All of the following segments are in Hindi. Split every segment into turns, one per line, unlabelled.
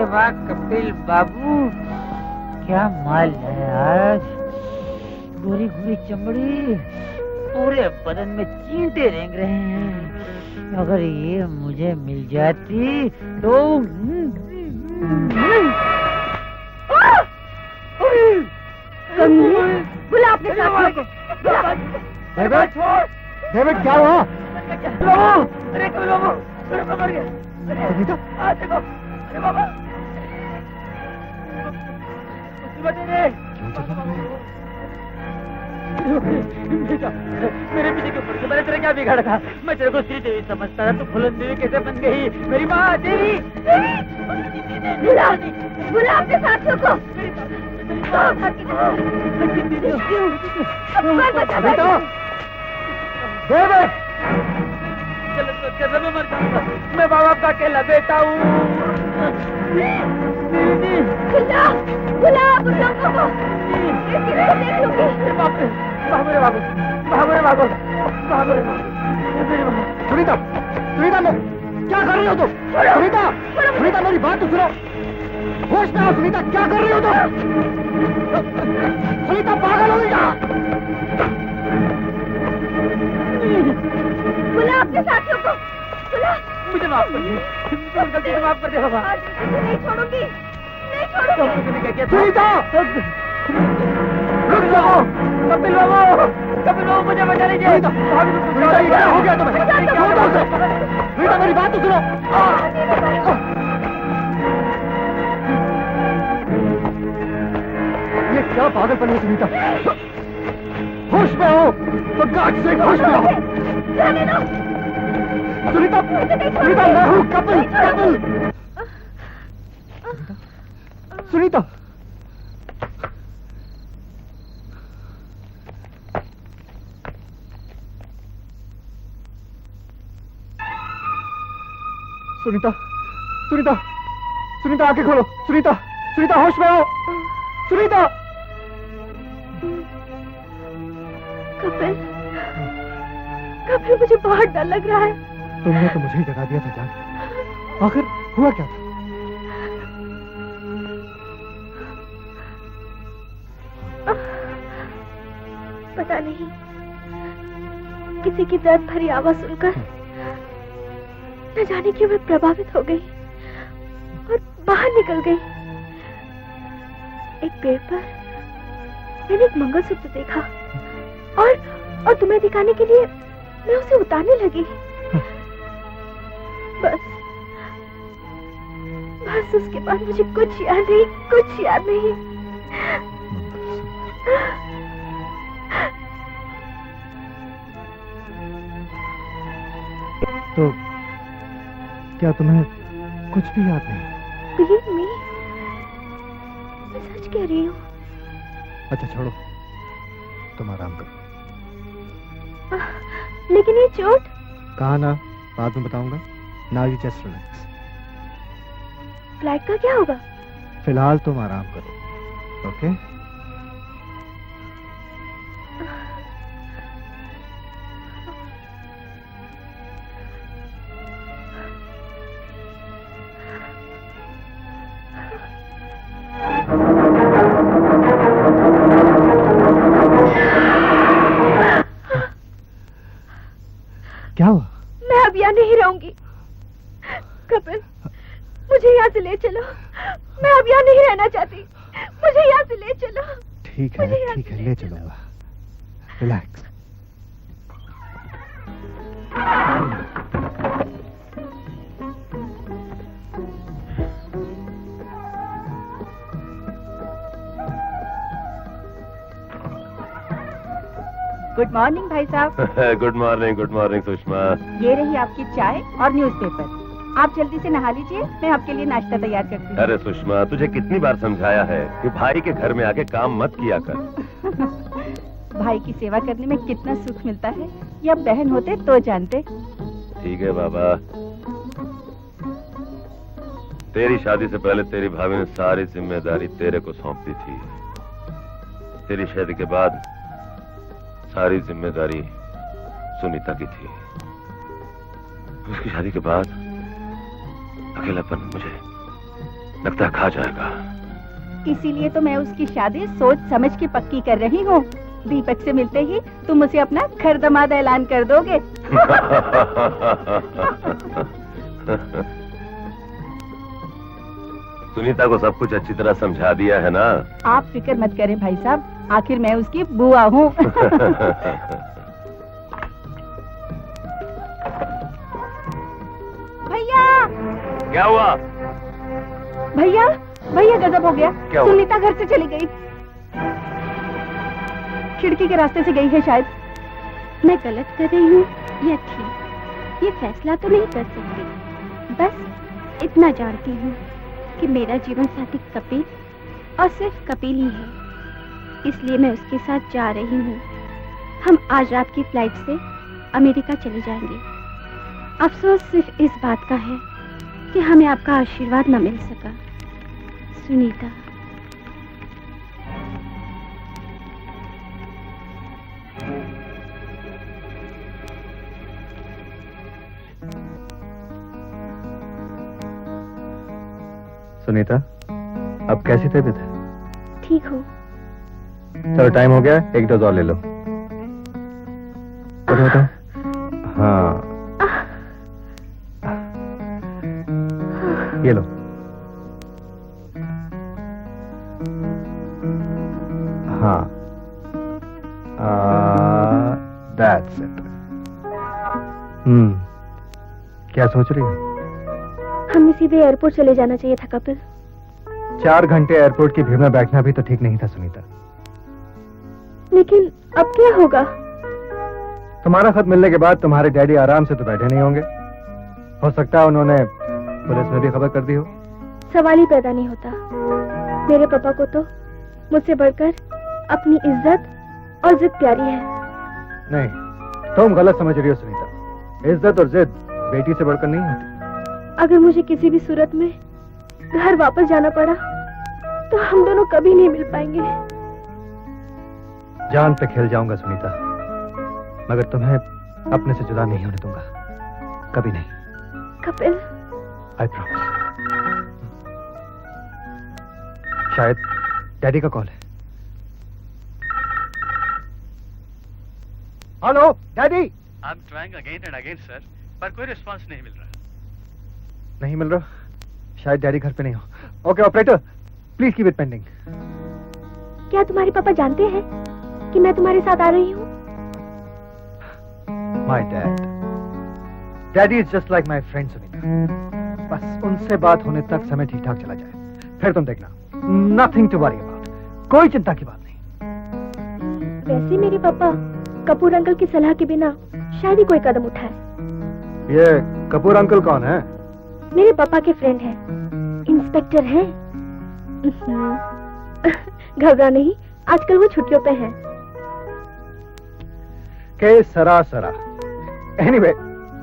अरे वाह कपिल बाबू, क्या माल है आज। गोरी गोरी चमड़ी, पूरे बदन में चींटे रेंग रहे हैं। अगर ये मुझे मिल जाती तो
बुला अपने साथ को।
डेविड क्या हुआ?
अरे कपिल बाबू, अरे मर गया। देखो, अरे बाबा, मेरे पीछे क्यों पड़ गया? मैंने तेरा क्या बिगाड़ा था? मैं तेरे को श्री देवी समझता था, तू फुलन देवी कैसे बन गई? मेरी माँ देवी।
बुला बुला अपने साथियों को।
चलो तो कैसे मैं मर जाऊंगा? मैं बाबा का अकेला बेटा हूँ।
बुला बुला आप लोगों को। देख लूंगी।
बाबू रे बाबू, बाबू रे बाबू, बाबू रे बाबू।
सुनीता, सुनीता मैं क्या कर रही हो तुम? सुनीता, सुनीता मेरी बात तो सुनो। होश में आओ सुनीता, क्या कर रही हो तुम? सुनीता पागल हो गई क्या?
बुला अपने साथियों को। बुला।
मुझे माफ कर दे, गलती से माफ कर दे बाबा।
आज नहीं छोड़ूंगी, नहीं छोड़ूंगी।
सुनीता,
रुक जाओ। कपिल बाबू, कपिल बाबू मुझे बचा लीजिए।
सुनीता क्या हो गया तुम्हें? सुनीता मेरी बात तो सुनो। ये क्या पागलपन है सुनीता? होश में आओ, तो गार्ड से होश में आओ। सुनीता, सुनीता मैं हूँ कपिल, कपिल। सुनीता, सुनीता, सुनीता, सुनीता आंखें खोलो। सुनीता, सुनीता होश में आओ। सुनीता।
कपिल, कपिल मुझे बहुत डर लग रहा है।
तुमने तो मुझे ही जगा दिया था जान। आखिर हुआ क्या था?
पता नहीं, किसी की दर्द भरी आवाज सुनकर न जाने क्यों मैं प्रभावित हो गई और बाहर निकल गई। एक पेड़ पर मैंने एक मंगलसूत्र देखा और तुम्हें दिखाने के लिए मैं उसे उतारने लगी। बस उसके बाद मुझे कुछ याद नहीं, कुछ याद नहीं।
तो क्या तुम्हें कुछ भी याद नहीं?
Believe me, मैं सच कह रही हूँ।
अच्छा छोड़ो, तुम आराम करो।
लेकिन ये चोट?
कहा ना, बाद में बताऊंगा। Now you just relax.
Flight का क्या होगा?
फिलहाल तुम आराम करो, ओके? क्या हुआ?
मैं अब यहाँ नहीं रहूंगी। कपिल, मुझे यहाँ से ले चलो। मैं अब यहाँ नहीं रहना चाहती। मुझे यहाँ से ले चलो।
ठीक है, ले चलूंगा। रिलैक्स।
गुड मॉर्निंग भाई साहब।
Good morning Sushma.
ये रही आपकी चाय और न्यूज़पेपर। आप जल्दी से नहा लीजिए, मैं आपके लिए नाश्ता तैयार करती हूँ।
अरे सुषमा, तुझे कितनी बार समझाया है कि भाई के घर में आके काम मत किया कर।
भाई की सेवा करने में कितना सुख मिलता है, ये अब बहन होते तो जानते।
ठीक है बाबा, तेरी शादी से पहले तेरी भाभी ने सारी जिम्मेदारी तेरे को सौंप दी थी। तेरी शादी के बाद सारी जिम्मेदारी सुनीता की थी। उसकी शादी के बाद अकेलापन लगता है खा जाएगा।
इसीलिए तो मैं उसकी शादी सोच समझ के पक्की कर रही हूँ। दीपक से मिलते ही तुम उसे अपना घर दामाद ऐलान कर दोगे।
सुनीता को सब कुछ अच्छी तरह समझा दिया है ना?
आप फिक्र मत करें भाई साहब, आखिर मैं उसकी बुआ हूँ। भैया
क्या हुआ?
भैया भैया गजब हो गया।
क्या हुआ?
सुनीता घर से चली गई। खिड़की के रास्ते से गई है शायद।
मैं गलत कर रही हूँ या ठीक, ये फैसला तो नहीं कर सकती। बस इतना जानती हूँ कि मेरा जीवन साथी कपिल और सिर्फ कपिल ही है, इसलिए मैं उसके साथ जा रही हूँ। हम आज रात की फ्लाइट से अमेरिका चले जाएंगे। अफसोस सिर्फ इस बात का है कि हमें आपका आशीर्वाद न मिल सका। सुनीता।
सुनीता, अब कैसी तबीयत है?
ठीक हो?
चलो टाइम हो गया, एक डोज और ले लो। उठो। हाँ, ये लो। हाँ, दैट्स इट। क्या सोच रही हो?
हमें सीधे एयरपोर्ट चले जाना चाहिए था कपिल।
4 घंटे एयरपोर्ट की भीड़ में बैठना भी तो ठीक नहीं था सुनीता।
लेकिन अब क्या होगा?
तुम्हारा खत मिलने के बाद तुम्हारे डैडी आराम से तो बैठे नहीं होंगे। हो सकता है उन्होंने पुलिस में भी खबर कर दी हो।
सवाल ही पैदा नहीं होता। मेरे पापा को तो मुझसे बढ़कर अपनी इज्जत और जिद प्यारी है।
नहीं, तुम गलत समझ रही हो सुनीता। इज्जत और जिद बेटी से बढ़कर नहीं होती।
अगर मुझे किसी भी सूरत में घर वापस जाना पड़ा तो हम दोनों कभी नहीं मिल पाएंगे।
जान पे खेल जाऊंगा सुनीता, मगर तुम्हें अपने से जुदा नहीं होने दूंगा, कभी नहीं।
Kapil,
I promise. शायद डैडी का कॉल है। Hello daddy.
I am trying again and again sir, पर कोई रिस्पांस नहीं मिल रहा।
नहीं मिल रहा? शायद डैडी घर पे नहीं हो। Okay operator, please keep it pending.
क्या तुम्हारे पापा जानते हैं कि मैं तुम्हारे साथ आ रही हूँ?
My daddy is just like my friend Sunita. बस उनसे बात होने तक समय ठीक ठाक चला जाए, फिर तुम देखना। नथिंग टू वरी अबाउट, कोई चिंता की बात नहीं।
वैसे मेरे पापा कपूर अंकल की सलाह के बिना शायद ही कोई कदम उठाए।
ये कपूर अंकल कौन है?
मेरे पापा के फ्रेंड हैं, इंस्पेक्टर हैं। घबरा नहीं, आजकल वो छुट्टियों पे हैं।
के सरा। एनीवे,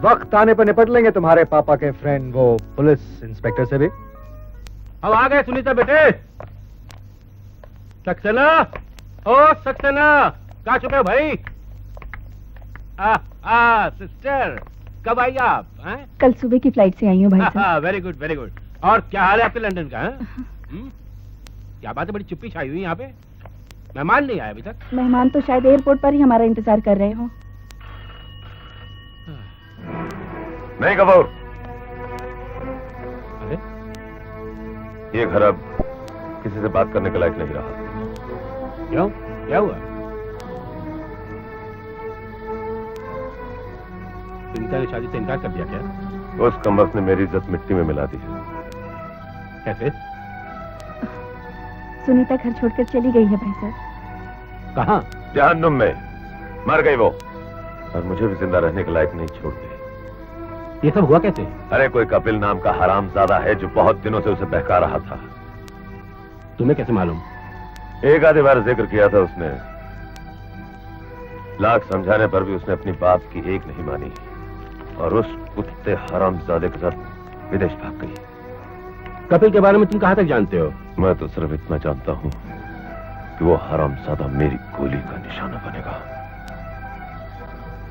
वक्त आने पर निपट लेंगे तुम्हारे पापा के फ्रेंड वो पुलिस इंस्पेक्टर से भी।
अब आ गए सुनीता बेटे। सक्सेना, ओ सक्सेना, कहाँ छुपे हो भाई? सिस्टर, कब आई आप?
कल सुबह की फ्लाइट से आई हूँ भाई साहब।
Very good very good. और क्या हाल है आपके लंदन का? क्या बात है, बड़ी चुप्पी छाई हुई यहाँ पे। मेहमान नहीं आया अभी तक?
मेहमान तो शायद एयरपोर्ट पर ही हमारा इंतजार कर रहे हो।
नहीं कपूर,
अरे
ये घर अब किसी से बात करने के लायक नहीं रहा।
क्यों, क्या हुआ? सुनीता ने शादी से इनकार कर दिया क्या?
उस कमबख्त ने मेरी इज्जत मिट्टी में मिला दी है।
कैसे?
सुनीता घर छोड़कर चली गई है भाई साहब।
कहाँ?
जहन्नुम में मर गई वो, और मुझे भी जिंदा रहने के लायक नहीं छोड़ गई।
ये सब हुआ कैसे?
अरे कोई कपिल नाम का हरामजादा है जो बहुत दिनों से उसे बहका रहा था।
तुम्हें कैसे मालूम?
एक आधी बार जिक्र किया था उसने, लाख समझाने पर भी उसने अपनी बात की एक नहीं मानी और उस कुत्ते हरामजादे के साथ विदेश भाग गई।
कपिल के बारे में तुम कहाँ तक जानते हो?
मैं तो सिर्फ इतना जानता हूँ कि वो हरामजादा मेरी गोली का निशाना बनेगा।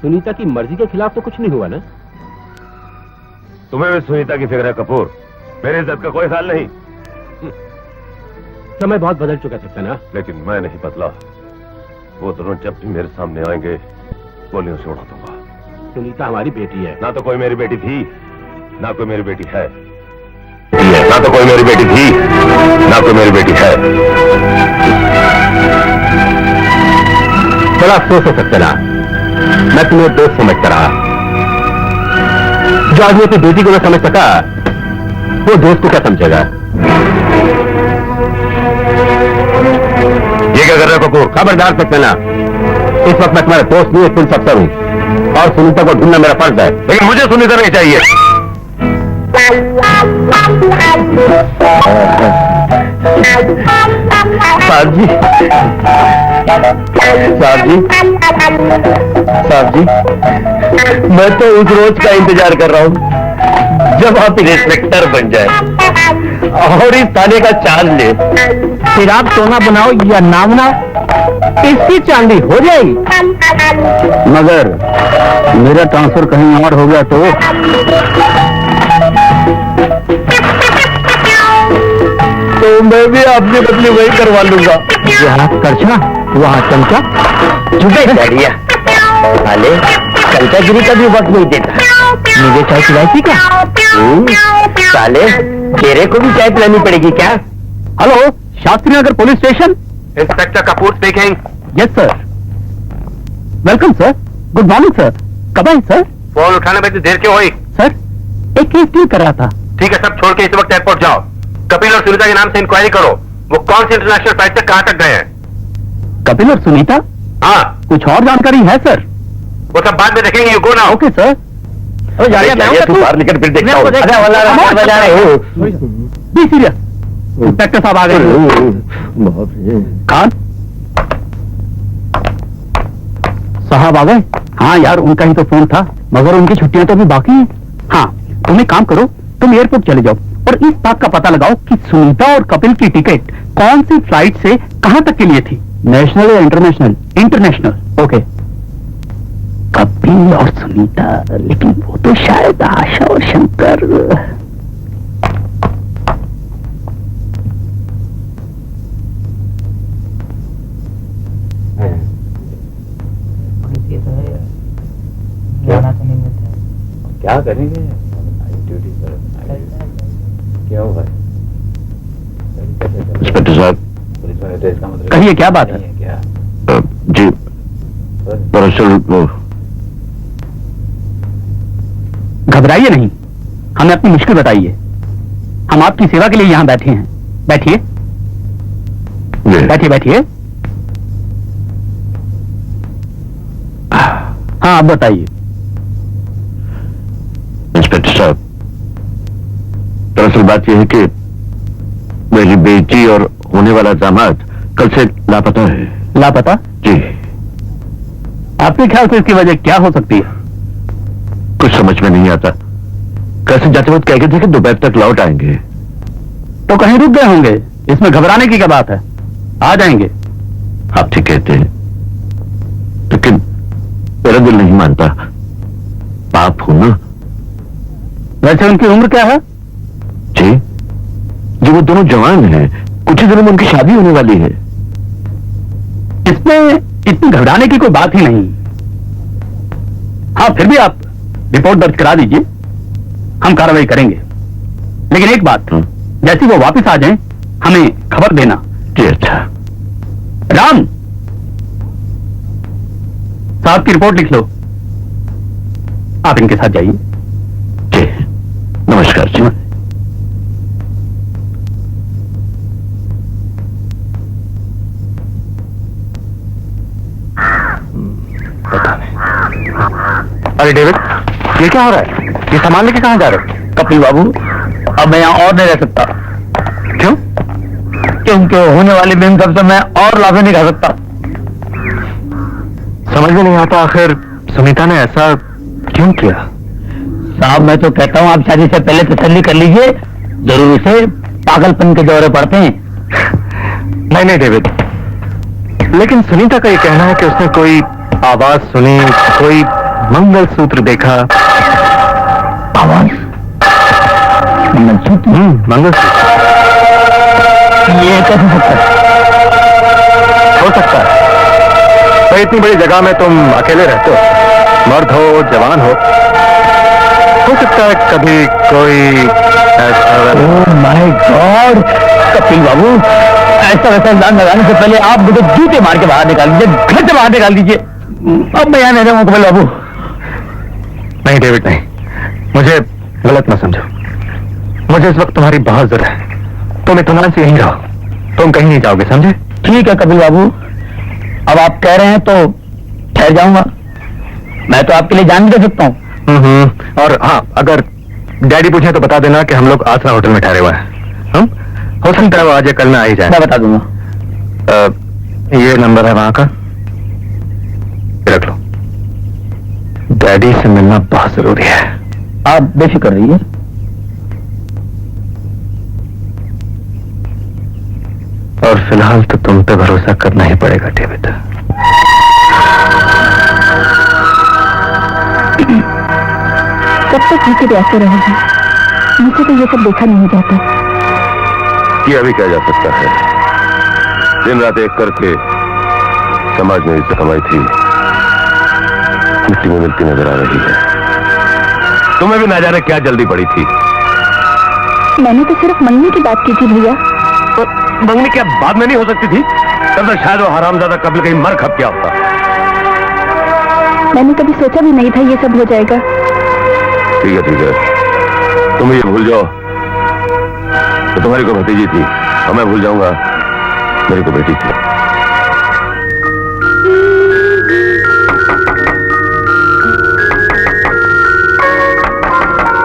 सुनीता की मर्जी के खिलाफ तो कुछ नहीं हुआ ना?
तुम्हें भी सुनीता की फिक्र है कपूर? मेरी इज्जत का कोई ख्याल नहीं?
समय बहुत बदल चुका सक्सेना।
लेकिन मैं नहीं बदला। वो दोनों जब भी मेरे सामने आएंगे गोलियों से उड़ा दूंगा।
सुनीता हमारी बेटी है।
ना तो कोई मेरी बेटी थी, ना कोई मेरी बेटी है। ना तो कोई मेरी बेटी थी, ना कोई मेरी बेटी है।
बड़ा अफसोस हो सक्सेना, मैं तुम्हें दोस्त समझता रहा। जो आदमी अपनी बेटी को न समझ सका, वो दोस्त को क्या समझेगा?
ये क्या कर रहे हो कपूर?
खबरदार सक्सेना, इस वक्त मैं तुम्हारा दोस्त नहीं, पुलिस अफसर हूं और सुनीता को ढूंढना मेरा फर्ज है।
लेकिन मुझे सुनीता नहीं चाहिए।
साहब जी, साहब जी, साहब जी, मैं तो उस रोज का इंतजार कर रहा हूँ जब आप इंस्पेक्टर बन जाए और इस थाने का चार्ज ले। फिर आप सोना बनाओ या ना बनाओ, इसकी चांदी हो जाएगी। मगर मेरा ट्रांसफर कहीं और हो गया तो मैं भी आपकी बदली वही करवा लूंगा। यहाँ करछा, वहाँ चमचा, चुपे बढ़िया। साले चमचागिरी का भी वक्त नहीं देता। मुझे चाय पिलाई थी क्या? साले तेरे को भी चाय पिलानी पड़ेगी क्या? Hello, Shastri Nagar police station.
Inspector Kapoor speaking.
Yes sir. Welcome sir. Good morning sir. कब आए सर?
फोन उठाने में इतनी देर क्यों हुई?
सर एक केस डील कर रहा था।
ठीक है, सब छोड़ के इस वक्त एयरपोर्ट जाओ। कपिल और सुनीता के नाम से इंक्वायरी करो। वो कौन सी इंटरनेशनल फ्लाइट से कहां तक गए हैं?
कपिल और सुनीता?
हाँ,
कुछ और जानकारी है सर?
वो सब बाद में देखेंगे। You go now.
Okay sir.
तू बाहर निकल, फिर देखता हूँ।
Be serious. इंस्पेक्टर साहब आ गए। खान साहब आ गए? हाँ यार, उनका ही तो फोन था, मगर उनकी छुट्टियां तो अभी बाकी हैं। हाँ, तुम एक काम करो, तुम एयरपोर्ट चले जाओ और इस बात का पता लगाओ कि सुनीता और कपिल की टिकट कौन सी फ्लाइट से कहां तक के लिए थी। नेशनल या इंटरनेशनल? इंटरनेशनल। ओके। कपिल और सुनीता, लेकिन वो तो शायद आशा और शंकर। क्या करेंगे? क्या होगा?
इंस्पेक्टर साहब,
कहिए, क्या बात है?
जी दरअसल वो
घबराइए नहीं, हमें अपनी मुश्किल बताइए। हम आपकी सेवा के लिए यहाँ बैठे हैं। बैठिए बैठिए बैठिए। हाँ, आप बताइए।
इंस्पेक्टर साहब, दरअसल बात यह है कि मेरी बेटी और होने वाला दामाद कल से लापता है।
लापता?
जी।
आपके ख्याल से इसकी वजह क्या हो सकती है?
कुछ समझ में नहीं आता। कैसे जाते वक्त कह गए थे कि दोपहर तक लौट आएंगे।
तो कहीं रुक गए होंगे, इसमें घबराने की क्या बात है? आ जाएंगे।
आप ठीक कहते हैं, लेकिन मेरा दिल नहीं मानता। पाप हो ना।
वैसे उनकी उम्र क्या है?
जी जी, वो दोनों जवान हैं। कुछ ही दिनों में उनकी शादी होने वाली है।
इसमें इतनी घबराने की कोई बात ही नहीं। हाँ, फिर भी आप रिपोर्ट दर्ज करा दीजिए, हम कार्रवाई करेंगे। लेकिन एक बात, जैसे वो वापस आ जाएं, हमें खबर देना।
जी अच्छा।
राम साहब की रिपोर्ट लिख लो। आप इनके साथ जाइए।
जी, नमस्कार जी।
अरे डेविड, ये क्या हो रहा है? ये सामान लेके कहां जा रहे हो? कपिल बाबू, अब मैं यहाँ और नहीं रह सकता। क्यों? क्योंकि होने वाली बिन सबसे मैं और लाभे नहीं खा सकता।
समझ में नहीं आता, आखिर सुनीता ने ऐसा क्यों किया?
साहब, मैं तो कहता हूँ आप शादी से पहले तसल्ली कर लीजिए, जरूर उसे पागलपन के दौरे पड़ते हैं।
नहीं नहीं डेविड, लेकिन सुनीता का ये कहना है कि उसने कोई आवाज सुनी, कोई मंगलसूत्र देखा।
आवाज? मंगलसूत्र?
मंगलसूत्र।
ये कैसे सकता है?
हो सकता है। तो इतनी बड़ी जगह में तुम अकेले रहते हो, मर्द हो जवान हो सकता है कभी कोई
ओह माय गॉड, कपिल बाबू, ऐसा वैसा इल्जाम लगाने से पहले आप मुझे जूते मार के बाहर निकाल दीजिए, घर से बाहर निकाल दीजिए। अब मैं यहाँ नहीं रहूँगा कपिल बाबू।
नहीं डेविड नहीं, मुझे गलत मत समझो। मुझे इस वक्त तुम्हारी बहुत जरूरत है। तुम इत्मीनान से यहीं रहो, तुम कहीं नहीं जाओगे, समझे?
ठीक है कपिल बाबू, अब आप कह रहे हैं तो ठहर जाऊंगा। मैं तो आपके लिए जान दे सकता हूँ।
और हाँ, अगर डैडी पूछे तो बता देना कि हम लोग आसरा होटल में ठहरे हुए हैं। हम हो सकता है वो आज या कल में आ ही जाए।
मैं बता दूंगा।
ये नंबर है वहां का, रख लो। डैडी से मिलना बहुत जरूरी है।
आप बेफिक्र रहिए।
और फिलहाल तो तुम पे भरोसा करना ही पड़ेगा डेविड।
कब तक जीते ऐसे रहेगी? मुझे तो ये सब देखा नहीं जाता।
ये अभी क्या जा सकता है? दिन रात एक करके समाज में इज्जत कमाई थी, मिट्टी में मिलती नजर आ रही है। तुम्हें भी ना जाने क्या जल्दी पड़ी थी।
मैंने तो सिर्फ मंगनी की बात की थी भैया।
तो मंगनी क्या बाद में नहीं हो सकती थी? तब तो शायद वो हरामजादा कबल कहीं मर खप गया होता।
मैंने कभी सोचा भी नहीं था ये सब हो जाएगा।
ठीक है, तुम ये भूल जाओ तो तुम्हारी को भतीजी थी, और मैं भूल जाऊंगा मेरी को बेटी थी।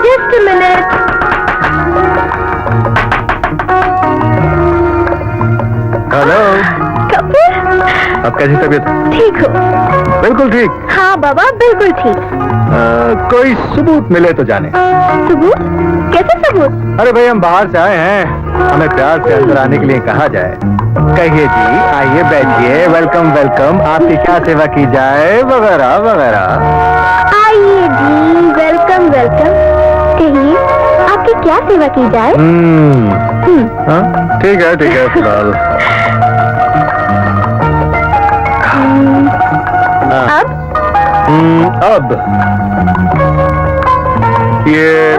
Just a minute.
Hello
Kapil,
अब कैसी तबीयत?
ठीक हो?
बिल्कुल ठीक।
हाँ बाबा, बिल्कुल ठीक।
कोई सबूत मिले तो जाने।
सबूत? कैसे सबूत?
अरे भाई, हम बाहर से आए हैं, हमें प्यार से अंदर आने के लिए कहा जाए। कहिए जी, आइए बैठिए, वेलकम वेलकम, आपकी क्या सेवा की जाए, वगैरह वगैरह।
आइए जी, वेलकम वेलकम। कहिए, आपकी क्या सेवा की जाए?
हाँ, ठीक है फिलहाल। अब ये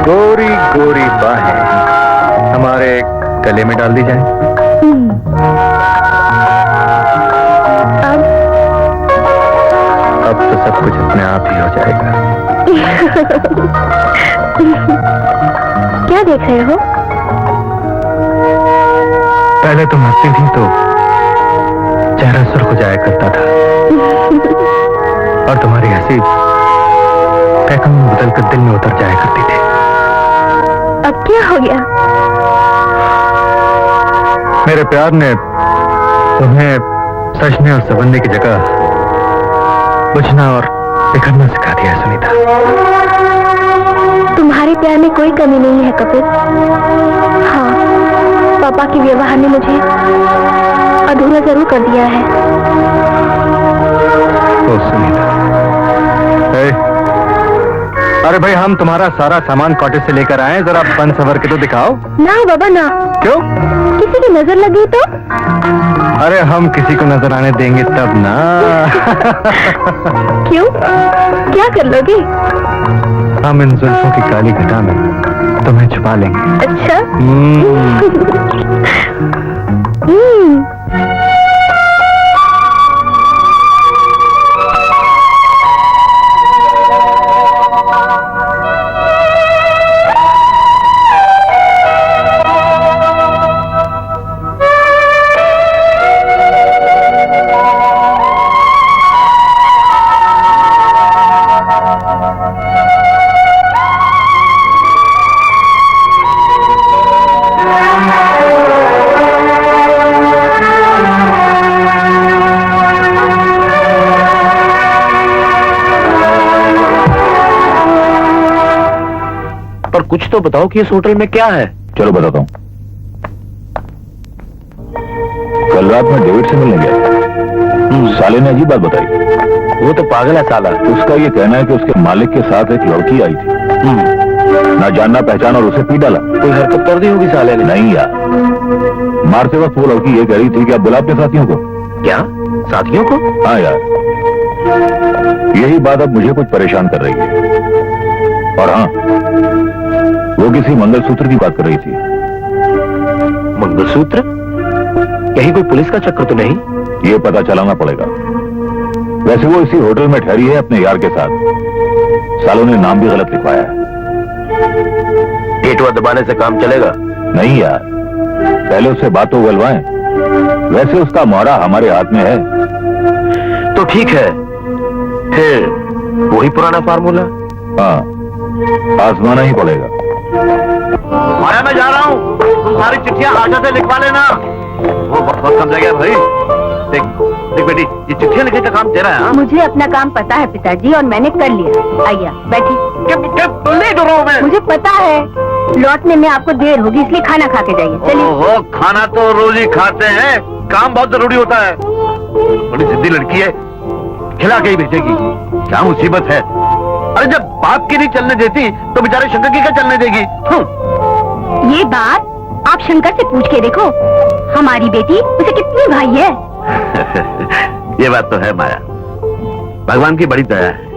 गोरी गोरी बाहें हमारे गले में डाल दी जाए। अब तो सब कुछ अपने आप ही हो जाएगा।
क्या देख रहे हो?
पहले तुम हंसती थी तो चेहरा सुर्ख हो जाया करता था, और तुम्हारी हंसी पैकम बदल कर दिल में उतर जाया करती थी।
अब क्या हो गया?
मेरे प्यार ने तुम्हें सजने और संवरने की जगह बुझना और बिखरना सिखा दिया है सुनीता।
तुम्हारे प्यार में कोई कमी नहीं है कपिल। हाँ, पापा के व्यवहार ने मुझे अधूरा जरूर कर दिया है।
ओ सुनीता, अरे भाई, हम तुम्हारा सारा सामान कॉटेज से लेकर आए, जरा बन सवर के तो दिखाओ।
ना बाबा ना।
क्यों?
किसी की नजर लगी तो?
अरे हम किसी को नजर आने देंगे तब ना।
क्यों? क्या कर लोगे?
हम इन जुल्फों की काली घटा में तुम्हें छुपा लेंगे।
अच्छा।
पर कुछ तो बताओ कि इस होटल में क्या है।
चलो बताता हूँ। कल रात में डेविड से मिलने गया। साले ने अजीब बात बताई।
वो तो पागल है साला।
उसका ये कहना है कि उसके मालिक के साथ एक लड़की आई थी। ना जानना पहचाना और उसे पीट डाला।
कोई हरकत कर दी होगी साले ने।
नहीं यार, मारते वक्त वो लड़की ये कह रही थी कि आप बुला अपने साथियों को।
क्या साथियों को?
हाँ यार, यही बात अब मुझे कुछ परेशान कर रही है। और हाँ, वो किसी मंगलसूत्र की बात कर रही थी।
मंगलसूत्र? कहीं कोई पुलिस का चक्कर तो नहीं?
ये पता चलाना पड़ेगा। वैसे वो इसी होटल में ठहरी है अपने यार के साथ। सालों ने नाम भी गलत लिखवाया है।
गेटवा दबाने से काम चलेगा?
नहीं यार, पहले उससे बात तो उगलवाएं। वैसे उसका मोहरा हमारे हाथ में है।
तो ठीक है, फिर वही पुराना फार्मूला।
हाँ, आजमाना ही पड़ेगा।
माया, मैं जा रहा हूँ, तुम सारी चिट्ठियां आशा से लिखवा लेना। वो बहुत समझ गया भाई। देख देख बेटी, ये चिट्ठियां लिखने का काम तेरा है। हाँ?
मुझे अपना काम पता है पिताजी, और मैंने कर लिया। आइए बैठी।
लेट हो रहा हूँ मैं।
मुझे पता है लौटने में आपको देर होगी, इसलिए खाना खा के जाइए। चलिए।
ओहो, खाना तो रोज ही खाते हैं, काम बहुत जरूरी होता है। बड़ी जिद्दी लड़की है, खिला के ही भेजेगी। क्या मुसीबत है। अरे जब बाप की नहीं चलने देती तो बेचारे शंकर की क्या चलने देगी।
ये बात आप शंकर से पूछ के देखो, हमारी बेटी उसे कितनी भाई है।
ये बात तो है माया, भगवान की बड़ी दया है।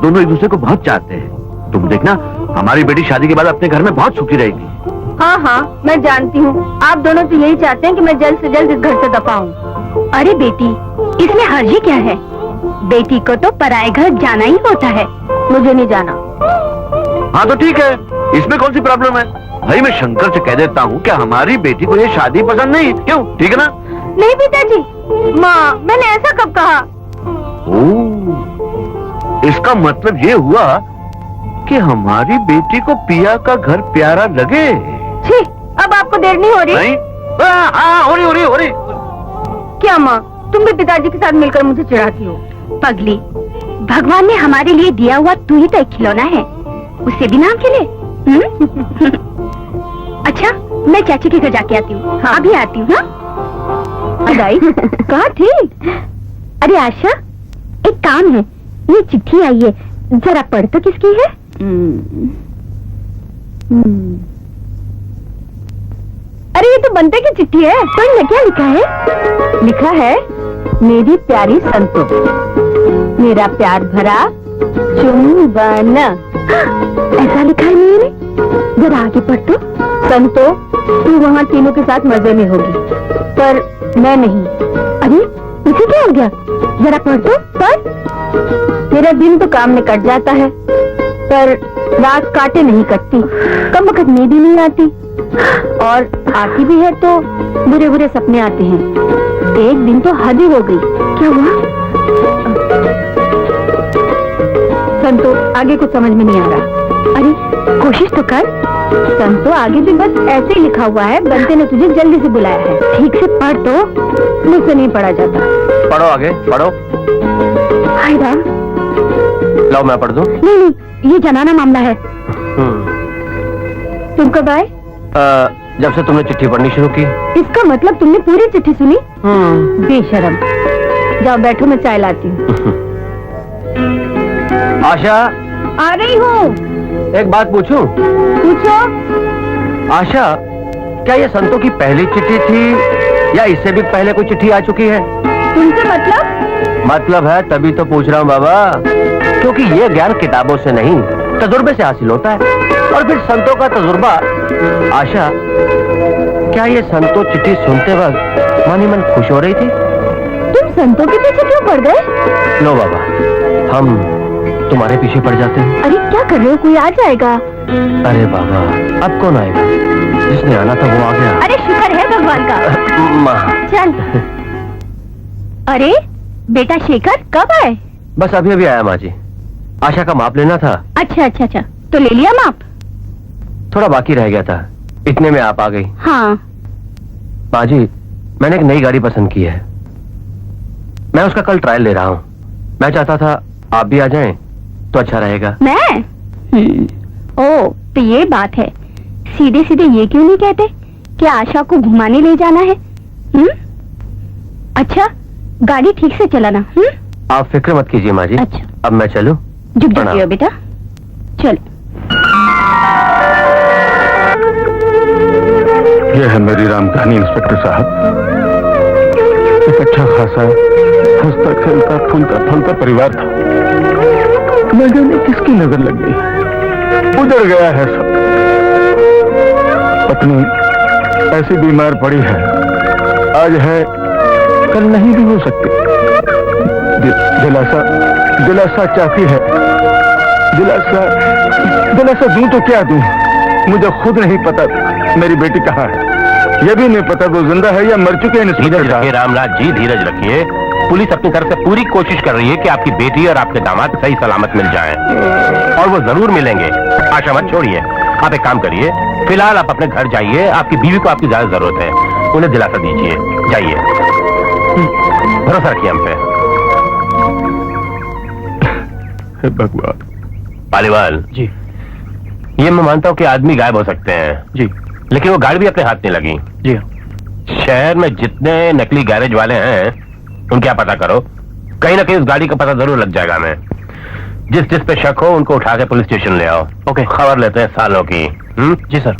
दोनों एक दूसरे को बहुत चाहते हैं। तुम देखना, हमारी बेटी शादी के बाद अपने घर में बहुत सुखी रहेगी।
हाँ हाँ, मैं जानती हूँ। आप दोनों तो यही चाहते हैं कि मैं जल्द से जल्द इस घर से दफा हूँ।
अरे बेटी, इसमें हर्जी क्या है? बेटी को तो पराए घर जाना ही होता है।
मुझे नहीं जाना।
हाँ तो ठीक है, इसमें कौन सी प्रॉब्लम है भाई। मैं शंकर से कह देता हूँ कि हमारी बेटी को ये शादी पसंद नहीं। क्यों, ठीक है ना?
नहीं पिताजी, माँ, मैंने ऐसा कब कहा?
इसका मतलब ये हुआ कि हमारी बेटी को पिया का घर प्यारा लगे।
छी, अब आपको देर नहीं हो रही?
नहीं, हाँ, हो रही।
क्या माँ, तुम भी पिताजी के साथ मिलकर मुझे चिढ़ाती हो?
पगली, भगवान ने हमारे लिए दिया हुआ तू ही तो एक खिलौना है, उससे भी नाम खेले। अच्छा, मैं चाची के घर जाके आती हूँ।
हाँ।
अभी आती हूँ।
कहाँ थी?
अरे आशा, एक काम है, ये चिट्ठी आई है, जरा पढ़ तो किसकी है?
अरे ये तो बनते की चिट्ठी है।
पढ़ ले, क्या लिखा है?
लिखा है, मेरी प्यारी संतो, मेरा प्यार भरा चुंबन।
ऐसा लिखा है मेरे? जरा आगे पढ़ तो।
संतो, तू वहाँ तीनों के साथ मजे में होगी, पर मैं नहीं।
अरे इसे क्या हो गया? जरा पढ़ तो।
पर मेरा दिन तो काम में कट जाता है, पर रात काटे नहीं कटती।
कम वक्त नींद ही नहीं आती,
और आती भी है तो बुरे बुरे सपने आते हैं। एक दिन तो हद ही हो गई।
क्या हुआ?
संतो, आगे कुछ समझ में नहीं आ रहा।
अरे कोशिश तो कर।
संतो, आगे भी बस ऐसे ही लिखा हुआ है, बनते ने तुझे जल्दी से बुलाया है।
ठीक से पढ़ तो।
मुझसे नहीं पढ़ा जाता।
पढ़ो, आगे पढ़ो।
हाय राम।
लो मैं पढ़ दूं?
नहीं, ये जनाना मामला है।
तुम कब आए?
जब से तुमने चिट्ठी पढ़नी शुरू की।
इसका मतलब तुमने पूरी चिट्ठी सुनी? बेशरम। जाओ बैठो, मैं चाय लाती हूँ।
आशा,
आ रही हूँ।
एक बात पूछूं?
पूछो।
आशा, क्या ये संतों की पहली चिट्ठी थी या इससे भी पहले कोई चिट्ठी आ चुकी है?
तुमसे
मतलब है, तभी तो पूछ रहा हूँ बाबा, क्योंकि ये ज्ञान किताबों से नहीं तजुर्बे से हासिल होता है। और फिर संतों का तजुर्बा। आशा, क्या ये संतों चिट्ठी सुनते वक्त मन ही मन खुश हो रही थी?
तुम संतों के पीछे क्यों पड़ गए?
लो बाबा, हम तुम्हारे पीछे पड़ जाते हैं।
अरे क्या कर रहे हो? कोई आ जाएगा।
अरे बाबा, अब कौन आएगा? जिसने आना था वो आ गया।
अरे शुक्र है भगवान का।
माँ,
चल। अरे बेटा शेखर, कब आए?
बस अभी अभी आया माँ जी। आशा का माप लेना था।
अच्छा, तो ले लिया माप?
थोड़ा बाकी रह गया था, इतने में आप आ गई।
हाँ।
माँ जी, मैंने एक नई गाड़ी पसंद की है, मैं उसका कल ट्रायल ले रहा हूँ। मैं चाहता था आप भी आ जाएं तो अच्छा रहेगा।
मैं? ओ, तो ये बात है। सीधे सीधे ये क्यों नहीं कहते कि आशा को घुमाने ले जाना है? अच्छा, गाड़ी ठीक से चलाना।
आप फिक्र मत कीजिए माँ जी।
अच्छा।
अब मैं चलूं?
झुक जाती हो बेटा, चल।
ये है मेरी राम कहानी इंस्पेक्टर साहब। एक अच्छा खासा हंसता खेलता फूलता फलता परिवार था। न जाने किसकी नजर लग गई, उधर गया है सब। पत्नी ऐसी बीमार पड़ी है, आज है कल नहीं भी हो सकती। दिलासा चाहती है। दिलासा दूं तो क्या दूं, मुझे खुद नहीं पता मेरी बेटी कहाँ है। यह भी नहीं पता वो जिंदा है या मर चुके हैं।
धीरज रखिए रामनाथ जी, धीरज रखिए। पुलिस अपनी तरफ से पूरी कोशिश कर रही है कि आपकी बेटी और आपके दामाद सही सलामत मिल जाएं, और वो जरूर मिलेंगे। आशा मत छोड़िए। आप एक काम करिए, फिलहाल आप अपने घर जाइए। आपकी बीवी को आपकी ज्यादा जरूरत है, उन्हें दिलासा दीजिए। जाइए, भरोसा रखिए हम पे।
भगवान।
पालीवाल
जी।
ये मैं मानता हूँ कि आदमी गायब हो सकते हैं
जी,
लेकिन वो गाड़ी भी अपने हाथ नहीं लगी।
जी।
शहर में जितने नकली गैरेज वाले हैं उनका पता करो, कहीं ना कहीं उस गाड़ी का पता जरूर लग जाएगा। मैं जिस पे शक हो उनको उठा के पुलिस स्टेशन ले आओ।
ओके।
खबर लेते हैं सालों की।
जी सर।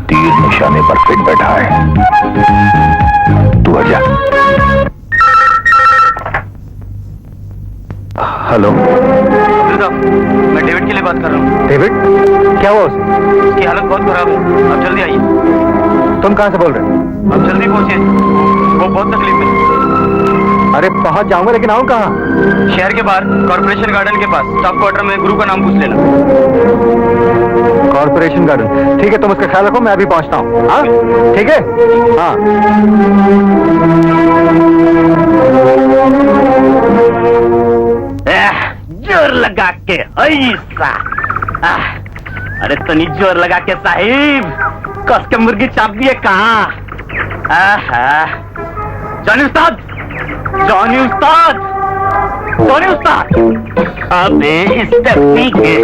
तीर निशाने पर फिट बैठा है, तू आजा। हेलो,
मैं डेविड के लिए बात कर रहा हूँ।
डेविड, क्या हुआ उसे?
उसकी हालत बहुत खराब है, आप जल्दी आइए।
तुम कहाँ से बोल रहे हो?
आप जल्दी पहुंचिए, वो बहुत तकलीफ में।
अरे पहुंच जाऊंगा, लेकिन आऊं कहाँ?
शहर के बाहर कॉर्पोरेशन गार्डन के पास स्टाफ क्वार्टर में गुरु का नाम पूछ लेना।
कॉर्पोरेशन गार्डन, ठीक है, तुम उसका ख्याल रखो, मैं अभी पहुंचता हूँ। हाँ ठीक है। हाँ
जोर लगा के ऐसा। अरे तनी जोर लगा के साहिब, कस के मुर्गी चाप दिए कहाँ? जॉनी उस्ताद, जॉनी उस्ताद, जॉनी उस्ताद। अबे स्टेफनी के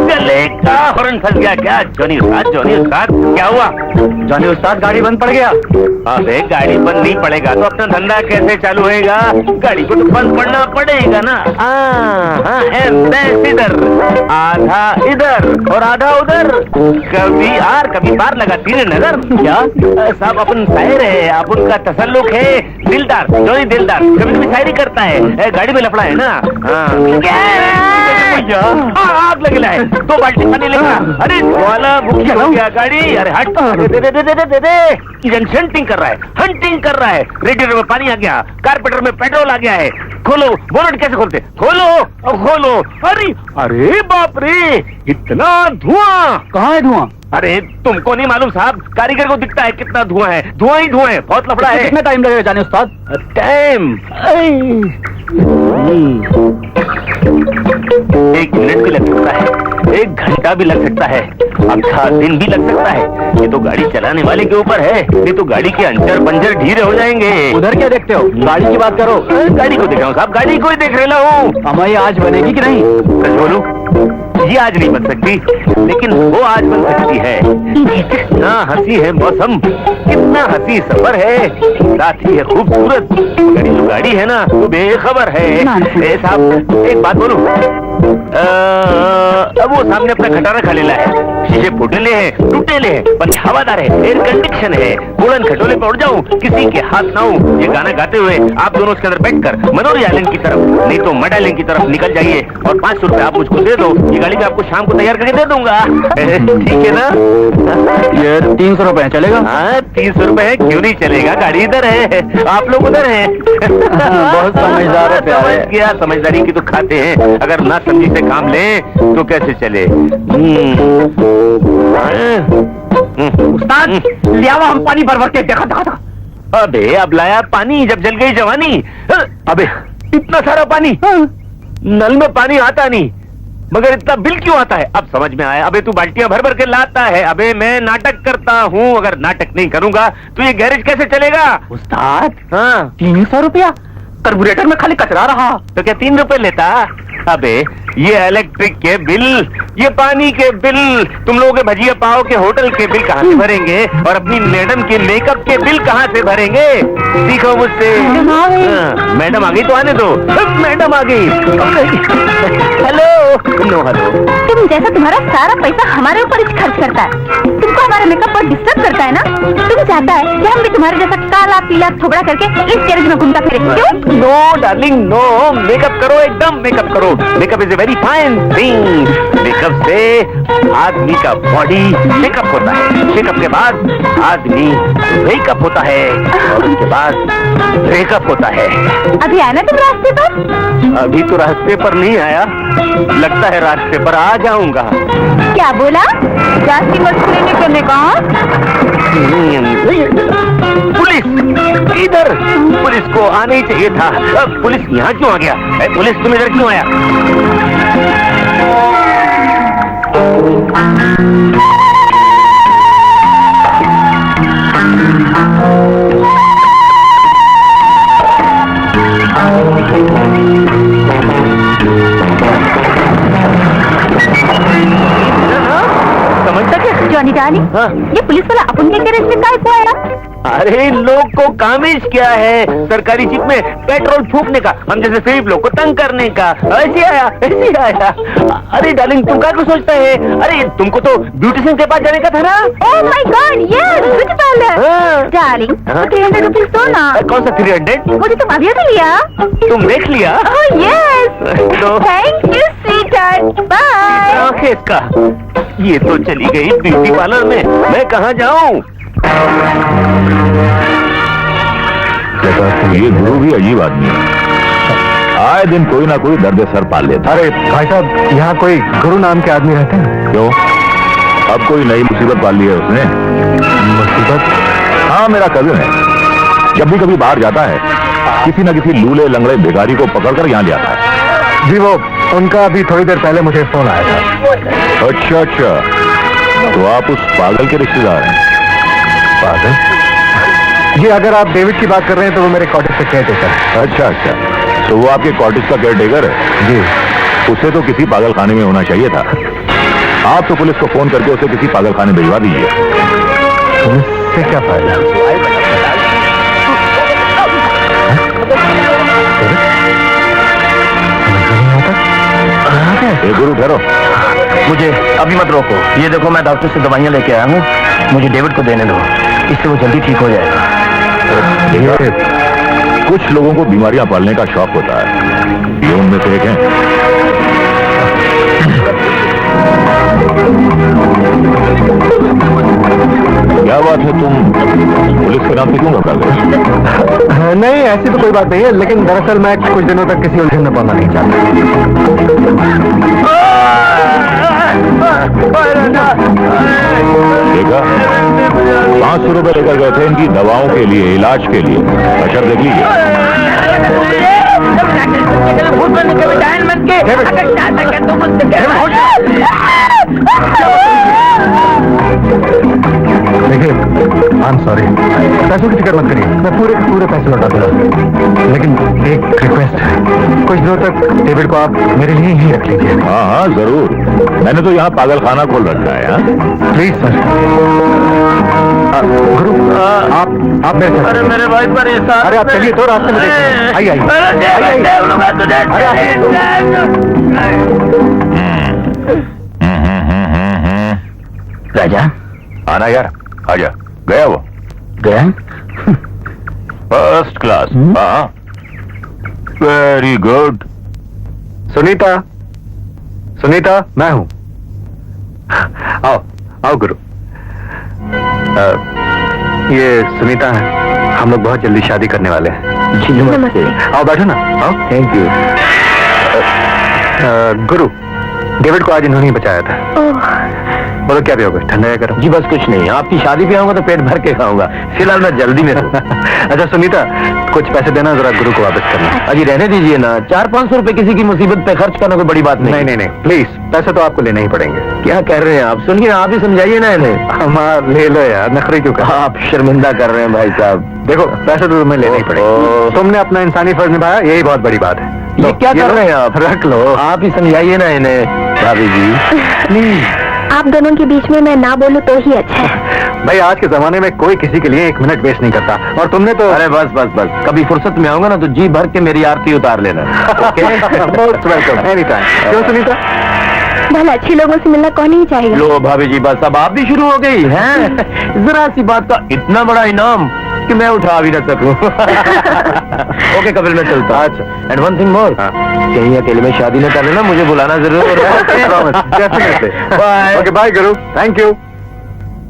गले का हॉर्न फंस गया क्या? जॉनी उस्ताद, जॉनी उस्ताद, क्या हुआ?
जॉनी उस्ताद, गाड़ी बंद पड़ गया।
अबे गाड़ी बंद नहीं पड़ेगा तो अपना धंधा कैसे चालू होएगा? गाड़ी को तो बंद पड़ना पड़ेगा ना। इधर आधा इधर और आधा उधर, कभी आर कभी पार लगाती है नजर। क्या साहब, अपन शायर है, अपन का तसल्लुक है। दिलदार, जॉनी दिलदार कभी कभी शायरी करता है। गाड़ी में लफड़ा है ना। आग लगेला है, 2 बाल्टी पानी लेगा। अरे वाला भूख हो गया गाड़ी। अरे हट, दे दे दे दे दे दे। हंटिंग कर रहा है, हंटिंग कर रहा है। रेडिएटर में पानी आ गया, कारपेटर में पेट्रोल आ गया है। खोलो, बोनट कैसे खोलते? खोलो, अब खोलो। अरे अरे बाप रे, इतना धुआं।
कहाँ है धुआं?
अरे तुमको नहीं मालूम साहब, कारीगर को दिखता है कितना धुआं है। धुआं ही धुआं है, बहुत लफड़ा है।
कितना टाइम लगेगा जाने उस्ताद?
टाइम 1 मिनट भी लग सकता है, 1 घंटा भी लग सकता है, आधा दिन भी लग सकता है। ये तो गाड़ी चलाने वाले के ऊपर है, नहीं तो गाड़ी के अंचर पंजर ढीले हो जाएंगे।
उधर क्या देखते हो? गाड़ी की बात करो।
गाड़ी को देख रहा हूँ साहब, गाड़ी को ही देख रहा हूँ।
हमारी आज बनेगी कि नहीं?
सच बोलूं, ये आज नहीं बन सकती, लेकिन वो आज बन सकती है। कितना हंसी है मौसम, कितना हंसी सफर है, रात ही है खूबसूरत। गाड़ी जो गाड़ी है ना, वो बेखबर है। साहब एक बात बोलूं, अब वो सामने अपना खटारा खा लेला है, शीशे फूटेले हैं, टूटेले हैं, पर हवादार है, एयर कंडीशन है। उड़न खटोले पे उड़ जाऊं, किसी के हाथ ना हूं। ये गाना गाते हुए आप दोनों उसके अंदर बैठकर मनोरी आइलैंड की तरफ, नहीं तो मड आइलैंड की तरफ निकल जाइए, और 500 रुपए आप मुझको दे दो। ये गाड़ी में आपको शाम को तैयार करके दे दूंगा। ठीक है ना?
ये 300 रुपए चलेगा?
हाँ 300 रुपए है, क्यों नहीं चलेगा? गाड़ी इधर है, आप लोग उधर हैं।
बहुत समझदार है प्यारे।
समझ गया, समझदारी की तो खाते हैं, अगर ना समझी से काम लें तो कैसे चले?
उस्ताद, लिया हुआ हम पानी भर भर के देखा था।
अबे अब लाया पानी, जब जल गई जवानी। अबे इतना सारा पानी, नल में पानी आता नहीं, मगर इतना बिल क्यों आता है? अब समझ में आया। अबे तू बाल्टियां भर भर के लाता है। अबे मैं नाटक करता हूँ, अगर नाटक नहीं करूंगा तो ये गैरेज कैसे चलेगा?
उस्ताद
हाँ
300 रुपया कार्बोरेटर में खाली कचरा रहा।
तो क्या 3 रुपए लेता? अबे ये इलेक्ट्रिक के बिल, ये पानी के बिल, तुम लोगों के भजिया पाव के होटल के बिल कहाँ से भरेंगे? और अपनी मैडम के मेकअप के बिल कहाँ से भरेंगे? सीखो मुझसे। हाँ, मैडम आ गई तो आने दो। मैडम आ गई। हेलो। No hello.
तुम जैसा तुम्हारा सारा पैसा हमारे ऊपर ही खर्च करता है, तुमको हमारा मेकअप बहुत डिस्टर्ब करता है ना। तुम चाहता है कि हम भी तुम्हारे जैसा काला पीला थोबड़ा करके इस गैरेज में घूमता फिरे, क्यों?
नो डार्लिंग नो, मेकअप करो, एकदम मेकअप करो। Makeup is a very fine thing. Makeup से आदमी का बॉडी चेकअप होता है, चेकअप के बाद आदमी वेकअप होता है, और उसके बाद ब्रेकअप होता है।
अभी आना तुम रास्ते पर?
अभी तो रास्ते पर नहीं आया, लगता है रास्ते पर आ जाऊंगा।
क्या बोला? जास्ती मस्करी नहीं करने का।
पुलिस इधर, पुलिस को आना ही चाहिए था। अब पुलिस यहाँ क्यों आ गया? पुलिस तुम इधर क्यों आया? समझता क्या
जॉनी डार्लिंग,
हाँ?
ये पुलिस वाला अपन के गैरेज में काहे को आया?
अरे इन लोग को कामिश क्या है सरकारी जीप में पेट्रोल फूकने का, हम जैसे गरीब लोग को तंग करने का। ऐसे आया, ऐसे आया। अरे डार्लिंग तुम क्या सोचता है? अरे तुमको तो ब्यूटिशियन के पास जाने का था ना।
Oh my God, yes, beauty parlour. Darling, 300 rupees दो ना।
कौन सा 300?
मुझे तुम अभी तो लिया।
तुम देख लिया?
ओह यस,
लो।
Thank you sweetheart, bye.
आंखें इसका, ये तो चली गई ब्यूटी पार्लर में, मैं कहाँ जाऊँ?
ये गुरु भी अजीब आदमी है, आए दिन कोई ना कोई दर्द सर पाल लेता।
अरे भाई साहब, यहाँ कोई गुरु नाम के आदमी रहते हैं?
क्यों, अब कोई नई मुसीबत पाल ली है उसने?
मुसीबत?
हाँ, मेरा कजिन है। जब भी कभी बाहर जाता है किसी न किसी लूले लंगड़े भिखारी को पकड़कर यहाँ ले आता है।
जी वो उनका अभी थोड़ी देर पहले मुझे फोन आया था।
अच्छा अच्छा, तो आप उस पागल के रिश्तेदार हैं?
पागल? जी अगर आप डेविड की बात कर रहे हैं तो वो मेरे कॉटेज का केयर टेकर है।
अच्छा अच्छा, तो वो आपके कॉटेज का केयर टेकर है?
जी।
उसे तो किसी पागल खाने में होना चाहिए था। आप तो पुलिस को फोन करके उसे किसी पागल खाने भिजवा दीजिए।
पुलिस से क्या फायदा?
गुरु ठहरो,
मुझे अभी मत रोको। ये देखो, मैं डॉक्टर से दवाइयाँ लेके आया हूँ, मुझे डेविड को देने दो, इससे वो जल्दी ठीक हो जाएगा।
कुछ लोगों को बीमारियां पालने का शौक होता है, ये उनमें से एक है। क्या बात है, तुम पुलिस के नाम पे क्यों घबरा गए?
नहीं ऐसी तो कोई बात नहीं है, लेकिन दरअसल मैं कुछ दिनों तक किसी उलझन में पड़ना नहीं चाहता।
देखा, 500 रुपए लेकर गए थे इनकी दवाओं के लिए, इलाज के लिए। अशर देख लीजिए।
देखिए, आई एम सॉरी, पैसों की फिक्र मत करिए, मैं पूरे पैसे लौटा दूंगा। लेकिन एक रिक्वेस्ट है, कुछ दिनों तक डेविड को आप मेरे लिए ही रख लीजिए।
हाँ हाँ जरूर, मैंने तो यहाँ पागल खाना खोल रखा है। हाँ
प्लीज सर। गुरु आप मेरे साथ।
अरे मेरे भाई पर
अरे आप चलिए तो रास्ते में देखिए। आइए
राजा
आना यार, आजा। गया वो?
गया?
First class. हाँ वेरी गुड।
सुनीता, सुनीता मैं हूं। आओ आओ गुरु। ये सुनीता है, हम लोग बहुत जल्दी शादी करने वाले हैं।
जी नमस्ते।
आओ बैठो ना, आओ।
Thank you.
गुरु डेविड को आज इन्होंने ही बचाया था। बोलो क्या पियोगे, ठंडा या गरम?
जी बस कुछ नहीं, आपकी शादी पे आऊंगा तो पेट भर के खाऊंगा, फिलहाल मैं जल्दी में हूँ।
अच्छा सुनीता, कुछ पैसे देना, जरा गुरु को वापस करना।
अजी रहने दीजिए ना, 400-500 रुपए किसी की मुसीबत पे खर्च करना कोई बड़ी बात नहीं।
नहीं प्लीज, पैसे तो आपको लेने ही पड़ेंगे।
क्या कह रहे हैं आप? सुनिए आप ही समझाइए ना इन्हें।
हमारा ले लो यार, नखरे क्यों कर?
आप शर्मिंदा कर रहे हैं भाई साहब।
देखो पैसे तो तुम्हें लेने ही पड़ेंगे, तुमने अपना इंसानी फर्ज निभाया, यही बहुत बड़ी बात है।
ये क्या कर रहे हैं आप?
रख लो,
आप ही समझाइए ना इन्हें भाभी जी।
प्लीज।
आप दोनों के बीच में मैं ना बोलूं तो ही अच्छा है।
भाई आज के जमाने में कोई किसी के लिए 1 मिनट वेस्ट नहीं करता, और तुमने तो।
अरे बस बस बस, कभी फुर्सत में आऊंगा ना तो जी भर के मेरी आरती उतार लेना।
Most welcome, any time. क्यों सुनीता?
भला अच्छे लोगों से मिलना कौन नहीं चाहेगा?
लो भाभी जी बस, अब आप भी शुरू हो गई हैं? जरा सी बात का इतना बड़ा इनाम कि मैं उठा भी न सकूं। ओके कपिल, मैं चलता। अच्छा, एंड वन थिंग मोर, कहीं अकेले में शादी न कर लेना, मुझे बुलाना जरूर।
Okay bye Guru, thank you.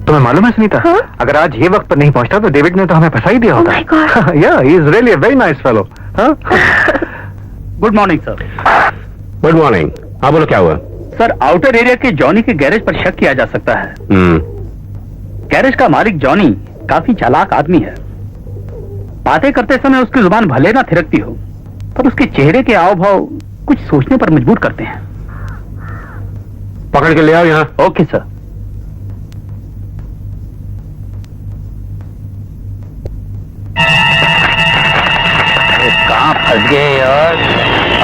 तुम्हें मालूम है सुनीता, अगर आज ये वक्त पर नहीं पहुंचता तो डेविड ने तो हमें फंसा ही दिया होता।
Oh my God.
Yeah, he is really a very nice fellow.
Good morning sir.
Good morning. हाँ बोलो क्या हुआ?
सर आउटर एरिया के जॉनी के गैरेज पर शक किया जा सकता है। गैरेज का मालिक जॉनी काफी चालाक आदमी है। बातें करते समय उसकी जुबान भले ना थिरकती हो, पर उसके चेहरे के हाव भाव कुछ सोचने पर मजबूर करते हैं।
पकड़ के ले आओ यहाँ।
Okay sir.
कहाँ फंस गए यार?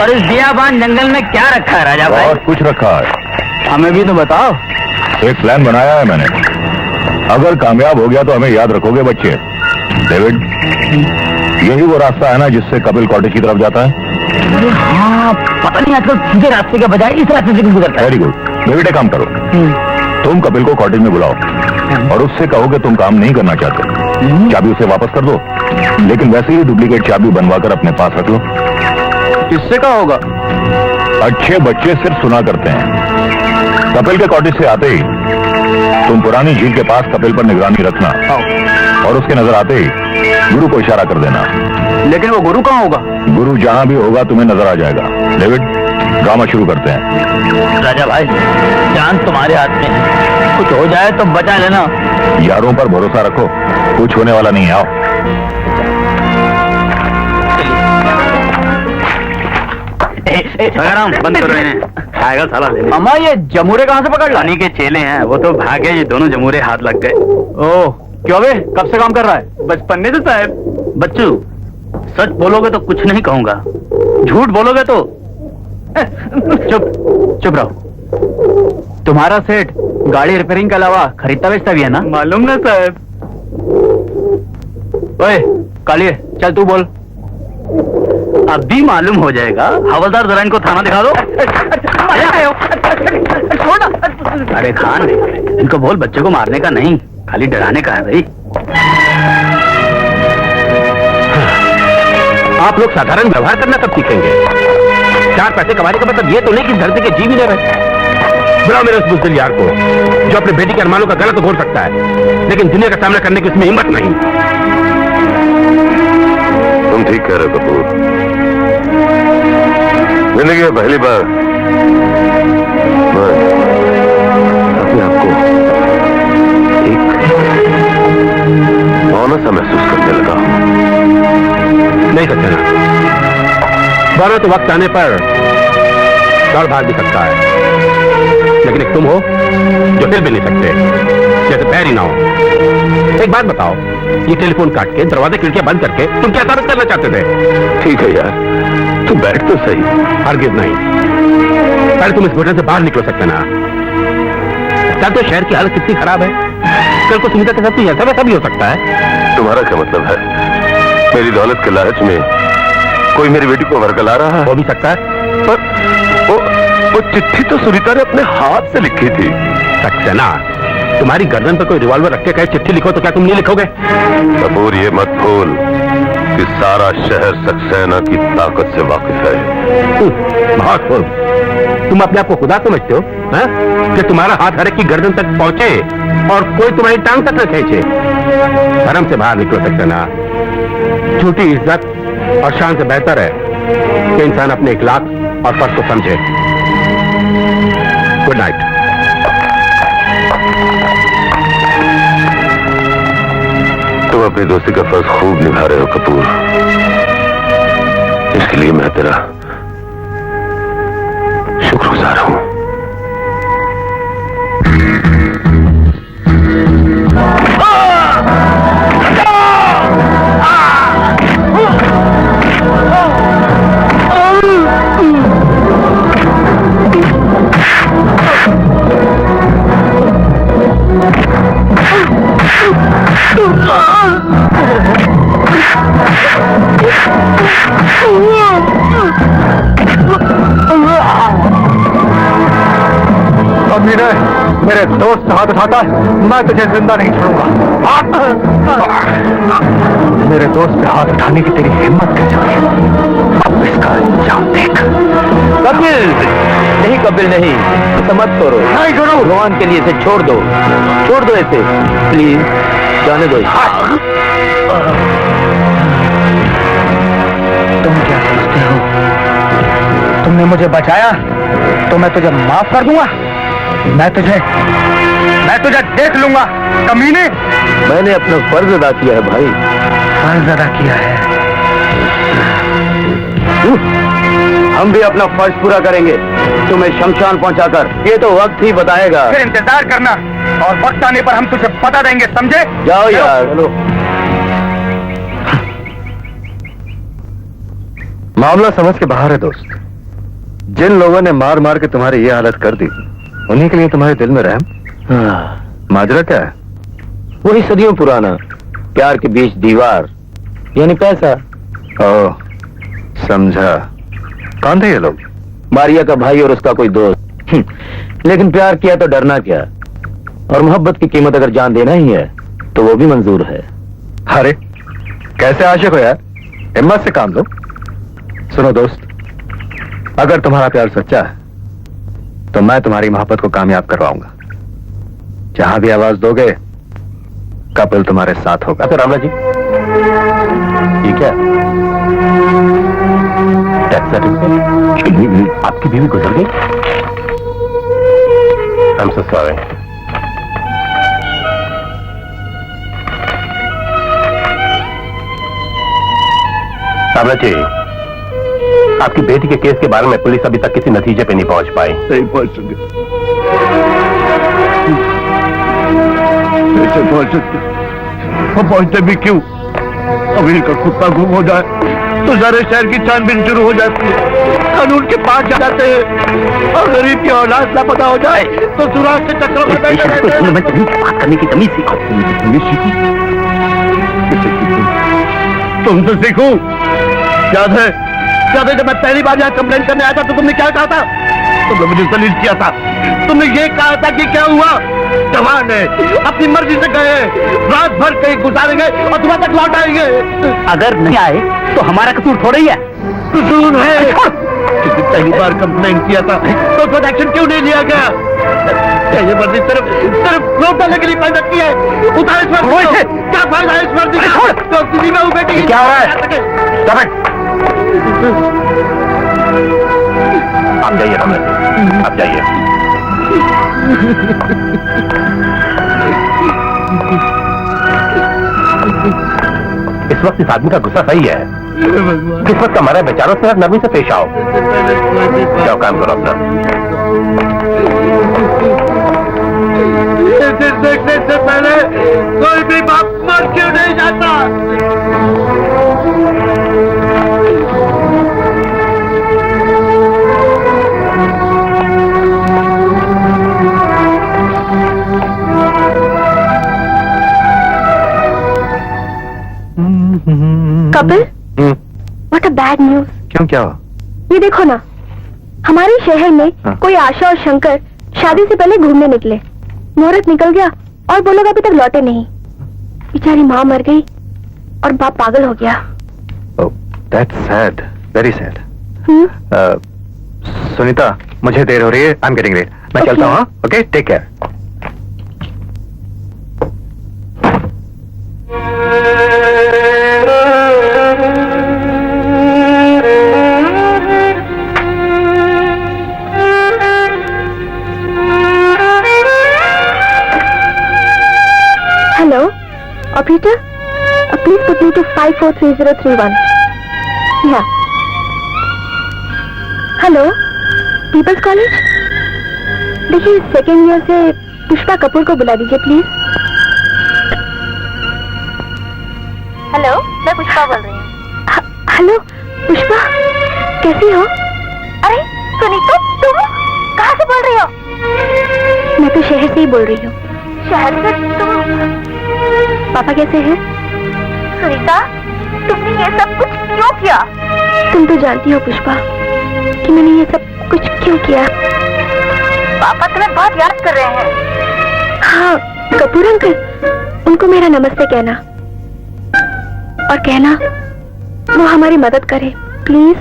और इस बियाबान जंगल में क्या रखा है राजा भाई?
बहुत कुछ रखा है।
हमें भी तो बताओ।
एक प्लान बनाया है मैंने, अगर कामयाब हो गया तो हमें याद रखोगे बच्चे। डेविड, यही वो रास्ता है ना जिससे कपिल कॉटेज की तरफ जाता है?
हाँ, पता नहीं आजकल सीधे रास्ते के बजाय इस रास्ते से क्यों गुजरता है।
Very good. डेविड एक काम करो, तुम कपिल को कॉटेज में बुलाओ और उससे कहो कि तुम काम नहीं करना चाहते, चाबी उसे वापस कर दो, लेकिन वैसे ही डुप्लीकेट चाबी बनवाकर अपने पास रख लो।
इससे क्या होगा?
अच्छे बच्चे सिर्फ सुना करते हैं। कपिल के कॉटेज से आते ही तुम पुरानी झील के पास कपिल पर निगरानी रखना, और उसके नजर आते ही गुरु को इशारा कर देना।
लेकिन वो गुरु कहाँ होगा?
गुरु जहां भी होगा तुम्हें नजर आ जाएगा। डेविड, ड्रामा शुरू करते हैं।
राजा भाई, जान तुम्हारे हाथ में है, कुछ हो जाए तो बचा लेना।
यारों पर भरोसा रखो, कुछ होने वाला नहीं है। आओ।
बंद करो इन्हें, आएगा साला लेने।
अम्मा ये जमूरे कहाँ से पकड़ ला?
रानी के चेले हैं, वो तो भागे, ये दोनों जमूरे हाथ लग गए।
ओह, क्यों बे? कब से काम कर रहा है?
बचपन में तो साहब। बच्चू, सच बोलोगे तो कुछ नहीं कहूंगा, झूठ बोलोगे तो चुप रहो। तुम्हारा सेठ गाड़ी रिपेयरिंग के अलावा खरीदता बेचता भी है ना? मालूम ना साहब।
ओए कालिए, चल तू बोल।
अब भी मालूम हो जाएगा। हवलदार जरा इनको थाना दिखा दो। अरे खान, इनको बोल बच्चे को मारने का नहीं, खाली डराने का है भाई।
आप लोग साधारण व्यवहार करना कब सीखेंगे? 4 पैसे कमाने का मतलब ये तो नहीं कि धरती के जीव ही न रहे। बुलाओ मेरे उस बुज़दिल यार को जो अपने बेटी के अरमानों का गलत घोल सकता है, लेकिन दुनिया का सामना करने की उसमें हिम्मत नहीं।
तुम ठीक कह रहे हो कपूर। जिंदगी में पहली बार मैं अपने आप को एक मौन सा महसूस करने लगा हूं।
नहीं सकते ना, वरना तो वक्त आने पर दौड़ भाग भी सकता है, लेकिन एक तुम हो जो हिल भी नहीं सकते, जैसे पैर ही ना हो। एक बात बताओ, ये टेलीफोन काट के दरवाजे खिड़कियां बंद करके तुम क्या साबित करना चाहते थे?
ठीक है यार, तू बैठ तो सही।
हरगिज नहीं, पहले तुम इस होटल से बाहर निकल सकते ना। जानते हो शहर की हालत कितनी खराब है, कल को सुविधा के साथ तो ऐसा वैसा भी हो सकता है।
तुम्हारा क्या मतलब है? मेरी दौलत के लालच में कोई मेरी बेटी को वरगला रहा है?
हो भी सकता है,
पर वो चिट्ठी तो सुनीता ने अपने हाथ से लिखी थी।
सक्सेना, तुम्हारी गर्दन पर कोई रिवॉल्वर रख के कहे चिट्ठी लिखो तो क्या तुम नहीं लिखोगे?
कपूर, ये मत भूल कि सारा शहर सक्सेना की ताकत से वाकिफ है।
बहुत खूब। तुम अपने आप को खुदा समझते हो हा? कि तुम्हारा हाथ हर एक की गर्दन तक पहुंचे और कोई तुम्हारी टांग तक न खींचे। धर्म से बाहर निकलो सक्सेना। झूठी इज्जत और शान से बेहतर है कि इंसान अपने इखलाक और फर्ज को समझे। Good night.
तुम अपनी दोस्ती का फर्ज खूब निभा रहे हो कपूर, इसके लिए मैं तेरा शुक्रगुजार हूं।
अमीने, मेरे दोस्त हाथ उठाता है, मैं तुझे जिंदा नहीं छोड़ूंगा। मेरे दोस्त पे हाथ उठाने की तेरी हिम्मत कैसे हुई? अब इसका अंजाम देख।
कपिल नहीं, कपिल नहीं, ऐसा मत करो।
नहीं करो।
भगवान के लिए इसे छोड़ दो इसे, प्लीज जाने दो।
तुम क्या सोचते हो? तुमने मुझे बचाया तो मैं तुझे माफ कर दूंगा? मैं तुझे देख लूंगा कमीने।
मैंने अपना फर्ज अदा किया है भाई।
फर्ज अदा किया है।
हम भी अपना फर्ज पूरा करेंगे, तुम्हें शमशान पहुंचाकर। ये तो वक्त ही बताएगा।
फिर इंतजार करना और वक्त आने पर हम तुझे बता देंगे, समझे?
जाओ यार, चलो।
मामला समझ के बाहर है दोस्त। जिन लोगों ने मार मार के तुम्हारी ये हालत कर दी, उन्हीं के लिए तुम्हारे दिल में रहम। माजरा क्या है?
वही सदियों पुराना, प्यार के बीच दीवार, यानी पैसा।
ओह, समझा। कौन थे ये लोग?
मारिया का भाई और उसका कोई दोस्त। लेकिन प्यार किया तो डरना क्या, और मोहब्बत की कीमत अगर जान देना ही है तो वो भी मंजूर है।
अरे कैसे आशिक हो यार, हिम्मत से काम लो। सुनो दोस्त, अगर तुम्हारा प्यार सच्चा है तो मैं तुम्हारी मोहब्बत को कामयाब करवाऊंगा। जहां भी आवाज दोगे, कपिल तुम्हारे साथ होगा।
तो रामला जी, ये क्या? Death certificate? आपकी बीवी गुजर गई? I am so sorry. रामला जी, आपकी बेटी के केस के बारे में पुलिस अभी तक किसी नतीजे पे नहीं पहुंच पाई।
नहीं पहुंच सके, कैसे पहुंच सकते? वो पहुंचते भी क्यों? अमीर का कुत्ता गुम हो जाए तो सारे शहर की छानबीन शुरू हो जाती है, कानून के पास जा जाते हैं, और गरीब की औलाद लापता हो जाए तो सुराग के चक्रों में बैठे रहते हैं।
बात करने की तमीज सीखो।
तमीज सीखो? तुम तो सीखो। याद है जब मैं पहली बार यहाँ कंप्लेंट करने आया था तो तुमने क्या कहा था? तुमने मुझे जलील किया था। तुमने ये कहा था कि क्या हुआ, जवान है, अपनी मर्जी से गए, रात भर कहीं गुजारेंगे और सुबह तक लौट आएंगे।
अगर नहीं आए तो हमारा कसूर थोड़ा ही है।
कसूर है। पहली बार कंप्लेंट किया था तो कोई एक्शन क्यों नहीं लिया गया? ये वर्दी सिर्फ नोट डालने के लिए पैदा की है। उतार इस वर्दी को। क्या फायदा है इस वर्दी का? तो किसी में बेटी क्या हो रहा है?
आप जाइए रामला जी, आप जाइए। इस वक्त इस आदमी का गुस्सा सही है। किस्मत का मारा बेचारों से नरमी से पेश आओ। जाओ काम करो अपना।
देखने से पहले कोई भी बाप मर क्यों नहीं जाता?
Kapil, what a bad news.
क्यों, क्या हुआ?
ये देखो ना, हमारे शहर में कोई आशा और शंकर शादी से पहले घूमने निकले। मुहूर्त निकल गया और वो लोग अभी तक लौटे नहीं। बेचारी माँ मर गई और बाप पागल हो गया।
Oh, that's sad, very sad. Sunita, मुझे देर हो रही है, I'm getting late. मैं चलता हूँ। Okay, take care.
Please put me to 543031. या हेलो, पीपल्स कॉलेज. देखिए, सेकेंड ईयर से पुष्पा कपूर को बुला दीजिए प्लीज. हेलो, मैं पुष्पा बोल रही हूँ. हेलो पुष्पा, कैसी हो? अरे सुनीता, तुम कहाँ से बोल रही हो? मैं तो शहर से ही बोल रही हूँ. शहर से तुम? पापा कैसे हैं? सुनीता, तुमने ये सब कुछ क्यों किया? तुम तो जानती हो पुष्पा कि मैंने ये सब कुछ क्यों किया. पापा तुम्हें बहुत याद कर रहे हैं. हाँ, कपूर अंकल, उनको मेरा नमस्ते कहना और कहना वो हमारी मदद करे प्लीज.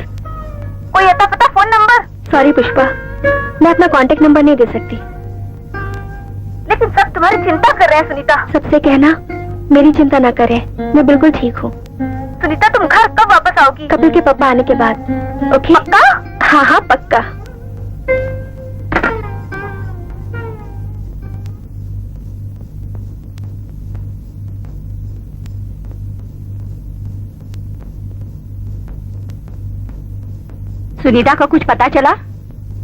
कोई अता पता फोन नंबर? सॉरी पुष्पा, मैं अपना कांटेक्ट नंबर नहीं दे सकती. लेकिन सब तुम्हारी चिंता कर रहे हैं सुनीता. सबसे कहना मेरी चिंता ना करे, मैं बिल्कुल ठीक हूँ. सुनीता, तुम घर कब वापस आओगी? कपिल के पापा आने के बाद. ओके? पक्का? हाँ हाँ पक्का. सुनीता को कुछ पता चला?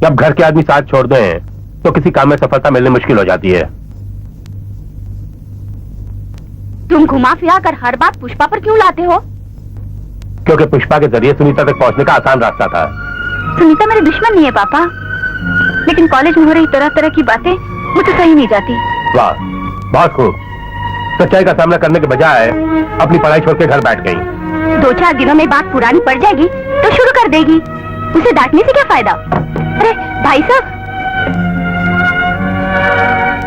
जब घर के आदमी साथ छोड़ दें तो किसी काम में सफलता मिलनी मुश्किल हो जाती है.
तुम घुमा फिरा कर हर बात पुष्पा पर क्यों लाते हो?
क्योंकि पुष्पा के जरिए सुनीता तक पहुंचने का आसान रास्ता था.
सुनीता मेरे दुश्मन नहीं है पापा, लेकिन कॉलेज में हो रही तरह तरह की बातें मुझे सही नहीं जाती.
वाह, बहुत खूब. सच्चाई का सामना करने के बजाय अपनी पढ़ाई छोड़ के घर बैठ गई.
2-4 दिनों में बात पुरानी पड़ जाएगी तो शुरू कर देगी. उसे डांटने से क्या फायदा? अरे भाई साहब.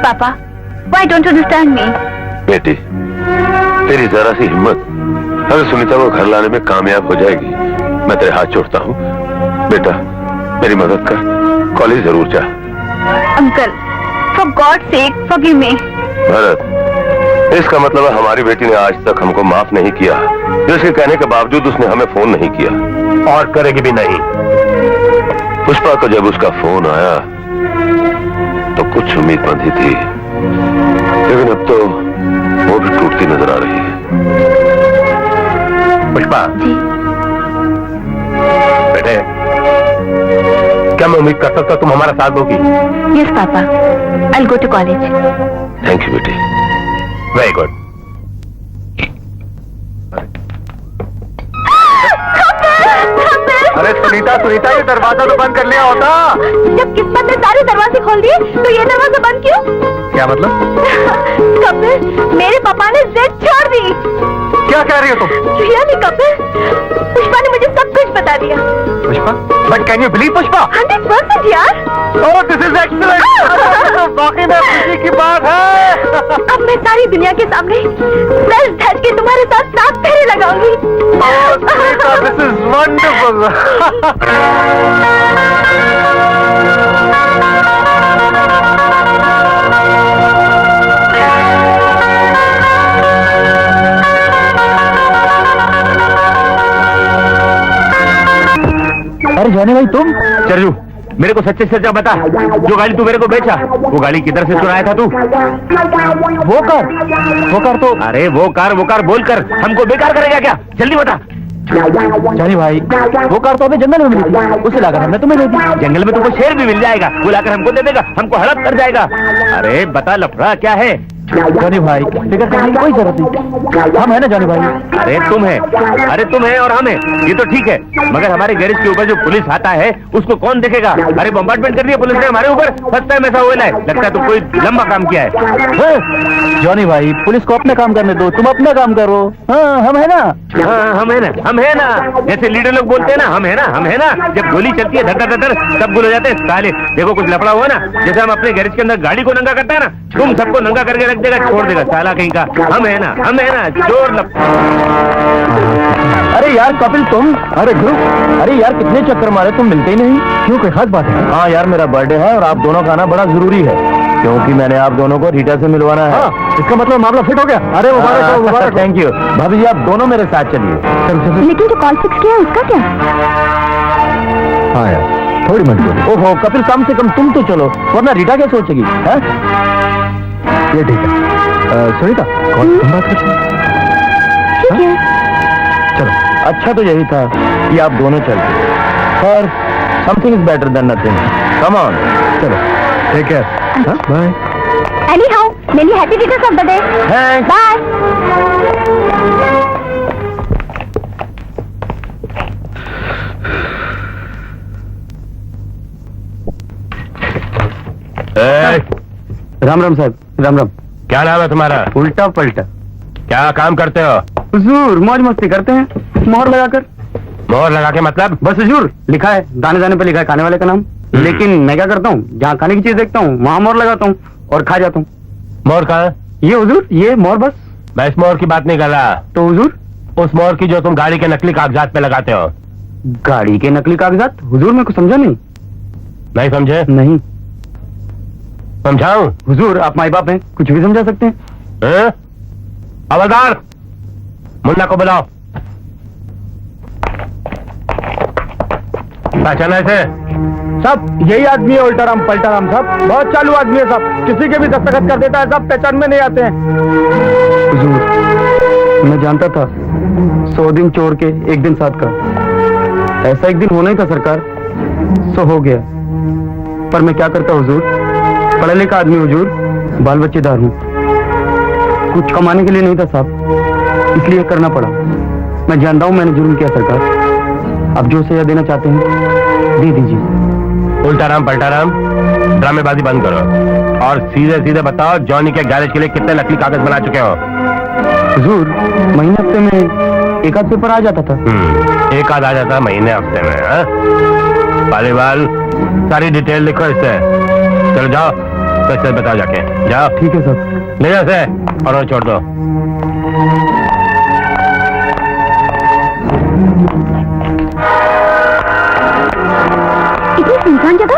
पापा, why don't you understand me?
बेटी, तेरी जरा सी हिम्मत अगर सुनीता को घर लाने में कामयाब हो जाएगी, मैं तेरे हाथ जोड़ता हूँ. बेटा, मेरी मदद कर, कॉलेज जरूर जा.
Uncle, for God sake forgive me.
Bharat, इसका मतलब है हमारी बेटी ने आज तक हमको माफ नहीं किया. जिसके कहने के बावजूद उसने हमें फोन नहीं किया
और करेगी भी नहीं.
पुष्पा को जब उसका फोन आया तो कुछ उम्मीद बंधी थी, लेकिन अब तो वो भी टूटती नजर आ रही है.
पुष्पा
जी.
बेटे, क्या मैं उम्मीद कर सकता तुम हमारा साथ दोगी?
यस पापा, I will go to college.
Thank you बेटी.
Very good.
अरे सुनीता, सुनीता, ये दरवाजा तो बंद कर लिया होता.
जब किस्मत ने सारे दरवाजे खोल दिए तो ये दरवाजा बंद क्यों?
क्या मतलब?
कपिल, मेरे पापा ने जिद छोड़ दी.
क्या कह रही हो तुम?
रियली कपिल, पुष्पा ने मुझे सब कुछ बता दिया.
Pushpa? But can you believe Pushpa?
100% यार.
ओह, दिस इज एक्सीलेंट. वाकई में खुशी की बात है.
अब मैं सारी दुनिया के सामने सर धज के तुम्हारे साथ 7 फेरे लगाऊंगी.
ओह सुनीता, दिस इज वंडरफुल.
अरे जाने भाई तुम? चरजू, मेरे को सच्चे सच्चा बता, जो गाड़ी तू मेरे को बेचा, वो गाड़ी किधर से चुराया था तू? वो कार तो, अरे वो कार बोलकर हमको बेकार करेगा क्या? जल्दी बता. जानी भाई, वो कार तो हमें जंगल में मिली थी, उसे लाकर हमने तुम्हें दे दी. जंगल में तुमको शेर भी मिल जाएगा, वो लाकर हमको दे देगा, हमको हड़प कर जाएगा. अरे बता लफड़ा क्या है? जानी भाई, फिक्र करने की कोई जरूरत नहीं, हम है ना जानी भाई. अरे तुम है और हम है, ये तो ठीक है, मगर हमारे गैरेज के ऊपर जो पुलिस आता है उसको कौन देखेगा? अरे बम्बार्डमेंट कर दिया पुलिस ने हमारे ऊपर. फर्स्ट टाइम ऐसा हुआ है, लगता है तुम कोई लंबा काम किया है. जॉनी भाई, पुलिस को अपना काम करने दो, तुम अपना काम करो. हाँ, हम है ना. हाँ, हम है ना. जैसे लीडर लोग बोलते हैं ना, हम है ना. जब गोली चलती है धड़ धड़ सब गुल हो जाते हैं साले. देखो कुछ लफड़ा हुआ ना, जैसे हम अपने गैरेज के अंदर गाड़ी को नंगा करता है ना, तुम सबको नंगा करके रख देगा, छोड़ देगा साला कहीं का. हम है ना, जोर अरे यार कपिल तुम. अरे ध्रुव, अरे यार कितने चक्कर मारे, तुम मिलते ही नहीं. क्यों, कोई खास बात है? हाँ यार, मेरा बर्थडे है और आप दोनों का आना बड़ा जरूरी है, क्योंकि मैंने आप दोनों को रीटा से मिलवाना है. इसका मतलब मामला फिट हो गया. अरे मुबारक. थैंक यू भाभी जी, आप दोनों मेरे साथ चलिए.
लेकिन जो कॉल फिक्स किया उसका क्या?
हाँ यार, थोड़ी मजबूरी.
ओहो कपिल, कम से कम तुम तो चलो, वरना रीटा क्या सोचेगी?
ये ठीक है. सुनीता, कौन तुम बात करती?
अच्छा तो यही था कि आप दोनों चलते, पर something is better than nothing. Come on, चलो,
take care, bye.
Anyhow, many happy returns of the day.
Thanks.
Bye.
Ram Ram साहब, राम राम।
क्या नाम है तुम्हारा?
उल्टा पलटा।
क्या काम करते हो?
हुजूर मौज मस्ती करते हैं, मोहर लगाकर।
मोहर लगा के मतलब?
बस हुजूर, लिखा है दाने दाने पे लिखा है खाने वाले का नाम। लेकिन मैं क्या करता हूँ, जहाँ खाने की चीज देखता हूँ वहाँ मोहर लगाता हूँ और खा जाता हूँ।
मोहर कहाँ है?
ये हुजूर, ये मोहर बस।
मैं इस मोहर की बात नहीं कर रहा,
तो हुजूर?
उस मोहर की जो तुम गाड़ी के नकली कागजात पे लगाते हो।
गाड़ी के नकली कागजात? हुजूर मैं कुछ समझा नहीं।
नहीं समझे?
नहीं।
समझाऊं?
हुजूर आप माई बाप हैं, कुछ भी समझा सकते हैं।
हैं? हवलदार, मुन्ना को बुलाओ। पहचाना इसे?
साहब यही आदमी है उल्टाराम पलटाराम साहब, बहुत चालू आदमी है साहब, किसी के भी दस्तखत कर देता है साहब, पहचान में नहीं आते हैं।
हुजूर मैं जानता था 100 दिन चोर के 1 दिन साथ का, ऐसा एक दिन होना ही था सरकार, सो हो गया। पर मैं क्या करता हुजूर, पढ़ा लिखा आदमी हुजूर, बाल बच्चेदार हूँ, कुछ कमाने के लिए नहीं था साहब, इसलिए करना पड़ा। मैं जानता हूँ मैंने जुर्म किया सरकार, आप जो सजा देना चाहते हैं दे दीजिए।
उल्टाराम पलटाराम, ड्रामेबाजी बंद करो और सीधे सीधे बताओ जॉनी के गैरेज के लिए कितने नकली कागज बना चुके हो?
हुजूर महीने हफ्ते में 1 आध पेपर आ जाता था।
1 आध आ जाता महीने हफ्ते में? हाँ? पालीवाल, सारी डिटेल लिखो इससे। चलो जाओ, पैसे बताओ जाके, जाओ।
ठीक है सर।
ले जाओ से और वो छोड़ दो।
इतनी सुनसान जगह?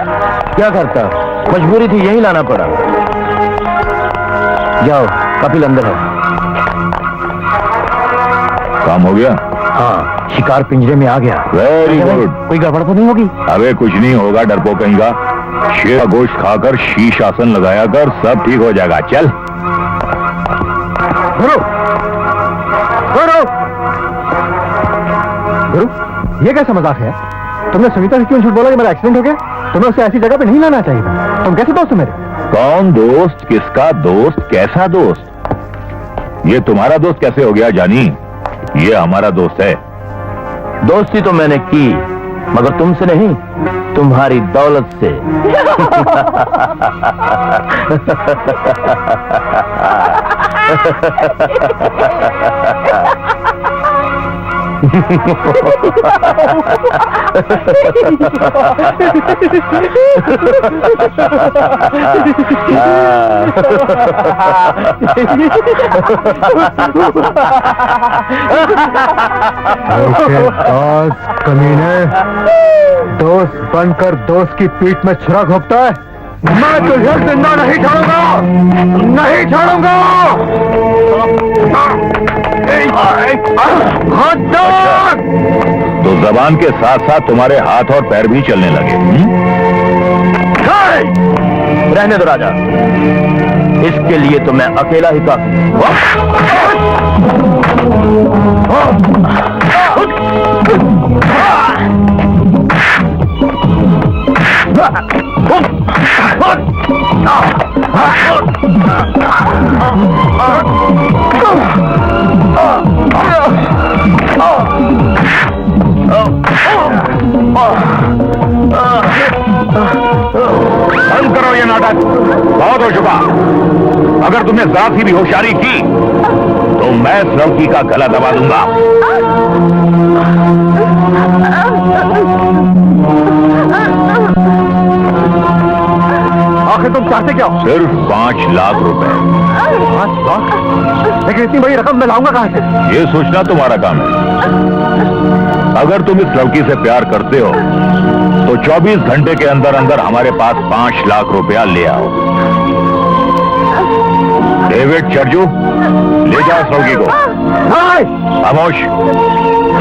क्या करता, मजबूरी थी, यही लाना पड़ा। जाओ, कपिल अंदर है।
काम हो गया?
हाँ, शिकार पिंजरे में आ गया।
Very good.
कोई गड़बड़ तो नहीं होगी?
अबे कुछ नहीं होगा, डरपोक कहीं का। शेर का गोश्त खाकर शीश आसन लगाया कर, सब ठीक हो जाएगा। चल
गुरु, गुरु, गुरु, ये कैसा मजाक है? तुमने सुनीता से क्यों झूठ बोला कि मेरा एक्सीडेंट हो गया? तुम्हें उसे ऐसी जगह पे नहीं लाना चाहिए था। तुम कैसे दोस्त हो मेरे?
कौन दोस्त, किसका दोस्त, कैसा दोस्त? ये तुम्हारा दोस्त कैसे हो गया जानी? ये हमारा दोस्त है।
दोस्ती तो मैंने की, मगर तुमसे नहीं, तुम्हारी दौलत से।
कमीने, दोस्त बनकर दोस्त की पीठ में छुरा घोंपता है। मैं तुझे जिंदा नहीं छोड़ूंगा, नहीं छोड़ूंगा।
तो जबान के साथ साथ तुम्हारे हाथ और पैर भी चलने लगे।
रहने दो राजा, इसके लिए तो मैं अकेला ही काफी।
बंद करो ये नाटक, बहुत हो चुका। अगर तुमने जरा सी भी होशियारी की तो मैं इस लड़की का गला दबा दूंगा।
आखिर तुम चाहते क्या हो?
सिर्फ 5 लाख रुपए।
5 लाख? लेकिन इतनी बड़ी रकम मैं लाऊंगा कहां से?
ये सोचना तुम्हारा काम है। अगर तुम इस लड़की से प्यार करते हो तो 24 घंटे के अंदर अंदर हमारे पास 5 लाख रुपया ले आओ। डेविड चर्जू, ले जाओ इस लड़की को। खामोश,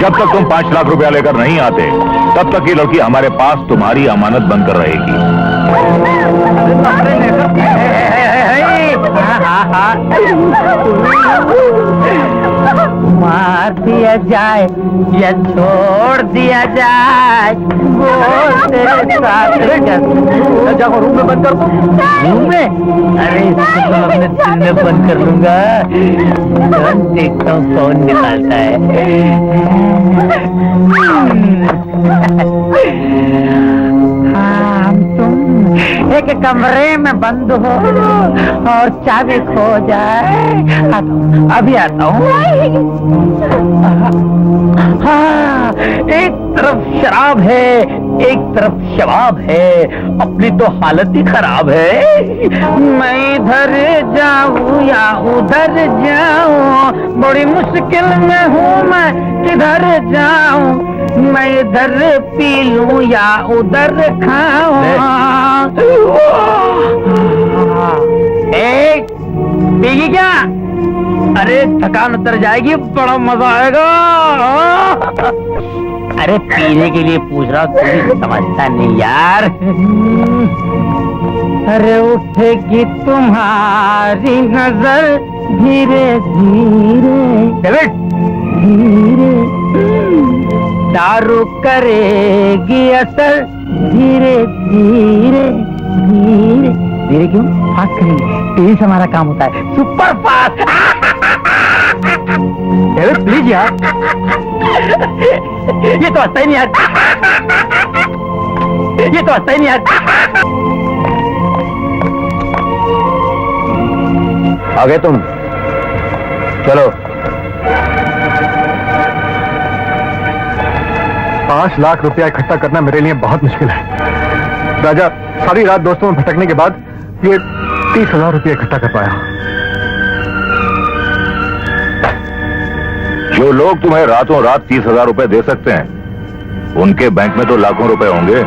जब तक तुम 5 लाख रुपया लेकर नहीं आते तब तक ये लड़की हमारे पास तुम्हारी अमानत बनकर रहेगी।
मार दिया जाए या छोड़ दिया जाए, बोल तेरे साथ
जाओ रूम में बंद कर दो।
रूम में? अरे इसको तो अपने दिल में बंद कर लूंगा। देखता हूँ कौन निकालता है। हाँ, तुम एक कमरे में बंद हो और चाबी खो जाए। अभी आता हूँ। हाँ, एक तरफ शराब है, एक तरफ शबाब है, अपनी तो हालत ही खराब है। मैं इधर जाऊँ या उधर जाऊँ, बड़ी मुश्किल में हूँ मैं, किधर जाऊँ। मैं इधर पी लूँ या उधर खाऊँ। एक पीगी क्या? अरे थकान उतर जाएगी, बड़ा मजा आएगा। अरे पीने के लिए पूछ रहा हूँ, तू समझता नहीं यार। अरे उठेगी तुम्हारी नजर धीरे धीरे, धीरे दारू करेगी असर धीरे धीरे धीरे धीरे। क्यों फास्ट करेंगे? तेजी से हमारा काम होता है, सुपर फास्ट। प्लीज यार, ये तो हंसता ही नहीं यार, ये तो हंसता ही नहीं यार।
आ गए तुम, चलो।
5 लाख रुपया इकट्ठा करना मेरे लिए बहुत मुश्किल है। राजा सारी रात दोस्तों में भटकने के बाद ये 30,000 रुपया इकट्ठा कर पाया।
जो लोग तुम्हें रातों रात 30,000 रुपए दे सकते हैं, उनके बैंक में तो लाखों रुपए होंगे।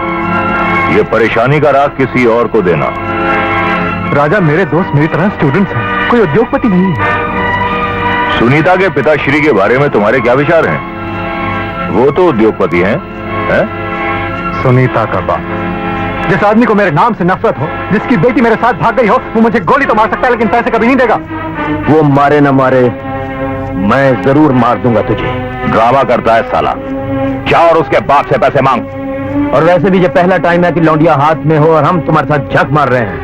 ये परेशानी का राग किसी और को देना।
राजा मेरे दोस्त मेरी तरह स्टूडेंट्स हैं, कोई उद्योगपति नहीं है।
सुनीता के पिताश्री के बारे में तुम्हारे क्या विचार हैं? वो तो उद्योगपति हैं, हैं?
सुनीता का बाप, जिस आदमी को मेरे नाम से नफरत हो, जिसकी बेटी मेरे साथ भाग गई हो, वो मुझे गोली तो मार सकता है लेकिन पैसे कभी नहीं देगा।
वो मारे न मारे, मैं जरूर मार दूंगा तुझे।
ड्रामा करता है साला। जा और उसके बाप से पैसे मांग।
और वैसे भी ये पहला टाइम है कि लौंडिया हाथ में हो और हम तुम्हारे साथ झक मार रहे हैं।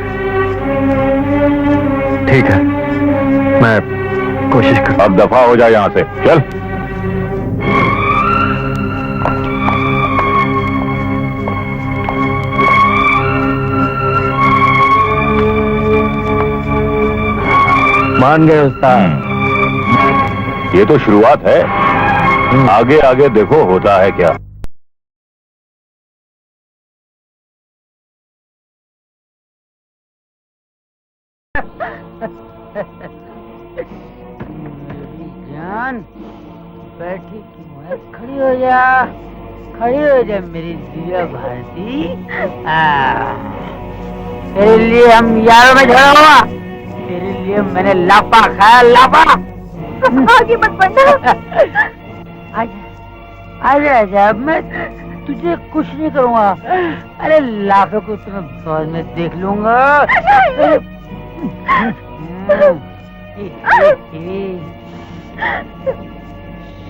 ठीक है, मैं कोशिश कर।
अब दफा हो जाए यहाँ से, चल।
मान गए उस्ताद।
ये तो शुरुआत है, आगे आगे देखो होता है क्या।
जान बैठी क्यों है? खड़ी हो जा, खड़ी हो जा मेरी दिव्या भारती। तेरे लिए हम यारों में झगड़ा हुआ, तेरे लिए मैंने लापा खाया, लापा।
आगे मत बढ़ना।
आजा आजा, मैं तुझे कुछ नहीं करूँगा। अरे लाफे को तुम्हें बाद में देख लूंगा।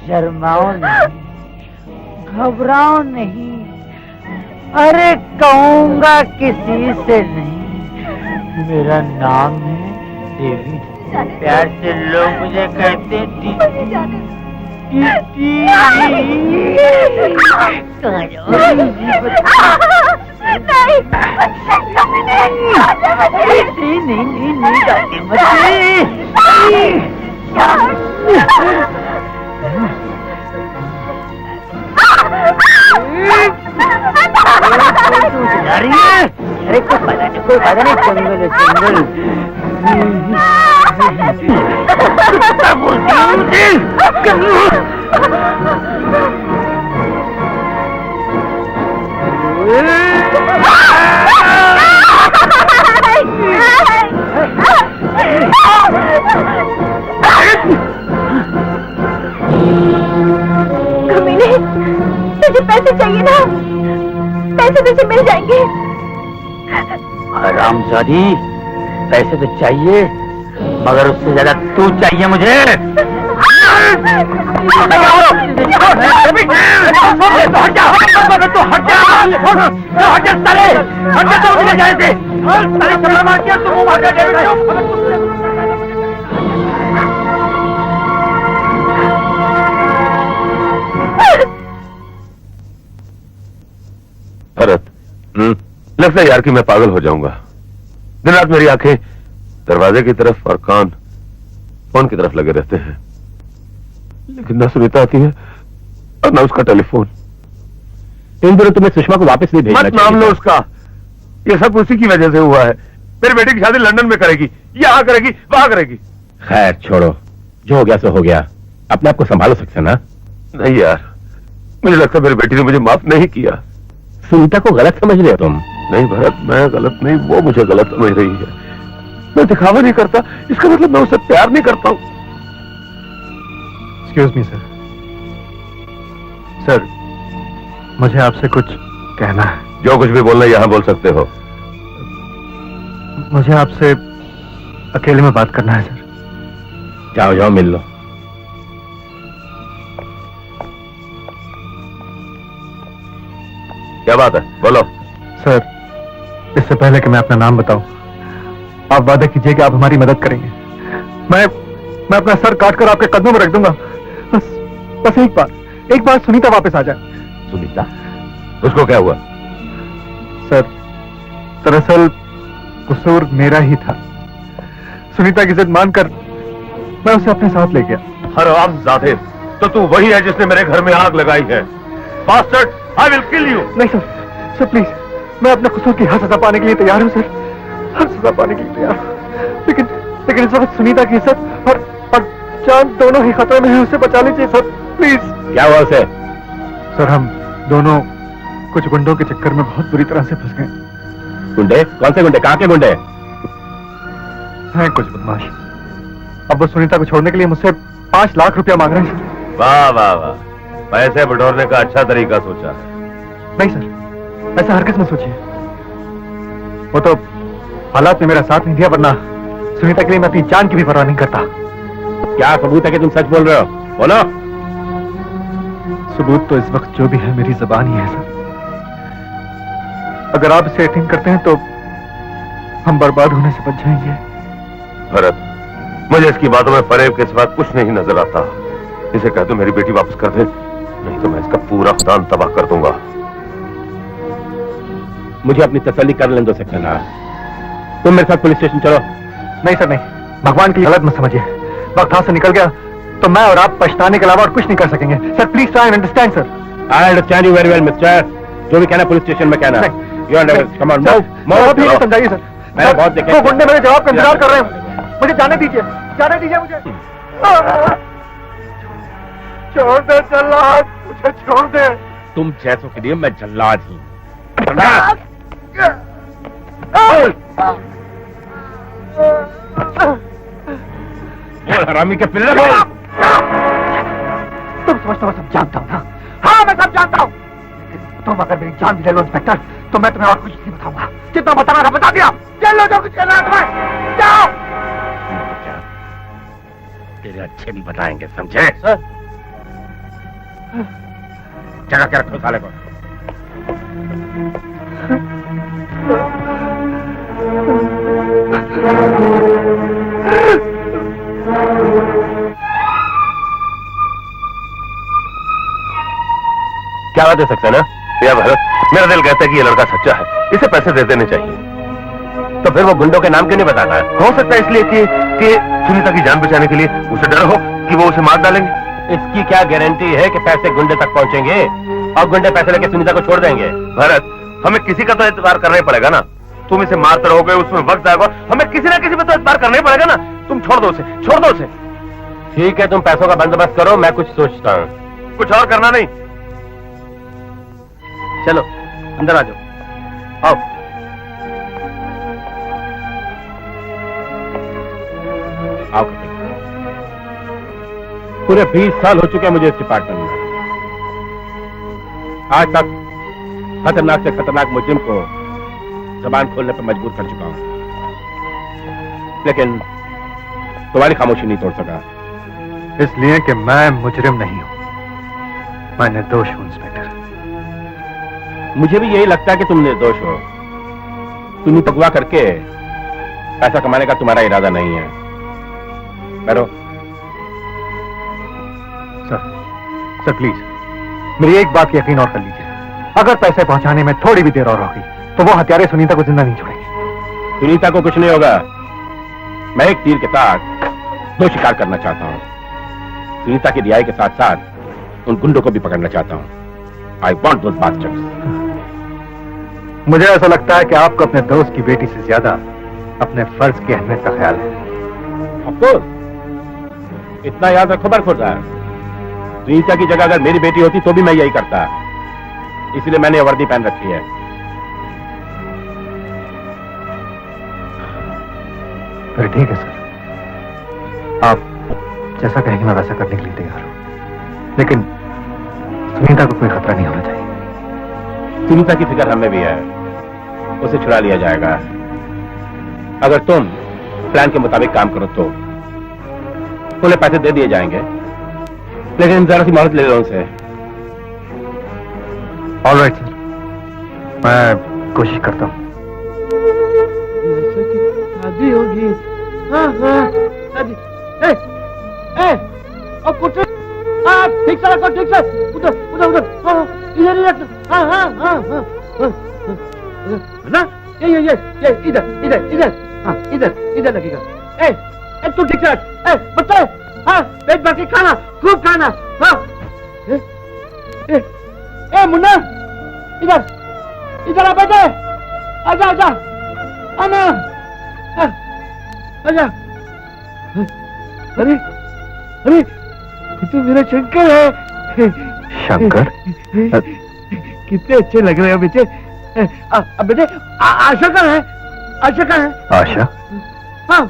शर्माओ नहीं, घबराओ नहीं, अरे कहूँगा किसी से नहीं। मेरा नाम है देवी, प्यार से लोग मुझे कहते हैं अरे कोई फायदा नहीं, जंगल जंगल।
कमीने, तुझे पैसे चाहिए ना? पैसे तुझे मिल जाएंगे।
हरामजादी, पैसे तो चाहिए
मगर उससे ज्यादा तू चाहिए मुझे।
भरत, लगता है यार कि मैं पागल हो जाऊंगा। दिन रात मेरी आंखें दरवाजे की तरफ और कान फोन की तरफ लगे रहते हैं, लेकिन ना सुनीता आती है और ना उसका टेलीफोन।
इन दिनों तुम्हें सुषमा को वापस नहीं भेजना
मत नाम लो उसका, ये सब उसी की वजह से हुआ है। मेरी बेटी की शादी लंदन में करेगी, यहाँ करेगी, वहां करेगी।
खैर छोड़ो, जो हो गया सो हो गया। अपने आप को संभालो सकते ना।
नहीं यार, मुझे लगता है मेरी बेटी ने मुझे माफ नहीं किया।
सुनीता को गलत समझ रहे हो तुम।
नहीं भरत, मैं गलत नहीं, वो मुझे गलत समझ रही है। मैं दिखावा नहीं करता, इसका मतलब मैं उससे प्यार नहीं करता हूँ।
Excuse me sir. सर, मुझे आपसे कुछ कहना है।
जो कुछ भी बोलना यहाँ बोल सकते हो।
मुझे आपसे अकेले में बात करना है सर।
जाओ जाओ मिल लो।
क्या बात है, बोलो।
सर, इससे पहले कि मैं अपना नाम बताऊं, आप वादा कीजिए कि आप हमारी मदद करेंगे। मैं अपना सर काटकर आपके कदमों में रख दूंगा। बस एक बार सुनीता वापस आ जाए।
सुनीता? उसको क्या हुआ?
सर, दरअसल कसूर मेरा ही था। सुनीता की जिद मानकर मैं उसे अपने साथ ले गया।
हरामजादे, तो तू वही है जिसने मेरे घर में आग लगाई है। Bastard, I will kill you।
नहीं सर प्लीज, मैं अपने कसूर की हर सजा पाने के लिए तैयार हूँ सर, हर सजा पाने के लिए तैयार हूँ। लेकिन इस वक्त सुनीता की इज्जत और जान दोनों ही खतरे में है। उसे बचा लीजिए सर, प्लीज।
क्या हुआ उसे?
सर, हम दोनों कुछ गुंडों के चक्कर में बहुत बुरी तरह से फंस गए।
गुंडे? कौन से गुंडे? कहाँ के गुंडे?
हैं कुछ बदमाश। अब वो सुनीता को छोड़ने के लिए मुझसे 5 लाख रुपया मांग रहे हैं।
वाह वाह वाह, पैसे बटोरने का अच्छा तरीका सोचा है।
नहीं सर, ऐसा हरगिज़ मत सोचिए। वो तो हालात ने मेरा साथ नहीं दिया, वरना सुनीता के लिए मैं अपनी जान की भी परवाह नहीं करता।
क्या सबूत है कि तुम सच बोल रहे हो? बोलो।
सबूत तो इस वक्त जो भी है मेरी जुबान ही है सर। अगर आप इसे यकीन करते हैं तो हम बर्बाद होने से बच जाएंगे।
भरत, मुझे इसकी बातों में फरेब के सिवा कुछ नहीं नजर आता। इसे कह दो मेरी बेटी वापस कर दे, नहीं तो मैं इसका पूरा खानदान तबाह कर दूंगा।
मुझे अपनी तसल्ली कर लेने दो सक्सेना। तुम मेरे साथ पुलिस स्टेशन चलो।
नहीं सर नहीं, भगवान की गलत मत समझिए। वक्त हाथ से निकल गया तो मैं और आप पछताने के अलावा और कुछ नहीं कर सकेंगे। Sir please try and understand sir.
I understand you very well mister. जो भी कहना पुलिस स्टेशन में कहना। You understand. Come on move.
समझाइए सर।
मैंने बहुत देखे।
वो गुंडे मेरे जवाब का इंतजार कर रहे हैं। मुझे जाने दीजिए, जाने दीजिए मुझे। छोड़ दे जल्लाद, मुझे छोड़ दे।
तुम जैसों के लिए मैं जल्लाद हूँ। हरामी के पिल्ले बोल।
तुम समझते हो सब जानता हूँ ना? हाँ मैं सब जानता हूँ। तुम अगर मेरी जान भी ले लो इंस्पेक्टर, तो मैं तुम्हें और कुछ नहीं बताऊंगा। जितना बताना था बता दिया। चल लो, जो कुछ करना है तुम्हें, जाओ।
तेरे अच्छे भी बताएंगे, समझे? सर जगह के रखो साले को।
क्या बात है सक्सेना? या भरत, मेरा दिल कहता है कि ये लड़का सच्चा है, इसे पैसे दे देने चाहिए।
तो फिर वो गुंडों के नाम क्यों नहीं बताना?
हो सकता है इसलिए कि सुनीता की जान बचाने के लिए उसे डर हो कि वो उसे मार डालेंगे।
इसकी क्या गारंटी है कि पैसे गुंडे तक पहुंचेंगे और गुंडे पैसे लेके सुनीता को छोड़ देंगे?
भरत, हमें किसी का तो एतबार करना ही पड़ेगा ना। तुम इसे मारते रहोगे, उसमें वक्त आएगा, हमें किसी ना किसी पे तो एतबार करना ही पड़ेगा ना। तुम छोड़ दो उसे, छोड़ दो उसे।
ठीक है, तुम पैसों का बंदोबस्त करो, मैं कुछ सोचता हूँ।
कुछ और करना नहीं।
चलो अंदर आ जाओ। आओ। आओ। पूरे 20 साल हो चुके हैं मुझे इस डिपार्टमेंट में। आज तक खतरनाक से खतरनाक मुजरिम को जबान खोलने पर मजबूर कर चुका हूं, लेकिन
तुम्हारी खामोशी नहीं तोड़ सका।
इसलिए कि मैं मुजरिम नहीं हूं, मैं निर्दोष हूं इंस्पेक्टर।
मुझे भी यही लगता है कि तुम निर्दोष हो। तुम्हें अगवा करके पैसा कमाने का तुम्हारा इरादा नहीं है। बैठो।
सर प्लीज मेरी एक बात यकीन और कर लीजिए, अगर पैसे पहुंचाने में थोड़ी भी देर और होगी तो वो हत्यारे सुनीता को जिंदा नहीं छोड़ेंगे।
सुनीता को कुछ नहीं होगा। मैं एक तीर के साथ दो शिकार करना चाहता हूं। सुनीता की रिहाई के साथ साथ उन गुंडों को भी पकड़ना चाहता हूं। I want those bastards.
मुझे ऐसा लगता है कि आपको अपने दोस्त की बेटी से ज्यादा अपने फर्ज की अहमियत का ख्याल है।
ऑफ कोर्स, इतना याद रखो बरखुरदार, सुनीता की जगह अगर मेरी बेटी होती तो भी मैं यही करता, इसलिए मैंने ये वर्दी पहन रखी है।
फिर ठीक है सर, आप जैसा कहेंगे मैं वैसा करने के लिए तैयार हूं, लेकिन सुनीता को कोई खतरा नहीं होना चाहिए।
सुनीता की फिक्र हमें भी है, उसे छुड़ा लिया जाएगा। अगर तुम प्लान के मुताबिक काम करो तो उन्हें पैसे दे दिए जाएंगे, लेकिन जरा सी मोहलत ले लो उनसे।
ऑलराइट सर, मैं कोशिश करता हूं।
शादी होगी। हाँ शादी। ठीक से रखो, ठीक से। उधर उधर उधर, इधर ही रखो। हाँ ना, ये इधर इधर इधर, हाँ इधर लगेगा। तू ठीक से रख। बच्चे, हाँ पेट भर के खाना, खूब खाना। हाँ मुन्ना, इधर आ बेटे, आजा आजा, आना, आजा। अरे ये तो मेरा शंकर है।
शंकर?
कितने अच्छे लग रहे हो बेटे। अब बेटे आशा का है, आशा का है।
आशा?
हाँ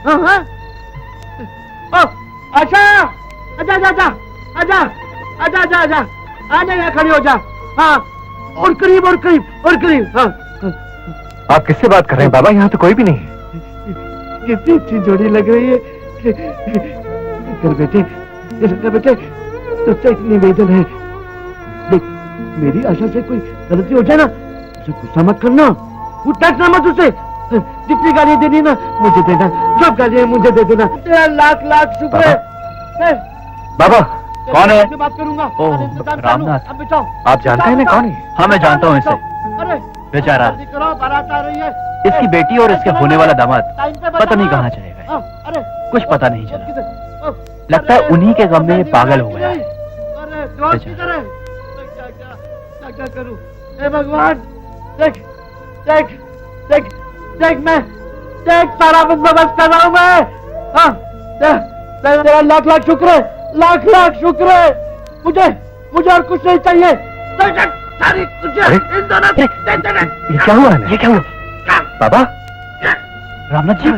हाँ हाँ। आशा, आजा आजा आजा आजा आजा आजा आजा, आजा यहाँ खड़ी हो जा। हाँ और करीब और करीब और करीब। हाँ
आप किससे बात कर रहे हैं बाबा? यहाँ तो कोई भी नहीं है।
कितनी अच्छी जोड़ी लग रही है। बेटे बेटे तुझसे एक निवेदन है। देख, मेरी आशा से कोई गलती हो जाए ना, उसे गुस्सा मत करना, उठना मत उसे। जितनी गालियां देनी ना मुझे देना, जो गालियां मुझे दे देना। तेरा लाख लाख शुक्र है।
बाबा
कौन है?
बात करूंगा।
रामनाथ।
अब बचाओ।
आप जानते हैं ना कौन है?
हाँ मैं जानता हूँ इसे।
अरे
बेचारा,
करो, बारात आ रही है।
इसकी बेटी और इसके होने वाला दामाद पता नहीं कहाँ चले गए।
अरे
कुछ पता नहीं चला। लगता है उन्हीं के गम में ये पागल हो गया है।
अरे दोस्त किधर है? क्या करूं? हे भगवान, देख देख देख देख, मैं देख सारा बंदोबस्त कर रहा हूं मैं। हाँ तेरा लाख लाख शुक्र है, लाख लाख शुक्र है। मुझे और कुछ नहीं चाहिए। सारी तुझे इन दोनों से
ये क्या हुआ? ये क्या हुआ बाबा?
रामनाथ जी,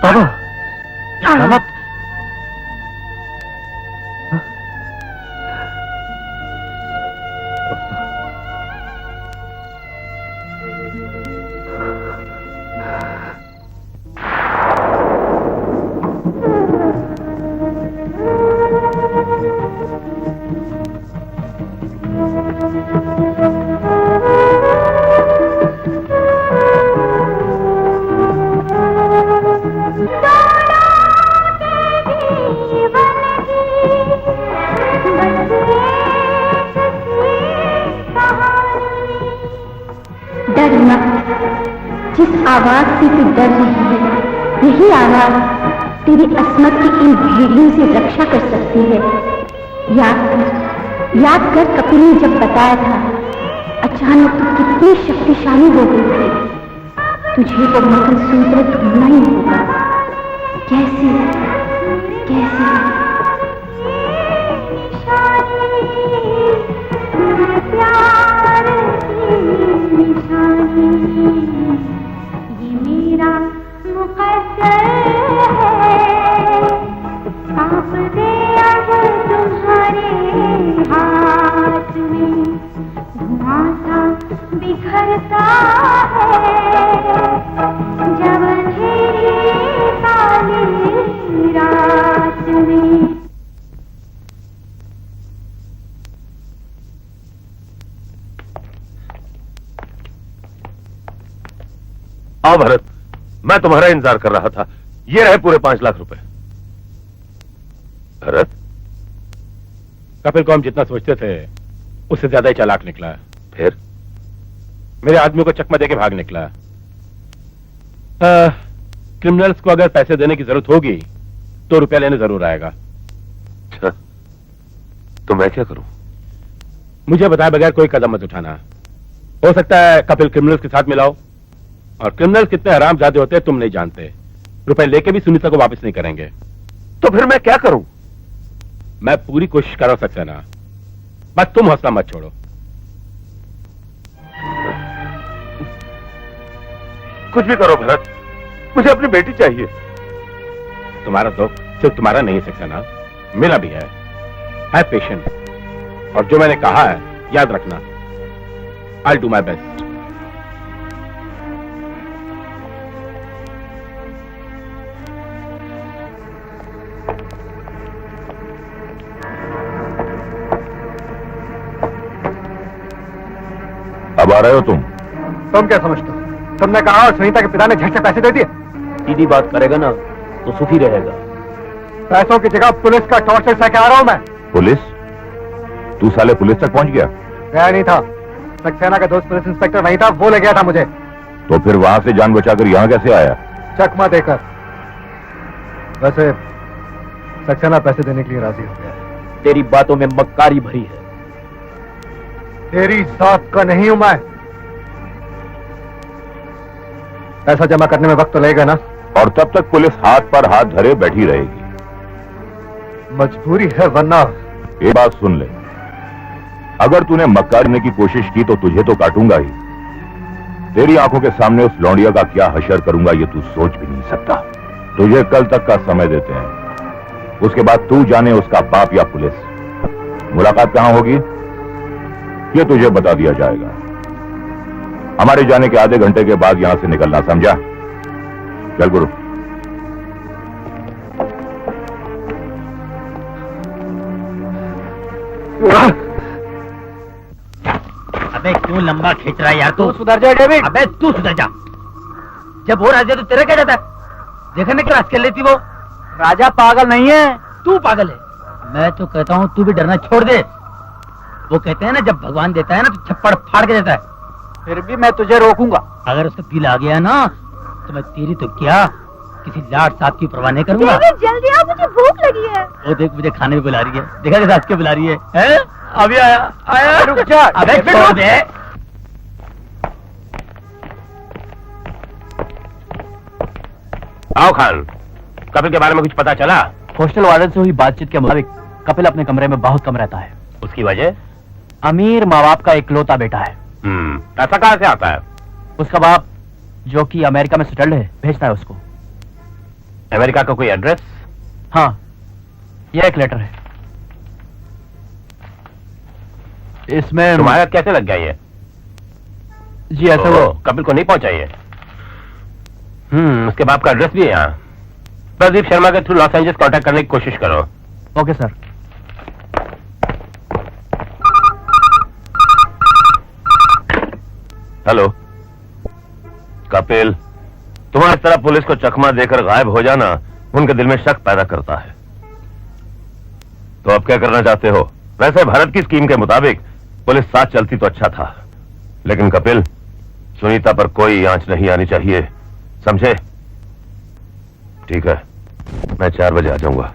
बाबा
रामनाथ,
जिस आवाज से तू डर रही है, यही आवाज तेरी अस्मत की इन भेड़ियों से रक्षा कर सकती है। याद कर कपिल ने जब बताया था, अचानक तू कितनी शक्तिशाली हो गई थी। तुझे वो मंगलसूत्र ढूंढना ही होगा। कैसे कैसे?
ये मेरा मुकद्दर है, सांप दे अब तुम्हारे हाथ में, धुआं सा बिखरता है जब अंधेरे काले
आओ भरत, मैं तुम्हारा इंतजार कर रहा था। ये रहे पूरे 5 लाख रुपए। भरत,
कपिल को हम जितना सोचते थे उससे ज्यादा ही चालाक निकला है।
फिर
मेरे आदमी को चकमा देके भाग निकला। क्रिमिनल्स को अगर पैसे देने की जरूरत होगी तो रुपया लेने जरूर आएगा।
अच्छा, तो मैं क्या करूं?
मुझे बताए बगैर कोई कदम मत उठाना। हो सकता है कपिल क्रिमिनल्स के साथ मिलाओ, और क्रिमिनल्स कितने हरामजादे होते हैं तुम नहीं जानते। रुपए लेके भी सुनीता को वापस नहीं करेंगे।
तो फिर मैं क्या करूं?
मैं पूरी कोशिश कर रहा हूं सक्सेना, बस तुम हौसला मत छोड़ो।
कुछ भी करो भरत, मुझे अपनी बेटी चाहिए।
तुम्हारा दुख सिर्फ तुम्हारा नहीं है सक्सेना, मेरा भी है पेशेंट। और जो मैंने कहा है याद रखना। I'll do my best.
अब आ रहे हो तुम?
तुम क्या समझते हो? तुमने कहा और सुनीता के पिता ने झट से पैसे दे दिए।
सीधी बात करेगा ना तो सुखी रहेगा।
पैसों की जगह पुलिस का टॉर्चर सह के आ रहा हूं मैं।
पुलिस? तू साले पुलिस तक पहुंच गया?
गया नहीं था, सक्सेना का दोस्त पुलिस इंस्पेक्टर नहीं था, वो ले गया था मुझे।
तो फिर वहां से जान बचाकर यहाँ कैसे आया?
चकमा देकर। वैसे सक्सेना पैसे देने के लिए राजी हो गया।
तेरी बातों में मक्कारी भरी है।
तेरी जात का नहीं हूं मैं। पैसा जमा करने में वक्त तो लगेगा ना।
और तब तक पुलिस हाथ पर हाथ धरे बैठी रहेगी।
मजबूरी है, वरना।
ये बात सुन ले, अगर तूने मक्कार करने की कोशिश की तो तुझे तो काटूंगा ही। तेरी आंखों के सामने उस लौंडिया का क्या हशर करूंगा ये तू सोच भी नहीं सकता। तुझे कल तक का समय देते हैं, उसके बाद तू जाने उसका बाप या पुलिस। मुलाकात कहां होगी ये तुझे बता दिया जाएगा। हमारे जाने के आधे घंटे के बाद यहां से निकलना, समझा? चल गुरु।
अबे क्यों लंबा खींच रहा है यार तू?
सुधर जा डेविड।
अबे तू सुधर जा। जब वो राजा तो तेरा क्या जाता है? देखा नहीं क्लास कर लेती वो।
राजा पागल नहीं है।
तू पागल है। मैं तो कहता हूँ तू भी डरना छोड़ दे। वो कहते हैं ना जब भगवान देता है ना तो छप्पड़ फाड़ के देता है।
फिर भी मैं तुझे रोकूंगा।
अगर उसका दिल आ गया ना तो मैं तेरी तो क्या किसी लाट साहब की परवाह नहीं करूंगा।
जल्दी आओ, मुझे भूख लगी है।
वो देख मुझे खाने भी बुला रही है। देखा कैसे हंस के बुला रही है? अभी आया आया।
रुक जा।
अबे छोड़ दे।
आओ खान, कपिल के बारे में कुछ पता चला?
हॉस्टल वार्डन से हुई बातचीत के मुताबिक कपिल अपने कमरे में बहुत कम रहता है।
उसकी वजह?
अमीर माँ बाप का इकलौता बेटा है।
पैसा कहाँ से आता है?
उसका बाप जो कि अमेरिका में सेटल्ड है भेजता है उसको।
अमेरिका का कोई एड्रेस?
हाँ, यह एक लेटर है। इसमें
तुम्हारा कैसे लग गया ये?
जी ऐसा वो
कपिल को नहीं पहुंचाइए। उसके बाप का एड्रेस भी है यहाँ। प्रदीप शर्मा के थ्रू लॉस एंजल्स कांटेक्ट करने की कोशिश करो।
Okay sir.
हेलो कपिल, तुम्हारी तरह पुलिस को चकमा देकर गायब हो जाना उनके दिल में शक पैदा करता है। तो अब क्या करना चाहते हो? वैसे भारत की स्कीम के मुताबिक पुलिस साथ चलती तो अच्छा था, लेकिन कपिल सुनीता पर कोई आंच नहीं आनी चाहिए, समझे? ठीक है, मैं 4 बजे आ जाऊंगा।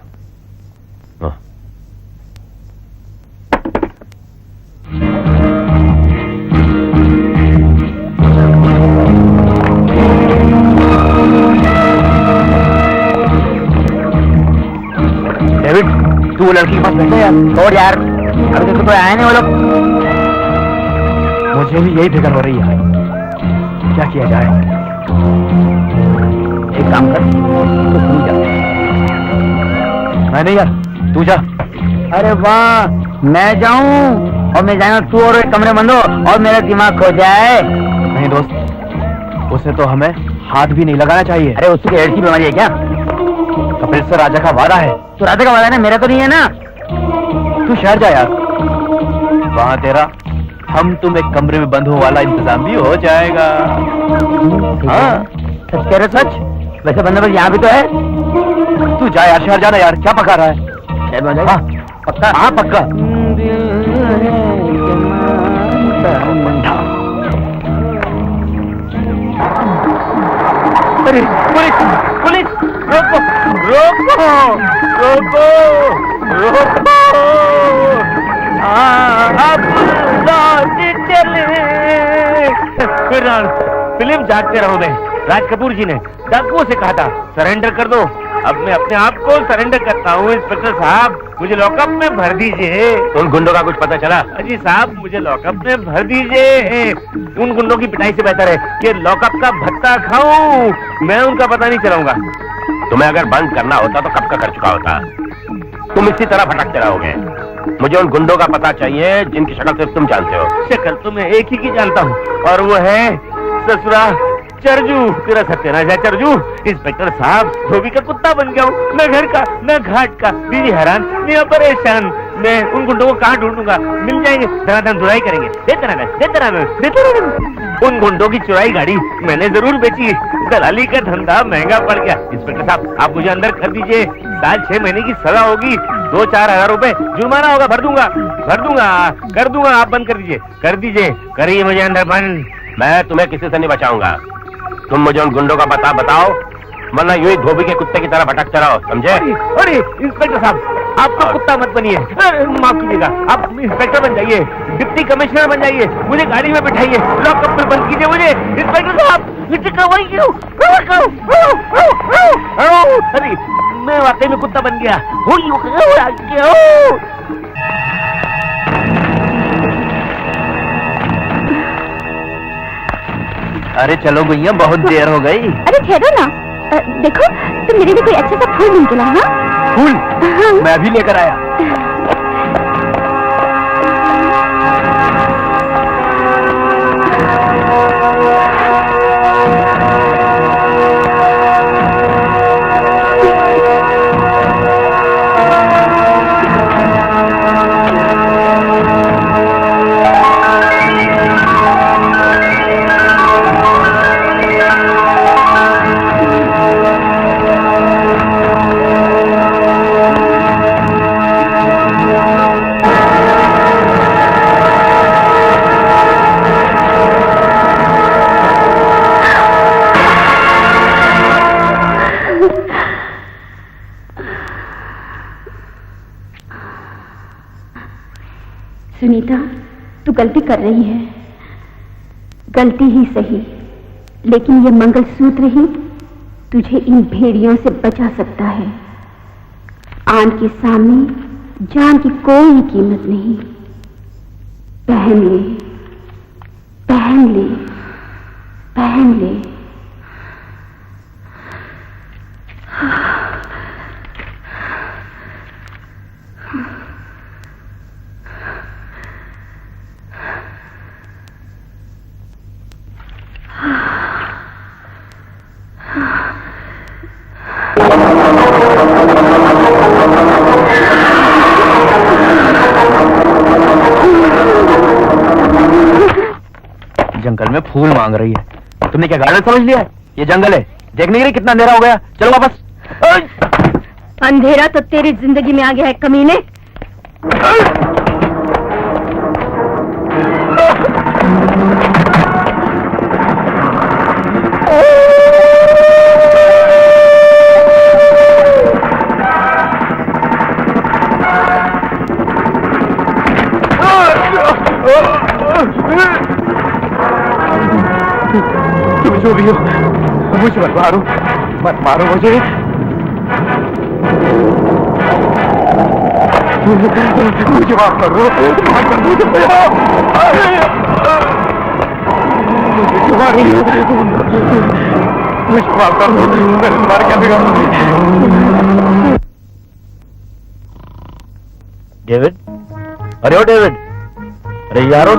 हाँ।
डेविड, तू वो लड़की के पास बैठा यार।
छोड़ यार, अभी तक तो आए नहीं वो लोग।
मुझे भी यही फिक्र हो रही है, क्या किया जाए।
एक काम कर, तू जा।
मैं नहीं यार, तू जा।
अरे वाह, मैं जाऊं और मैं जाऊंगा, तू और एक कमरे बंद हो और मेरा दिमाग खो जाए।
नहीं दोस्त, उसे तो हमें हाथ भी नहीं लगाना चाहिए।
अरे उसकी एड्स की बीमारी है क्या?
कपिल से राजा का वादा है।
तो राजा का वादा है ना, मेरा तो नहीं है ना।
तू शहर जा यार, वहां तेरा हम तुम एक कमरे में बंद हो वाला इंतजाम भी हो जाएगा। हाँ। सच कह रहे सच? वैसे बंदोबस्त यहाँ भी तो है। तू जा यार, शहर जाना यार, क्या पका रहा है? शहर में जाएगा? पक्का? हाँ पक्का। अरे पुलिस पुलिस, रोको रोको रोको रोको, अब लौट चले। फिल्म जागते रहो में राज कपूर जी ने डाकुओं से कहा था सरेंडर कर दो। अब मैं अपने आप को सरेंडर करता हूँ। इंस्पेक्टर साहब मुझे लॉकअप में भर दीजिए। उन गुंडों का कुछ पता चला? अजी साहब मुझे लॉकअप में भर दीजिए। उन गुंडों की पिटाई से बेहतर है कि लॉकअप का भत्ता खाऊं। मैं उनका पता नहीं चलाऊंगा। तुम्हें अगर बंद करना होता तो कब का कर चुका होता। तुम इसी तरह भटकते रहोगे। मुझे उन गुंडों का पता चाहिए जिनकी शक्ल सिर्फ तुम जानते हो। शक्ल तो मैं एक ही की जानता हूँ और वो है ससुरा चरजू। तेरा सत्यानाश है चरजू। इंस्पेक्टर साहब धोबी का कुत्ता बन गया हूँ, न घर का न घाट का। बीवी हैरान, मैं परेशान। मैं उन गुंडों को कहाँ ढूंढूंगा? मिल जाएंगे, धनाधन धुलाई करेंगे। उन गुंडों की चुराई गाड़ी मैंने जरूर बेची। दलाली का धंधा महंगा पड़ गया। इंस्पेक्टर साहब आप मुझे अंदर कर दीजिए। 6 महीने की सजा होगी, 2-4 हजार रुपए जुर्माना होगा। भर दूंगा कर दूंगा। आप बंद कर दीजिए करिए मुझे अंदर बंद। मैं तुम्हें किसी से नहीं बचाऊंगा। तुम मुझे उन गुंडों का पता बताओ, वरना यूं ही धोबी के कुत्ते की तरह भटकते रहो, समझे? अरे इंस्पेक्टर साहब आप तो कुत्ता मत बनिए। माफ कीजिएगा, आप इंस्पेक्टर बन जाइए, डिप्टी कमिश्नर बन जाइए। मुझे गाड़ी में बैठाइए, लॉकअप में बंद कीजिए मुझे। इंस्पेक्टर साहब अरे मैं वाकई में कुत्ता बन गया। अरे चलो भैया, बहुत देर हो गई।
अरे ठहरो ना, देखो तुम मेरे लिए कोई अच्छा सा फूल ढूंढ के लाओ। हाँ
फूल?
हाँ।
मैं अभी लेकर आया।
सुनीता, तू गलती कर रही है। गलती ही सही, लेकिन ये मंगलसूत्र ही तुझे इन भेड़ियों से बचा सकता है। आन के सामने जान की कोई कीमत नहीं। पहन ले, पहन ले, पहन ले।
जंगल में फूल मांग रही है। तुमने क्या गार्डन समझ लिया? ये जंगल है, देख नहीं रही कितना अंधेरा हो गया? चलो वापस।
अंधेरा तो तेरी जिंदगी में आ गया है कमीने।
तुम जो भी हो मुझे मत मारो, मत मारो मुझे। मुझे माफ कर दो, मुझे माफ कर दो, मैं तुम्हारे क्या बिगाड़। डेविड, अरे ओ डेविड, अरे यारो,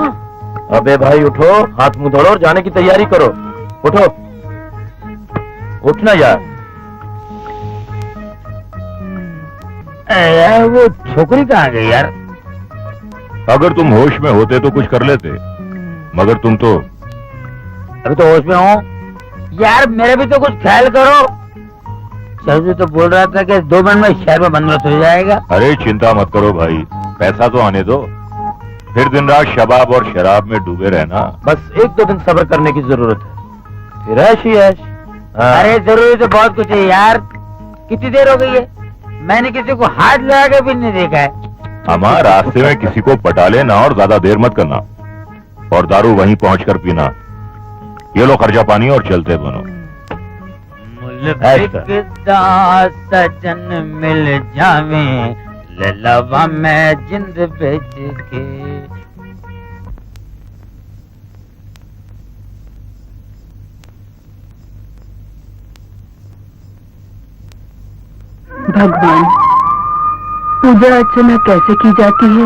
अबे भाई उठो, हाथ मुंह धोलो और जाने की तैयारी करो। उठो, उठना यार।
वो छोकरी कहाँ गई यार?
अगर तुम होश में होते तो कुछ कर लेते, मगर तुम तो
अभी तो होश में हो,
यार मेरा भी तो कुछ ख्याल करो। चौधरी तो बोल रहा था कि 2 मिनट में शहर में बंदोबस्त हो जाएगा।
अरे चिंता मत करो भाई, पैसा तो आने दो, फिर दिन रात शबाब और शराब में डूबे रहना।
बस 1-2 दिन सब्र करने की जरूरत है, फिर ऐश ही ऐश।
अरे जरूरी तो बहुत कुछ है यार। कितनी देर हो गई है, मैंने किसी को हाथ लगा के भी नहीं देखा है।
हमारे रास्ते में किसी को पटा लेना और ज्यादा देर मत करना, और दारू वहीं पहुंचकर पीना। ये लो खर्चा पानी और चलते दोनों।
सजन मिल जावे ललवा में जिंद बेच के।
भगवान, पूजा अर्चना कैसे की जाती है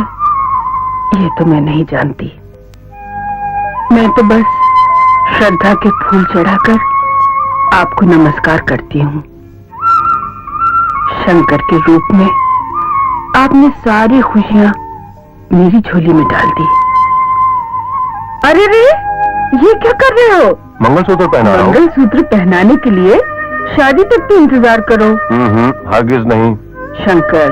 ये तो मैं नहीं जानती। मैं तो बस श्रद्धा के फूल चढ़ाकर आपको नमस्कार करती हूँ। शंकर के रूप में आपने सारी खुशियाँ मेरी झोली में डाल दी। अरे रे, ये क्या कर रहे हो?
मंगलसूत्र पहना रहा हूं।
मंगलसूत्र पहनाने के लिए शादी तक तो इंतजार करो।
हरगिज नहीं।
शंकर,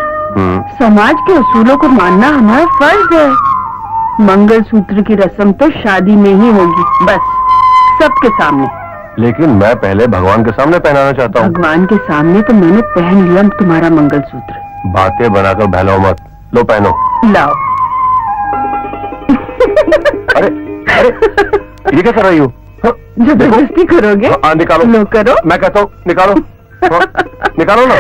समाज के उसूलों को मानना हमारा फर्ज है। मंगलसूत्र की रस्म तो शादी में ही होगी, बस सबके सामने।
लेकिन मैं पहले भगवान के सामने पहनाना चाहता हूँ।
भगवान के सामने तो मैंने पहन लिया तुम्हारा मंगलसूत्र।
बातें बनाकर बहलाओ मत, लो पहनो।
लाओ।
अरे अरे, ये क्या कर रही हो?
जबरदस्ती करोगे?
निकालो।
लो करो।
मैं कहता हूँ निकालो। निकालो ना।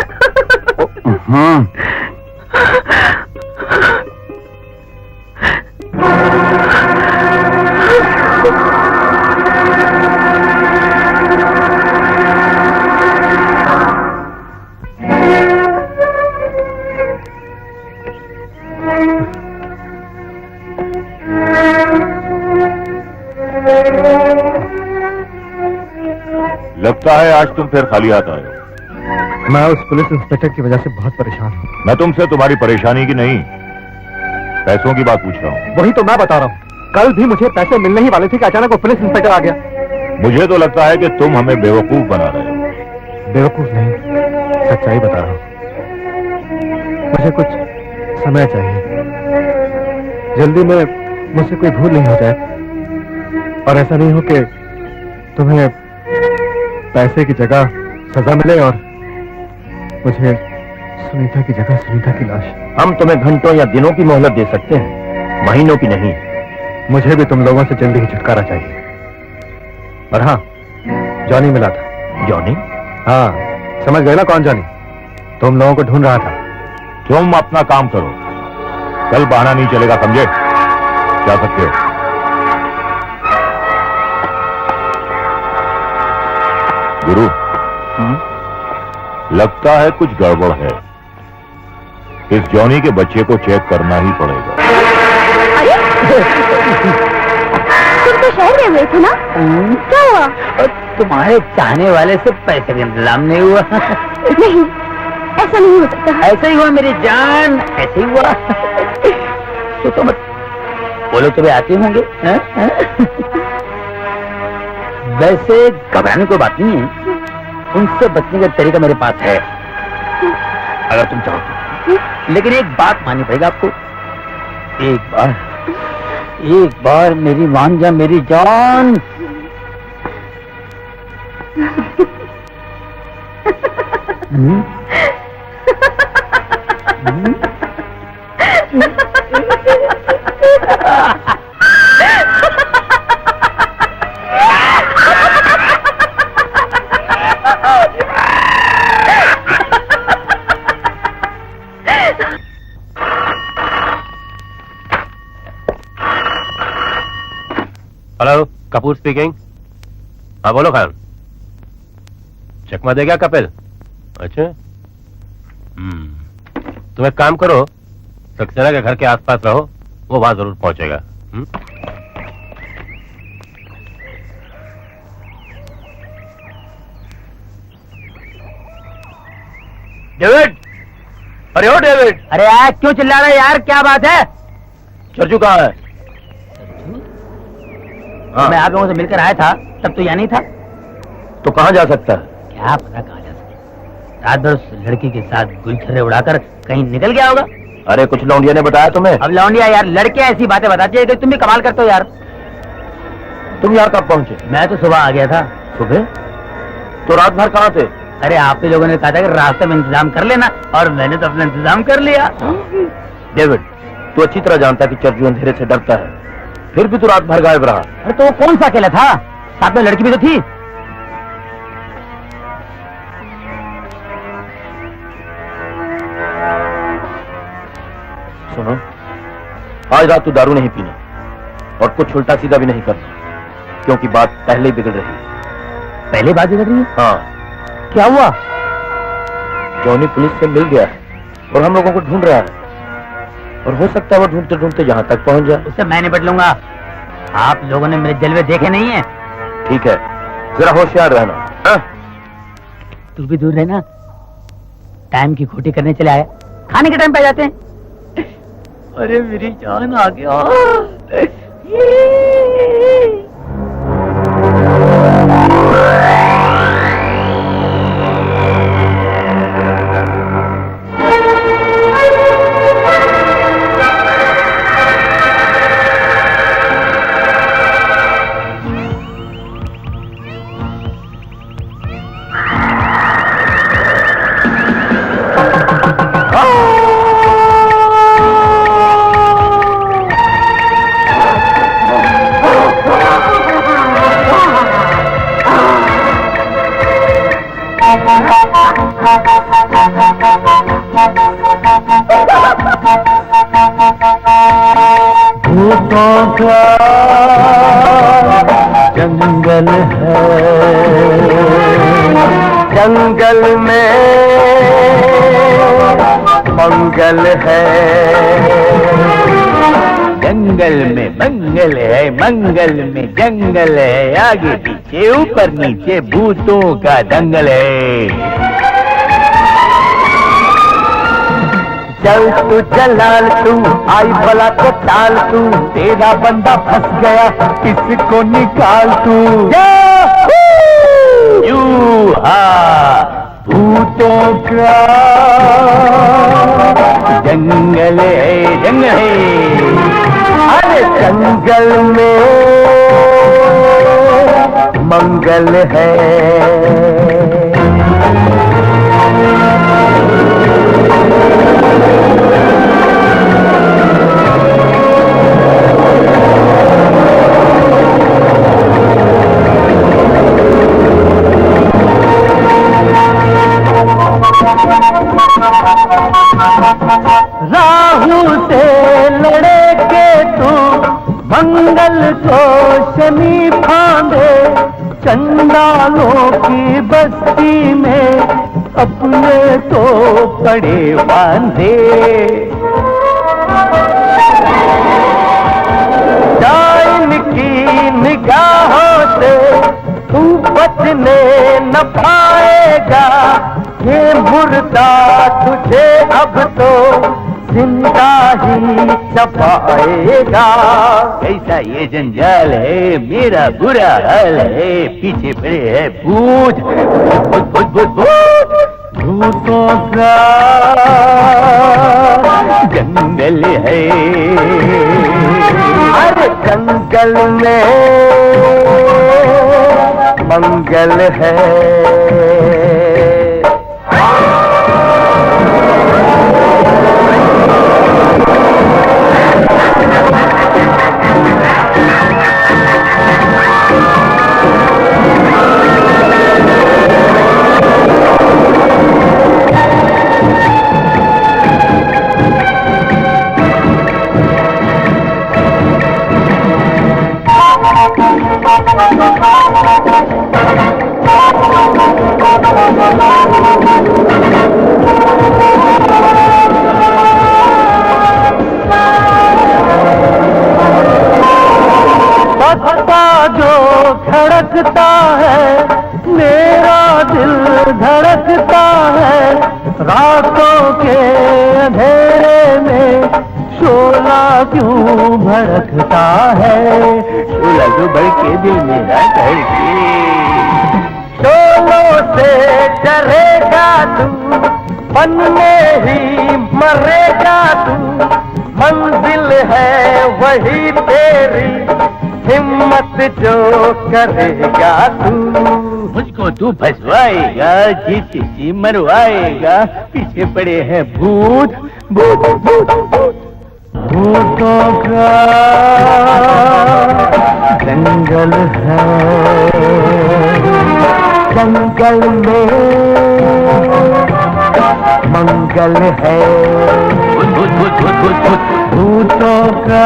लगता है आज तुम फिर खाली हाथ आए हो।
मैं उस पुलिस इंस्पेक्टर की वजह से बहुत परेशान हूँ।
मैं तुमसे तुम्हारी परेशानी की नहीं, पैसों की बात पूछ रहा हूँ।
वही तो मैं बता रहा हूँ। कल भी मुझे पैसे मिलने ही वाले थे कि अचानक वो पुलिस इंस्पेक्टर आ गया।
मुझे तो लगता है कि तुम हमें बेवकूफ बना रहे हो।
बेवकूफ नहीं, सच्चाई बता रहा हूँ। मुझे कुछ समय चाहिए, जल्दी में मुझसे कोई भूल नहीं हो जाए और ऐसा नहीं हो कि तुम्हें पैसे की जगह सजा मिले और मुझे सुनीता की जगह सुनीता की लाश।
हम तुम्हें घंटों या दिनों की मोहलत दे सकते हैं, महीनों की नहीं।
मुझे भी तुम लोगों से जल्दी ही छुटकारा चाहिए। और हाँ, जॉनी मिला था।
जॉनी?
हाँ, समझ गए ना कौन जॉनी? तुम लोगों को ढूंढ रहा था।
तुम अपना काम करो, कल बहाना नहीं चलेगा, समझे? जा सकते हो। गुरु, लगता है कुछ गड़बड़ है। इस जॉनी के बच्चे को चेक करना ही पड़ेगा।
अरे तुम तो शहर में हुए थे ना, क्या हुआ?
तुम्हारे चाहने वाले से पैसे का इंतजाम नहीं हुआ।
नहीं, ऐसा नहीं हो सकता।
ऐसा ही हुआ मेरी जान, ऐसे ही हुआ। तो मत बोलो, तुम्हें आते होंगे। वैसे घबराने कोई बात नहीं है, उनसे बचने का तरीका मेरे पास है अगर तुम चाहो। लेकिन एक बात माननी पड़ेगा आपको। एक बार मेरी मान जा मेरी जान।
Hello, Kapoor speaking. हाँ बोलो खान। चकमा दे गया कपिल? अच्छा, तुम एक काम करो, सक्सेना के घर के आसपास रहो, वो वहां जरूर पहुंचेगा।
डेविड,
अरे ओ डेविड!
अरे यार क्यों चिल्ला रहा है यार, क्या बात है?
चर्चू कहाँ है?
हाँ। मैं आप लोगों से मिलकर आया था, तब तो यहाँ नहीं था।
तो कहाँ जा सकता है?
क्या पता कहाँ जा सके, रात भर उस लड़की के साथ गुलछर्रे उड़ाकर कहीं निकल गया होगा।
अरे कुछ लौंडिया ने बताया तुम्हें?
अब लौंडिया यार, लड़के ऐसी बातें बताती है कि तुम भी कमाल करते हो यार।
तुम यहाँ कब पहुँचे?
मैं तो सुबह आ गया था।
सुबह? तो रात भर कहाँ थे?
अरे आप ही लोगों ने कहा था कि रास्ते में इंतजाम कर लेना, और मैंने तो अपना इंतजाम कर लिया।
डेविड, तू अच्छी तरह जानता कि चर्जू अंधेरे से डरता है, फिर भी तू रात भर गायब रहा।
अरे तो वो कौन सा अकेला था, साथ में लड़की भी तो थी।
सुनो, आज रात तू दारू नहीं पीना और कुछ उल्टा सीधा भी नहीं करना, क्योंकि बात पहले ही बिगड़ रही है।
पहले बात बिगड़ रही है?
हाँ।
क्या हुआ?
जॉनी पुलिस से मिल गया है और हम लोगों को ढूंढ रहा है, और हो सकता है वो ढूंढते ढूंढते यहाँ तक पहुँच जाए।
उससे मैं निपट लूंगा। आप लोगों ने मेरे जलवे देखे नहीं है।
ठीक है, जरा होशियार रहना। हाँ?
तू भी दूर रहना। टाइम की खोटी करने चले आया, खाने के टाइम पे आ जाते हैं। अरे मेरी जान आ गया।
जंगल है, जंगल में मंगल है,
जंगल में मंगल है, मंगल में जंगल है, आगे पीछे ऊपर नीचे भूतों का दंगल है।
चल तू जलाल तू, आई भला को टाल तू, तेरा बंदा फंस गया, किसको निकाल तू।
यू हा
भूतों का जंगल है, जंगल है। अरे जंगल में मंगल है। राहु से लड़े के तू मंगल को शनि फांदे, चंडालों की बस्ती में अपने तो पड़े बांधे। डाइन की निगाहों से तू बचने न पाएगा, ये मुर्दा तुझे अब तो जिंदा ही चपाएगा।
कैसा ये जंजाल है, मेरा बुरा हाल है, पीछे पड़े है भूत भूत भूत भूत भूत।
भूतों का जंगल है। अरे जंगल में मंगल है। जो धड़कता है मेरा दिल धड़कता है, रातों के अंधेरे में शोला क्यों भड़कता है।
शोला जो भड़के दिल मेरा धड़के।
शोलों से डरेगा तू, मन में ही मरेगा तू, मंजिल है वही तेरी, हिम्मत जो करेगा तू।
मुझको तू फंसवाएगा, जी मरवाएगा, पीछे पड़े हैं भूत भूत भूत भूत।
भूतों का जंगल है, जंगल में मंगल है। भूतों का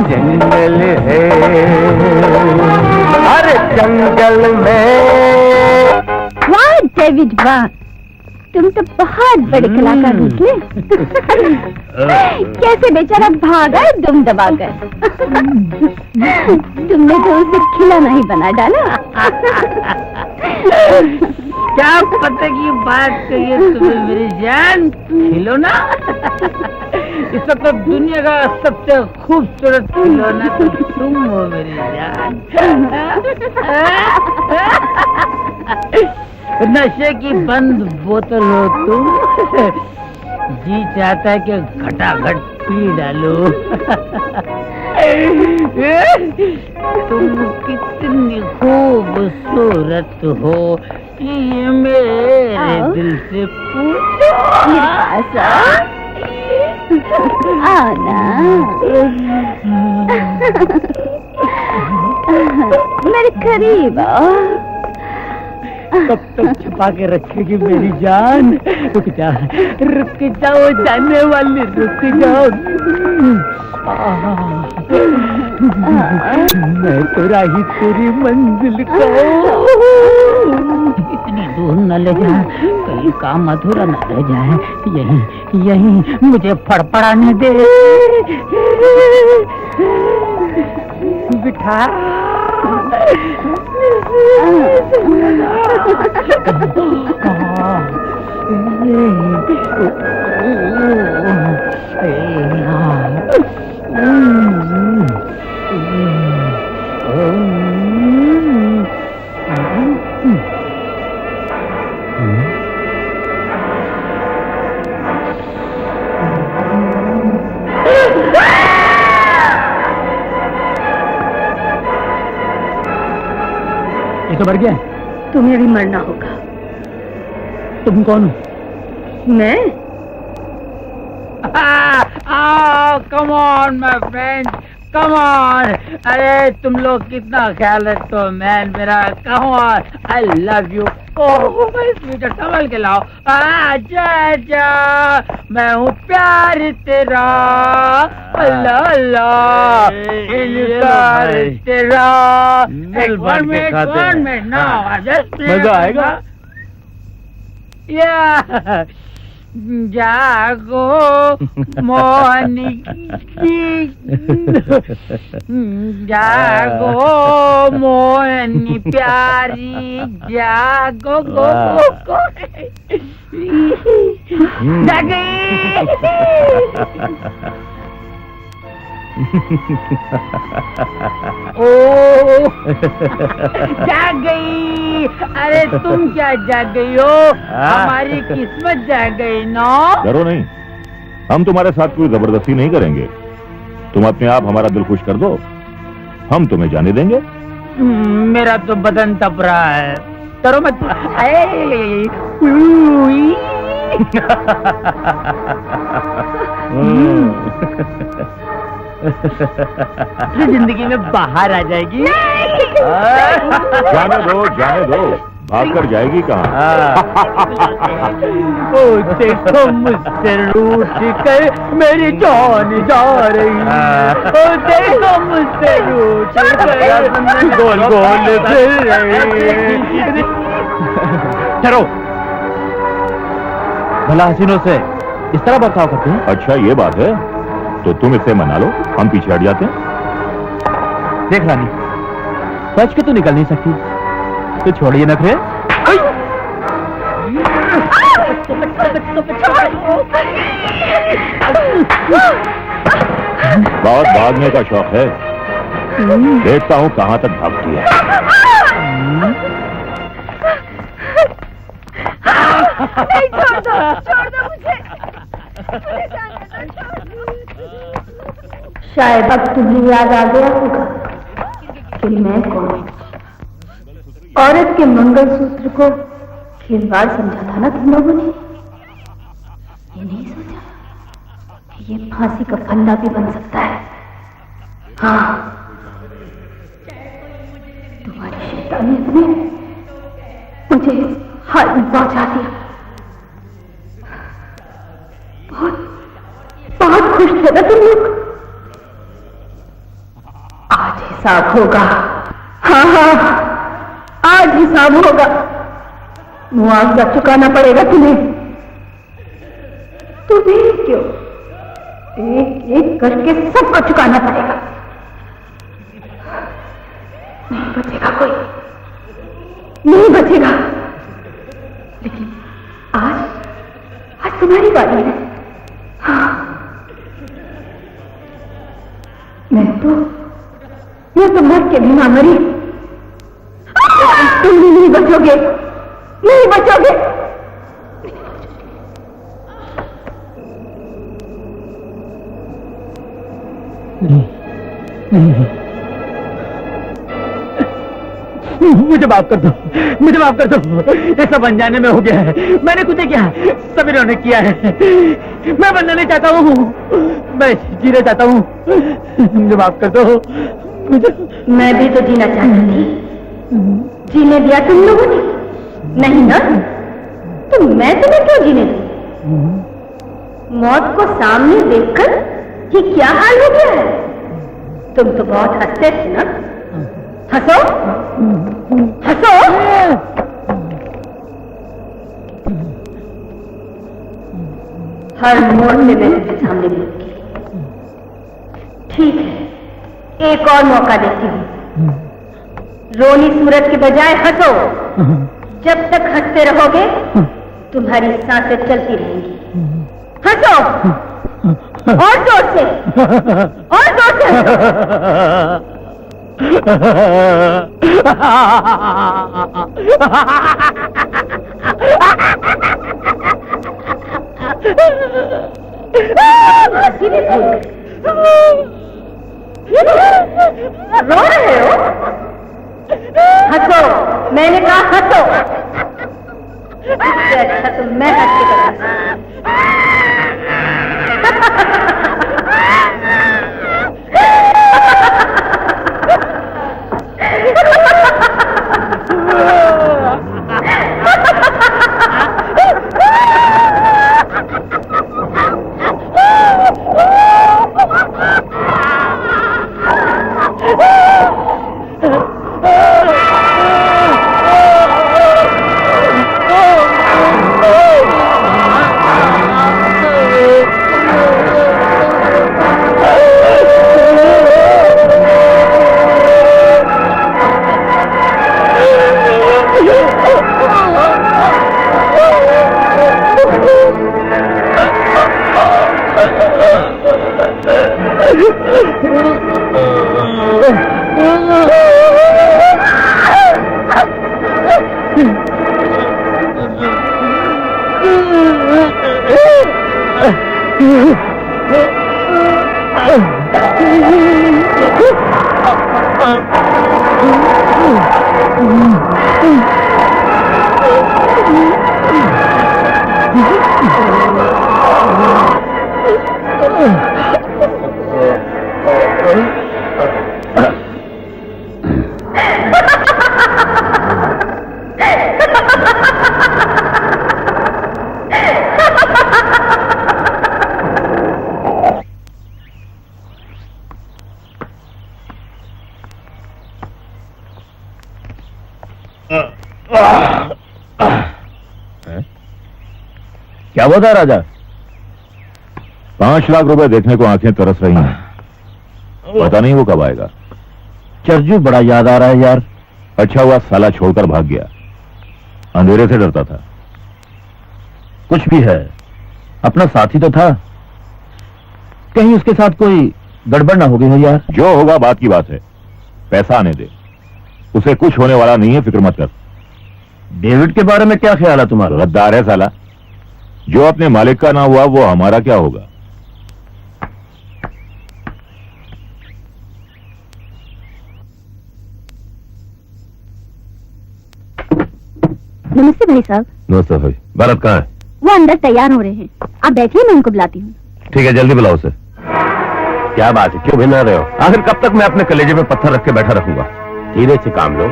जंगल है, अरे जंगल में।
वाह डेविड वाह, तुम तो बहुत बड़े कलाकार निकले। कैसे बेचारा भागा दुम दबाकर। तुमने तो उसे खिलौना ही बना डाला।
क्या पता की बात कही तुम्हें मेरी जान, खिलौना। इस वक्त दुनिया का सबसे खूबसूरत खिलौना तो तुम हो मेरी जान। नशे की बंद बोतल हो तुम, जी चाहता है कि घटाघट पी डालो। तुम कितनी खूबसूरत हो, ये मेरे दिल से पूछो।
आओ ना, मेरे करीब आओ।
कब तक छुपा के रखेगी मेरी जान? रुक जाओ जाने वाली, रुक जाओ। मैं तो राही तेरी मंजिल को इतनी दूर न ले जा, कहीं काम अधूरा न रह जाए। यहीं मुझे फड़फड़ाने दे। बिठा ये तो मर गया।
तुम्हें भी मरना होगा।
तुम कौन हो?
मैं?
Come on my friend, come on. अरे तुम लोग कितना ख्याल रखते हो मैन मेरा। Come on, I love you. Oh sweater संभल के लाओ। आजा आजा, मैं हूँ प्यार तेरा। अल्लाह अल्लाह, इनकार तेरा। one minute now,
मजा आएगा।
या जागो मोहनी जागो मोहनी प्यारी, जागो गो जागी। ओ जाग गई। अरे तुम क्या जाग गई हो? हमारी किस्मत जाग गई ना।
डरो नहीं, हम तुम्हारे साथ कोई जबरदस्ती नहीं करेंगे। तुम अपने आप हमारा दिल खुश कर दो, हम तुम्हें जाने देंगे।
मेरा तो बदन तप रहा है, डरो मत। जिंदगी में बाहर आ जाएगी।
जाने दो, भाग कर जाएगी कहाँ?
ओ देखो मुझसे रूठ कर मेरी जान जा रही। ओ देखो मुझसे रूठ कर गोल गोल फिर रही।
ठहरो, भला हसीनों से इस तरह बर्ताव करते हैं?
अच्छा ये बात है, तो तुम इसे मना लो, हम पीछे हट जाते हैं।
देख रानी, बच के तो निकल नहीं सकती, तो छोड़िए नखरे।
बहुत भागने का शौक है, देखता हूँ कहाँ तक भागती है।
नहीं, छोड़ दो मुझे जाने दो। शायद अब तुम्हें याद आ गया होगा कि मैं कौन हूँ। औरत के मंगलसूत्र को खिलवाड़ समझा था ना तुम लोगों ने। ये नहीं सोचा कि ये फांसी का फंदा भी बन सकता है। हाँ, तुम्हारी शैतानियत ने मुझे हाल में पहुंचा दिया। बहुत खुश थे ना तुम लोग। आज हिसाब होगा। हाँ, आज हिसाब होगा। मुआवजा चुकाना पड़ेगा तुम्हें क्यों? एक एक करके सबको चुकाना पड़ेगा। नहीं बचेगा कोई, नहीं बचेगा। लेकिन आज तुम्हारी बारी है। हाँ, मैं तो मर के भी ना मरी। तुम भी नहीं बचोगे, नहीं बचोगे।
मुझे माफ कर दो, मुझे माफ कर दो। ये सब अनजाने में हो गया है। मैंने कुछ नहीं किया, सब इन्होंने किया है। मैं बनना नहीं चाहता हूँ, मैं जीना चाहता हूँ। मुझे माफ कर दो।
मैं भी तो जीना चाहती थी, जीने दिया तुम लोगों ने नहीं ना? तो मैं तुम्हें क्यों जीने दी? मौत को सामने देखकर ये क्या हाल हो गया है? तुम तो बहुत हंसते थे ना? हंसो, हंसो। हर मोड़ में मैं तुम्हें सामने देखती। ठीक है, एक और मौका देती हूँ। रोनी सूरज के बजाय हंसो। जब तक हंसते रहोगे तुम्हारी सांसें चलती रहेंगी। हंसो, और जोर से, और जोर से। हंसी भी भूल गए। रो रहे हो? हंसो, मैंने कहा हंसो। इससे अच्छा तो मैं हंस के करूंगी।
क्या हुआ था राजा? 5 लाख रुपए देखने को आंखें तरस रही हैं। पता नहीं वो कब आएगा। चर्जू बड़ा याद आ रहा है यार। अच्छा हुआ साला छोड़कर भाग गया, अंधेरे से डरता था। कुछ भी है, अपना साथी तो था। कहीं उसके साथ कोई गड़बड़ ना हो गई हो यार। जो होगा बात की बात है, पैसा आने दे। उसे कुछ होने वाला नहीं है, फिक्र मत कर।
डेविड के बारे में क्या ख्याल है तुम्हारा?
गद्दार है साला। जो अपने मालिक का ना हुआ वो हमारा क्या होगा?
नमस्ते भाई साहब।
नमस्ते भाई। भारत कहाँ है?
वो अंदर तैयार हो रहे हैं, आप बैठिए, मैं उनको बुलाती हूँ।
ठीक है, जल्दी बुलाओ उसे। क्या बात है, क्यों भिन्न रहे हो? आखिर कब तक मैं अपने कलेजे में पत्थर रख के बैठा रखूंगा? धीरे से काम लो।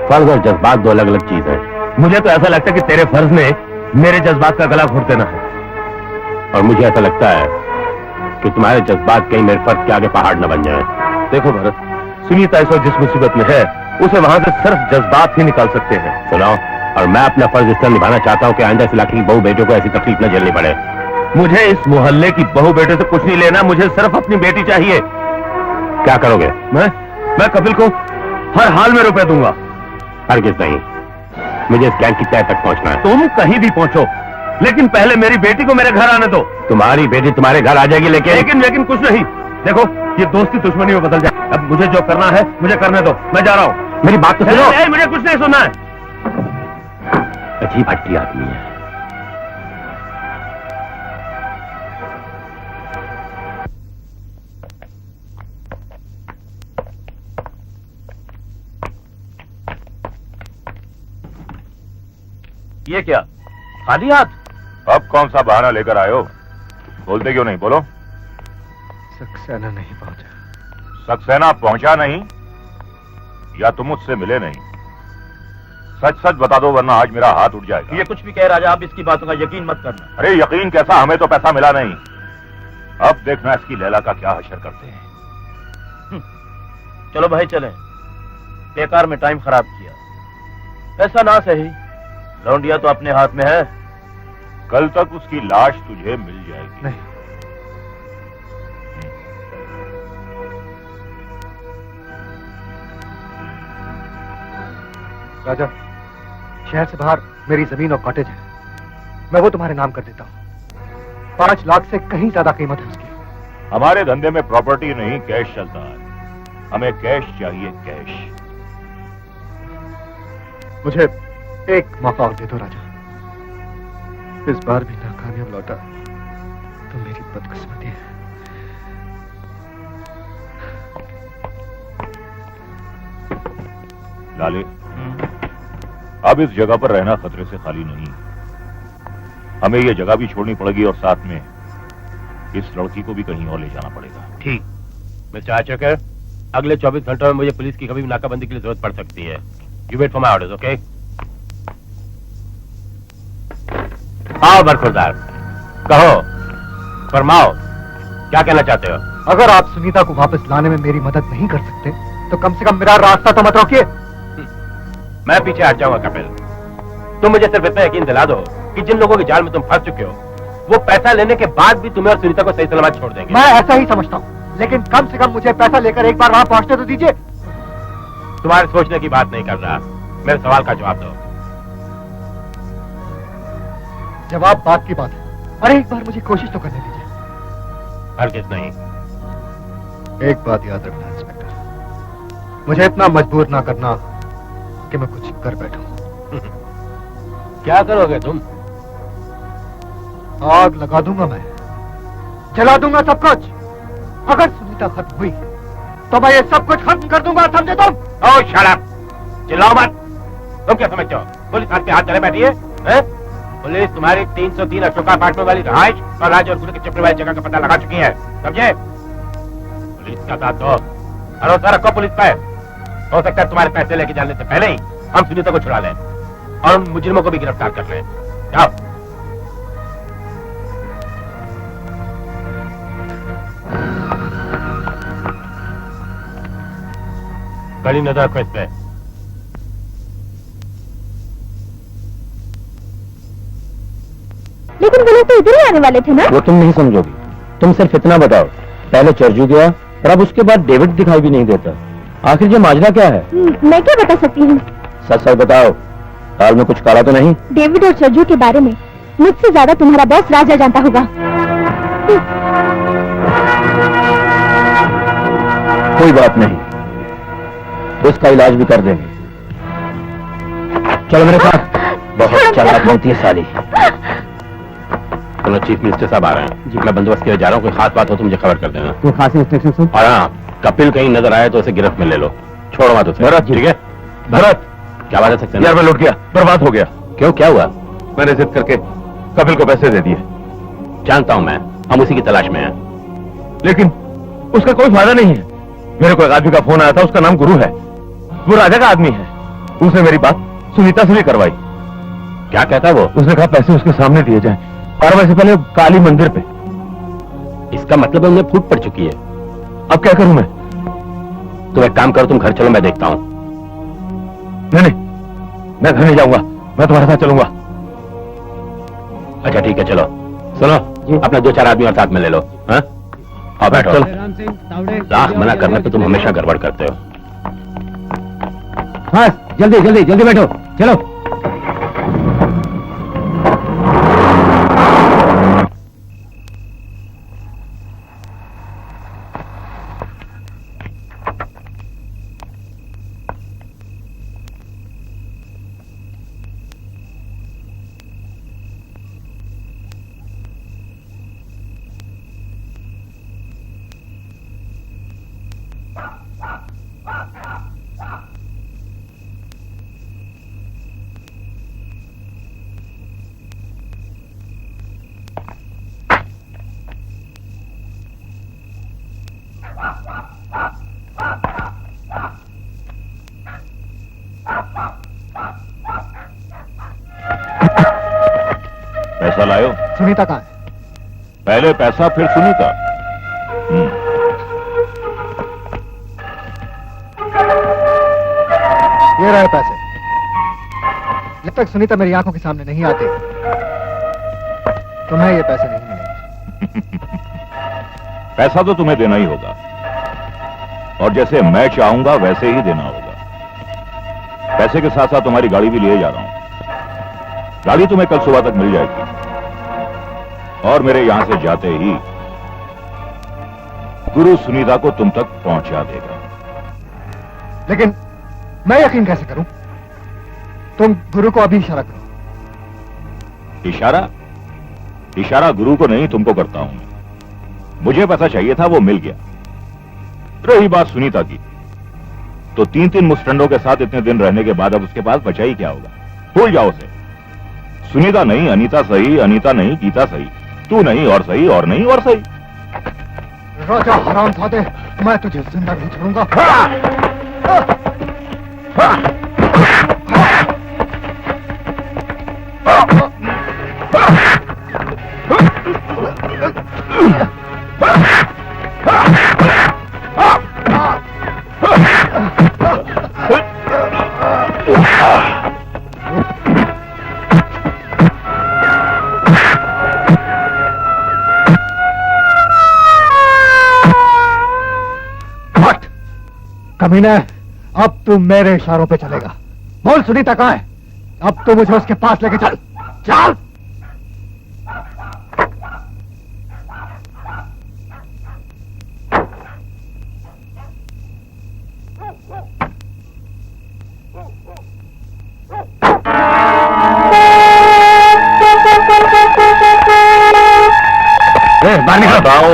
फर्ज और जज्बात दो अलग अलग चीज है। मुझे तो ऐसा लगता है कि तेरे फर्ज ने मेरे जज्बात का गला घोट देना है, और मुझे ऐसा लगता है कि तुम्हारे जज्बात कहीं मेरे फर्ज के आगे पहाड़ न बन जाए। देखो भरत, सुनीता इस वक्त जिस मुसीबत में है उसे वहां से सिर्फ जज्बात ही निकाल सकते हैं। सुनाओ, और मैं अपना फर्ज इस तरह निभाना चाहता हूँ कि आइंदा इस इलाके की बहू बेटियों को ऐसी तकलीफ न झेलनी पड़े। मुझे इस मोहल्ले की बहू बेटे से कुछ नहीं लेना, मुझे सिर्फ अपनी बेटी चाहिए। क्या करोगे? मैं कपिल को हर हाल में रुपए दूंगा। हरगिज़ नहीं, मुझे इस गैंग की तह तक पहुंचना है। तुम कहीं भी पहुंचो, लेकिन पहले मेरी बेटी को मेरे घर आने दो। तुम्हारी बेटी तुम्हारे घर आ जाएगी, लेकिन कुछ नहीं। देखो, ये दोस्ती दुश्मनी में बदल जाए। अब मुझे जो करना है मुझे करने दो, मैं जा रहा हूँ। मेरी बात तो सुनो। मुझे कुछ नहीं सुनना है। अजीब हट्टी आदमी है।
ये क्या, खाली हाथ?
अब कौन सा बहाना लेकर आए हो? बोलते क्यों नहीं? बोलो।
सक्सेना नहीं पहुंचा।
सक्सेना पहुंचा नहीं, या तुम मुझसे मिले नहीं? सच सच बता दो, वरना आज मेरा हाथ उठ जाएगा।
ये कुछ भी कह राजा, आप इसकी बातों का यकीन मत करना।
अरे यकीन कैसा, हमें तो पैसा मिला नहीं। अब देखना इसकी लैला का क्या हशर करते हैं।
चलो भाई चलें, बेकार में टाइम खराब किया। ऐसा ना सही, लौंडिया तो अपने हाथ में है।
कल तक उसकी लाश तुझे मिल जाएगी।
नहीं, राजा, शहर से बाहर मेरी जमीन और कॉटेज है, मैं वो तुम्हारे नाम कर देता हूँ। 5 लाख से कहीं ज्यादा कीमत है उसकी।
हमारे धंधे में प्रॉपर्टी नहीं, कैश चलता है। हमें कैश चाहिए, कैश। मुझे एक मौका और दे दो राजा। इस बार भी नाकामयाब लौटा तो मेरी बदकिस्मती है। लाले, अब इस जगह पर रहना खतरे से खाली नहीं। हमें यह जगह भी छोड़नी पड़ेगी, और साथ में इस लड़की को भी कहीं और ले जाना पड़ेगा।
ठीक। मिस्टर आचकर, अगले 24 घंटों में मुझे पुलिस की कभी भी नाकाबंदी के लिए जरूरत पड़ सकती है। You wait for my orders, okay? आओ बरखुरदार, कहो, फरमाओ, क्या कहना चाहते हो?
अगर आप सुनीता को वापस लाने में मेरी मदद नहीं कर सकते तो कम से कम मेरा रास्ता तो मत रोकिए।
मैं पीछे हट जाऊंगा कपिल। तुम मुझे सिर्फ इतना यकीन दिला दो कि जिन लोगों की जाल में तुम फंस चुके हो, वो पैसा लेने के बाद भी तुम्हें और सुनीता को सही सलामत छोड़ देंगे।
मैं ऐसा ही समझता हूँ, लेकिन कम से कम मुझे पैसा लेकर एक बार वहां पहुंचने तो दीजिए।
तुम्हारे सोचने की बात नहीं कर रहा, मेरे सवाल का जवाब दो।
जवाब बात की बात है। अरे एक बार मुझे कोशिश तो करने दीजिए।
हरगिज़ नहीं।
एक बात याद रखना इंस्पेक्टर, मुझे इतना मजबूर ना करना कि मैं कुछ कर बैठूं।
क्या करोगे तुम?
आग लगा दूंगा, मैं जला दूंगा सब कुछ। अगर सुनीता खत्म हुई तो मैं ये सब कुछ खत्म कर दूंगा, समझे तुम?
ओ शट अप, चिल्लाओ मत। तुम क्या समझते हो पुलिस हाथ पे हाथ चले बैठी है? पुलिस तुम्हारी 303 अशोका अपार्टमेंट वाली रहाइश और राज और गुरु के चप्पे वाली जगह का पता लगा चुकी है, समझे? पुलिस का साथ दो, भरोसा रखो पुलिस पे। हो सकता है तुम्हारे पैसे लेके जाने से पहले ही हम सुनीता को छुड़ा लें और उन मुजरिमों को भी गिरफ्तार कर लें। जाओ। कड़ी नजर रखो इस पे।
लेकिन वो लोग तो इधर ही आने वाले थे ना?
वो तुम नहीं समझोगी। तुम सिर्फ इतना बताओ, पहले चर्जू गया और अब उसके बाद डेविड दिखाई भी नहीं देता। आखिर ये माजरा क्या है?
मैं क्या बता सकती हूँ?
सच सच बताओ, हाल में कुछ काला तो नहीं?
डेविड और चर्जू के बारे में मुझसे ज्यादा तुम्हारा बॉस राजा जानता होगा।
कोई बात नहीं, उसका इलाज भी कर देंगे। चलो मेरे साथ। बहुत चालाक बनती है साली।
चलो चीफ मिनिस्टर साहब आ रहे हैं जी। मैं बंदोबस्त के लिए जा रहा हूँ, कोई खास बात हो तो मुझे खबर कर देना।
कोई खास इंस्ट्रक्शन सुन?
और हाँ, कपिल कहीं नजर आए तो उसे गिरफ्त में ले लो, छोड़ो मत उसे।
भरत,
ठीक है?
भरत,
क्या बात है सक्सेना?
यार मैं लुट गया, बर्बाद हो गया।
क्यों, क्या हुआ?
मैंने जिद करके कपिल को पैसे दे दिए।
जानता हूँ मैं, हम उसी की तलाश में हैं।
लेकिन उसका कोई फायदा नहीं है। मेरे को एक आदमी का फोन आया था, उसका नाम गुरु है, वो राजा का आदमी है। उसने मेरी बात सुनीता से भी करवाई।
क्या कहता है वो?
उसने कहा पैसे उसके सामने दिए जाएं, 12 बजे से पहले काली मंदिर पे।
इसका मतलब है उन्हें फूट पड़ चुकी है।
अब क्या करूं मैं?
तुम एक काम करो, तुम घर चलो, मैं देखता हूँ।
नहीं, मैं घर नहीं जाऊंगा, मैं तुम्हारे साथ चलूंगा।
अच्छा ठीक है, चलो। सुनो, अपना 2-4 आदमी और साथ में ले लो। हाँ, आओ बैठो। लाख मना करने पे तुम हमेशा गड़बड़ करते हो।
बस जल्दी जल्दी जल्दी बैठो, चलो।
पैसा लायो?
सुनीता कहाँ है?
पहले पैसा फिर सुनीता।
ये रहे पैसे। जब तक सुनीता मेरी आंखों के सामने नहीं आती तुम्हें ये पैसे नहीं मिलेंगे।
पैसा तो तुम्हें देना ही होगा, और जैसे मैं चाहूंगा वैसे ही देना होगा। पैसे के साथ साथ तुम्हारी गाड़ी भी लिए जा रहा हूं। गाड़ी तुम्हें कल सुबह तक मिल जाएगी, और मेरे यहां से जाते ही गुरु सुनीता को तुम तक पहुंचा देगा।
लेकिन मैं यकीन कैसे करूं? तुम गुरु को अभी इशारा करो।
इशारा? इशारा गुरु को नहीं, तुमको करता हूं। मुझे पैसा चाहिए था, वो मिल गया। रही बात सुनीता की, तो 3-3 मुस्टंडों के साथ इतने दिन रहने के बाद अब उसके पास बचा ही क्या होगा? भूल जाओ उसे। सुनीता नहीं, अनीता सही, अनीता नहीं, गीता सही, तू नहीं और सही, और नहीं और सही।
राजा हरामजादे, मैं तुझे जिंदा नहीं छोड़ूंगा। कमीना, अब तू मेरे इशारों पे चलेगा। बोल सुनीता कहाँ है? अब तू मुझे उसके पास लेके चल। चल।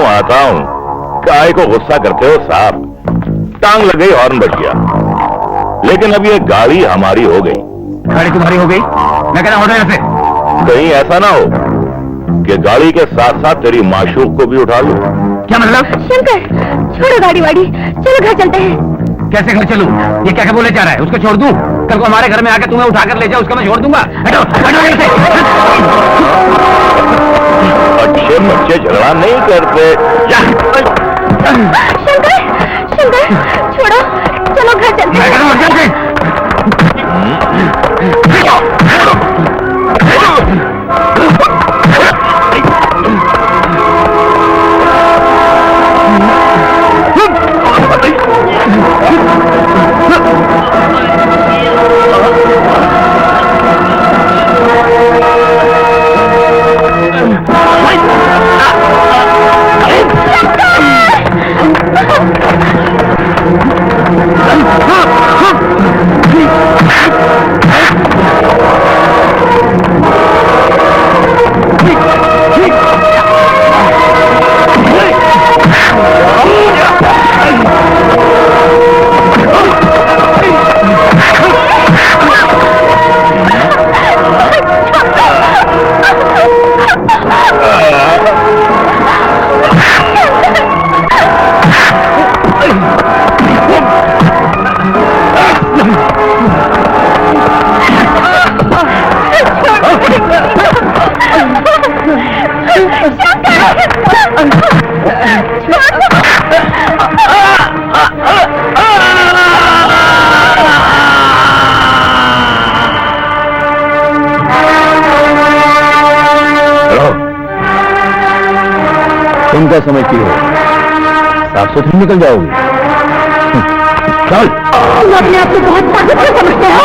आता हूं। काय को गुस्सा करते हो साहब? टांग लग गई, हॉर्न बज गया, लेकिन अब ये गाड़ी हमारी हो गई।
गाड़ी तुम्हारी हो गई? मैं कहना हटो यहाँ से।
कहीं ऐसा ना हो कि गाड़ी के साथ साथ तेरी माशूक को भी उठा लूं।
क्या मतलब?
शंकर, छोड़ो गाड़ी वाड़ी, चलो घर चलते हैं।
कैसे घर चलूं? ये क्या क्या बोले जा रहा है? उसको छोड़ दूं? कल को हमारे घर में आके तुम्हें उठाकर ले जाओ, उसका मैं छोड़ दूंगा। हटो हटो यहाँ से।
अच्छे बच्चे झगड़ा नहीं करते।
शंकर, शंकर, छोड़ो, चलो घर चलते हैं।
क्या समझती हो? साफ सुथरी निकल जाओगी। चल।
तुम अपने आप को बहुत ताकतवर समझते हो।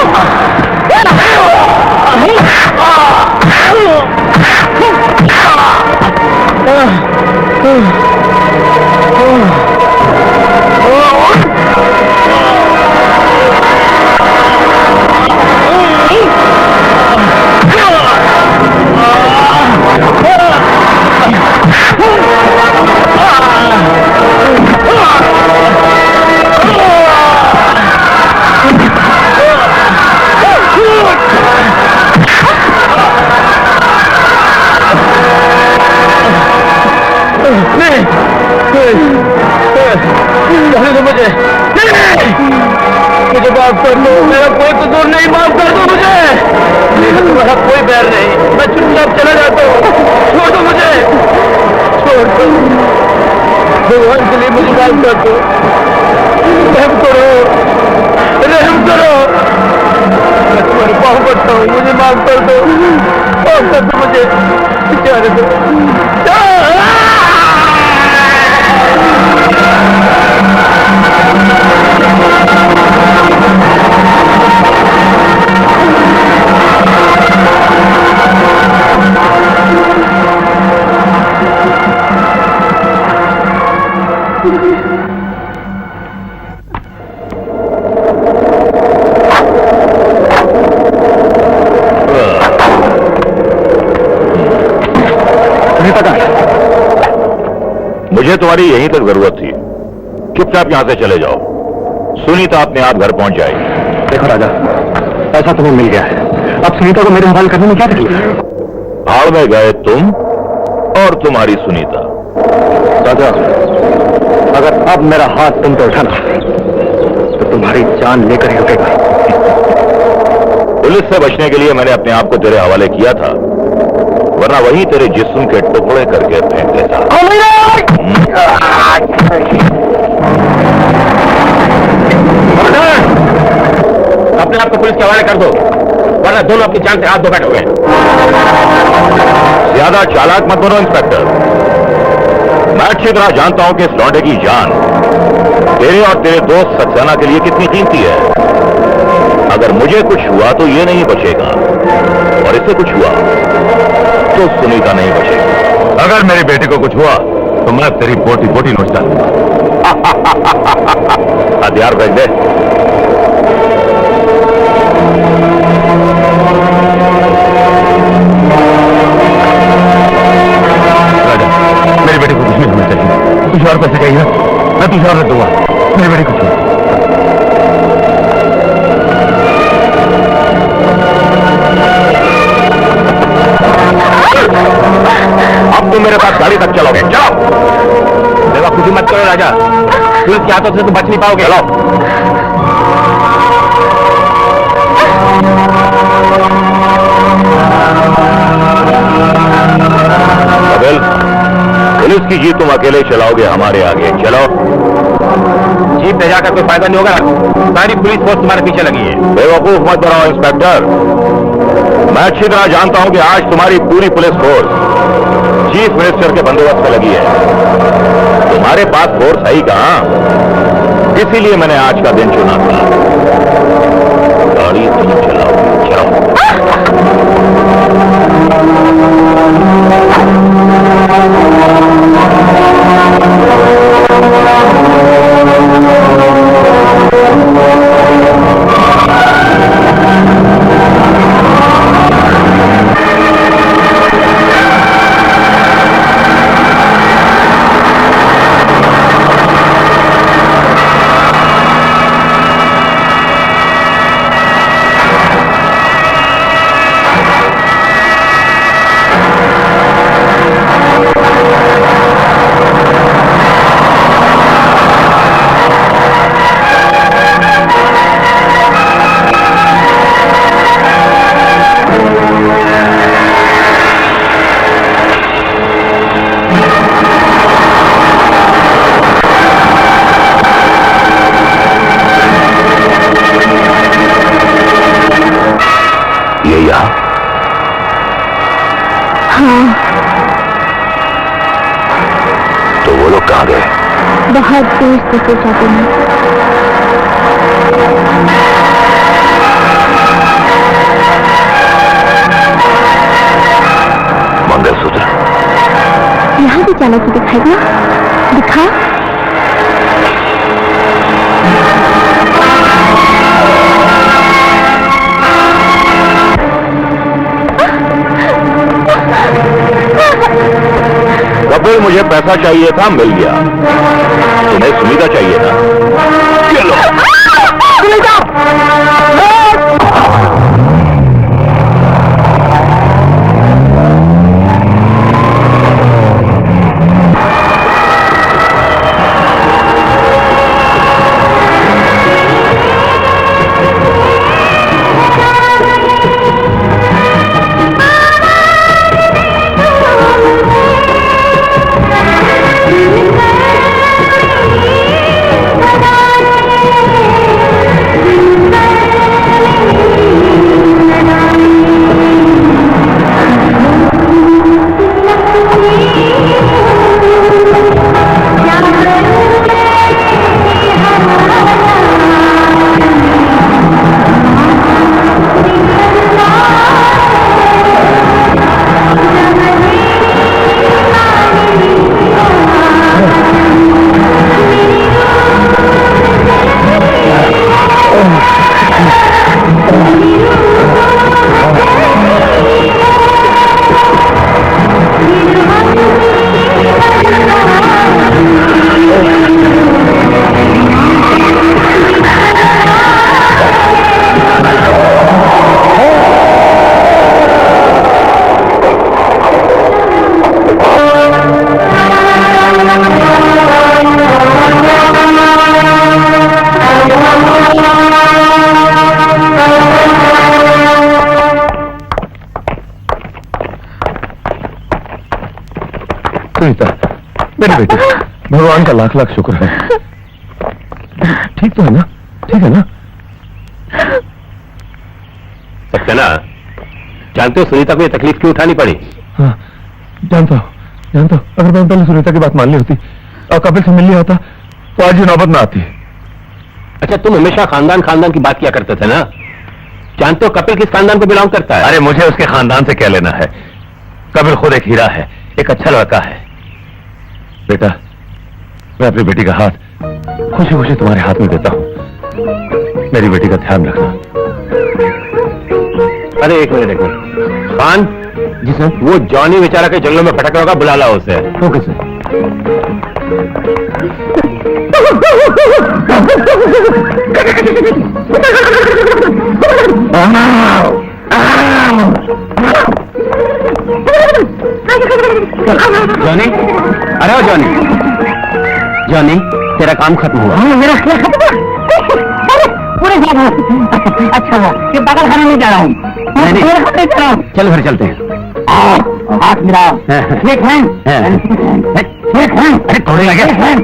मुझे माफ कर दो, मेरा कोई कसूर नहीं, माफ कर दो मुझे। तुम्हारा कोई बैर नहीं, मैं चुपचाप चला जाता हूँ। छोड़ दो मुझे, छोड़ दो। भगवान के लिए मुझे माफ कर दो। रहम करो, रहम करो। मैं तुम्हारे पाँव पड़ता हूँ, मुझे माफ कर दो, माफ कर दो मुझे। जाने दो।
मुझे तुम्हारी यहीं तक जरूरत थी, चुपचाप यहां से चले जाओ। सुनीता अपने आप घर पहुंच जाएगी।
देखो राजा, ऐसा तुम्हें मिल गया है, अब सुनीता को मेरे हवाले करने में क्या तकलीफ है?
भाड़ में गए तुम और तुम्हारी सुनीता।
राजा, अगर अब मेरा हाथ तुम पे उठाना तो तुम्हारी जान लेकर ही रुकेगा।
पुलिस से बचने के लिए मैंने अपने आप को तेरे हवाले किया था, वरना वही तेरे जिस्म के टुकड़े करके फेंक देता।
अपने आप को पुलिस के हवाले कर दो, वरना दोनों अपनी जान से हाथ धो बैठोगे।
ज्यादा चालाक मत बनो इंस्पेक्टर। मैं अच्छी तरह जानता हूं कि इस लौंडे की जान तेरे और तेरे दोस्त सक्सेना के लिए कितनी कीमती है। अगर मुझे कुछ हुआ तो ये नहीं बचेगा, और इसे कुछ हुआ तो सुनीता नहीं बचेगी। अगर मेरी बेटी को कुछ हुआ तो मैं तेरी बोटी बोटी नोच डालूंगा। हथियार फेंक दे।
राजा, मेरी बेटी को कुछ नहीं होना चाहिए। कुछ और पैसे चाहिए, मैं तुझे और दूंगा। मेरी बेटी को छोड़।
अब तुम मेरे साथ गाड़ी तक चलोगे। जाओ।
बेवकूफी मत करो राजा, पुलिस के हाथों से तुम बच नहीं पाओगे।
चलो। कपिल, पुलिस की जीप तुम अकेले चलाओगे हमारे आगे। चलो।
जीप ले जाकर कोई फायदा नहीं होगा, सारी पुलिस फोर्स तुम्हारे पीछे लगी है।
बेवकूफ मत बनाओ इंस्पेक्टर। मैं अच्छी तरह जानता हूं कि आज तुम्हारी पूरी पुलिस फोर्स चीफ मिनिस्टर के बंदोबस्त में लगी है। तुम्हारे पास फोर्स है ही कहां, इसीलिए मैंने आज का दिन चुना था। गाड़ी तुम चलाओ। चलाओ।
बहुत देर से सोचा तुमने।
मंगलसूत्र
यहाँ भी जाना तो दिखाएगा, दिखा।
कपिल, मुझे पैसा चाहिए था, मिल गया। तुम्हें सुनीता चाहिए था, चलो। सुनीता!
सुनीता, मेरी बेटी, भगवान का लाख लाख शुक्र है। ठीक तो है ना? ठीक है ना?
सक्सेना, जानते हो सुनीता को ये तकलीफ क्यों उठानी पड़ी?
हाँ, जानता हूँ। अगर मैं पहले सुनीता की बात मान ली होती और कपिल से मिलने आता तो आज ये नौबत ना आती।
अच्छा, तुम हमेशा खानदान खानदान की बात किया करते थे ना? जानते हो कपिल किस खानदान को बिलोंग करता है?
अरे मुझे उसके खानदान से क्या लेना है? कपिल खुद एक हीरा है, एक अच्छा लड़का है। बेटा, मैं अपनी बेटी का हाथ खुशी खुशी तुम्हारे हाथ में देता हूं। मेरी बेटी का ध्यान रखना।
अरे एक मिनट खान
जी सर।
वो जॉनी बेचारा के जंगलों में भटक रहा होगा, बुला लाओ उसे।
Okay sir.
जॉनी, अरे जॉनी, जॉनी तेरा काम खत्म हुआ।
मेरा क्या खत्म? पूरे अच्छा हुआ, ये पागल खाने में जा रहा हूँ।
चल फिर चलते हैं।
हाथ मिलाओ। एक हैंड।
अरे थोड़े लगे।
एक हैंड।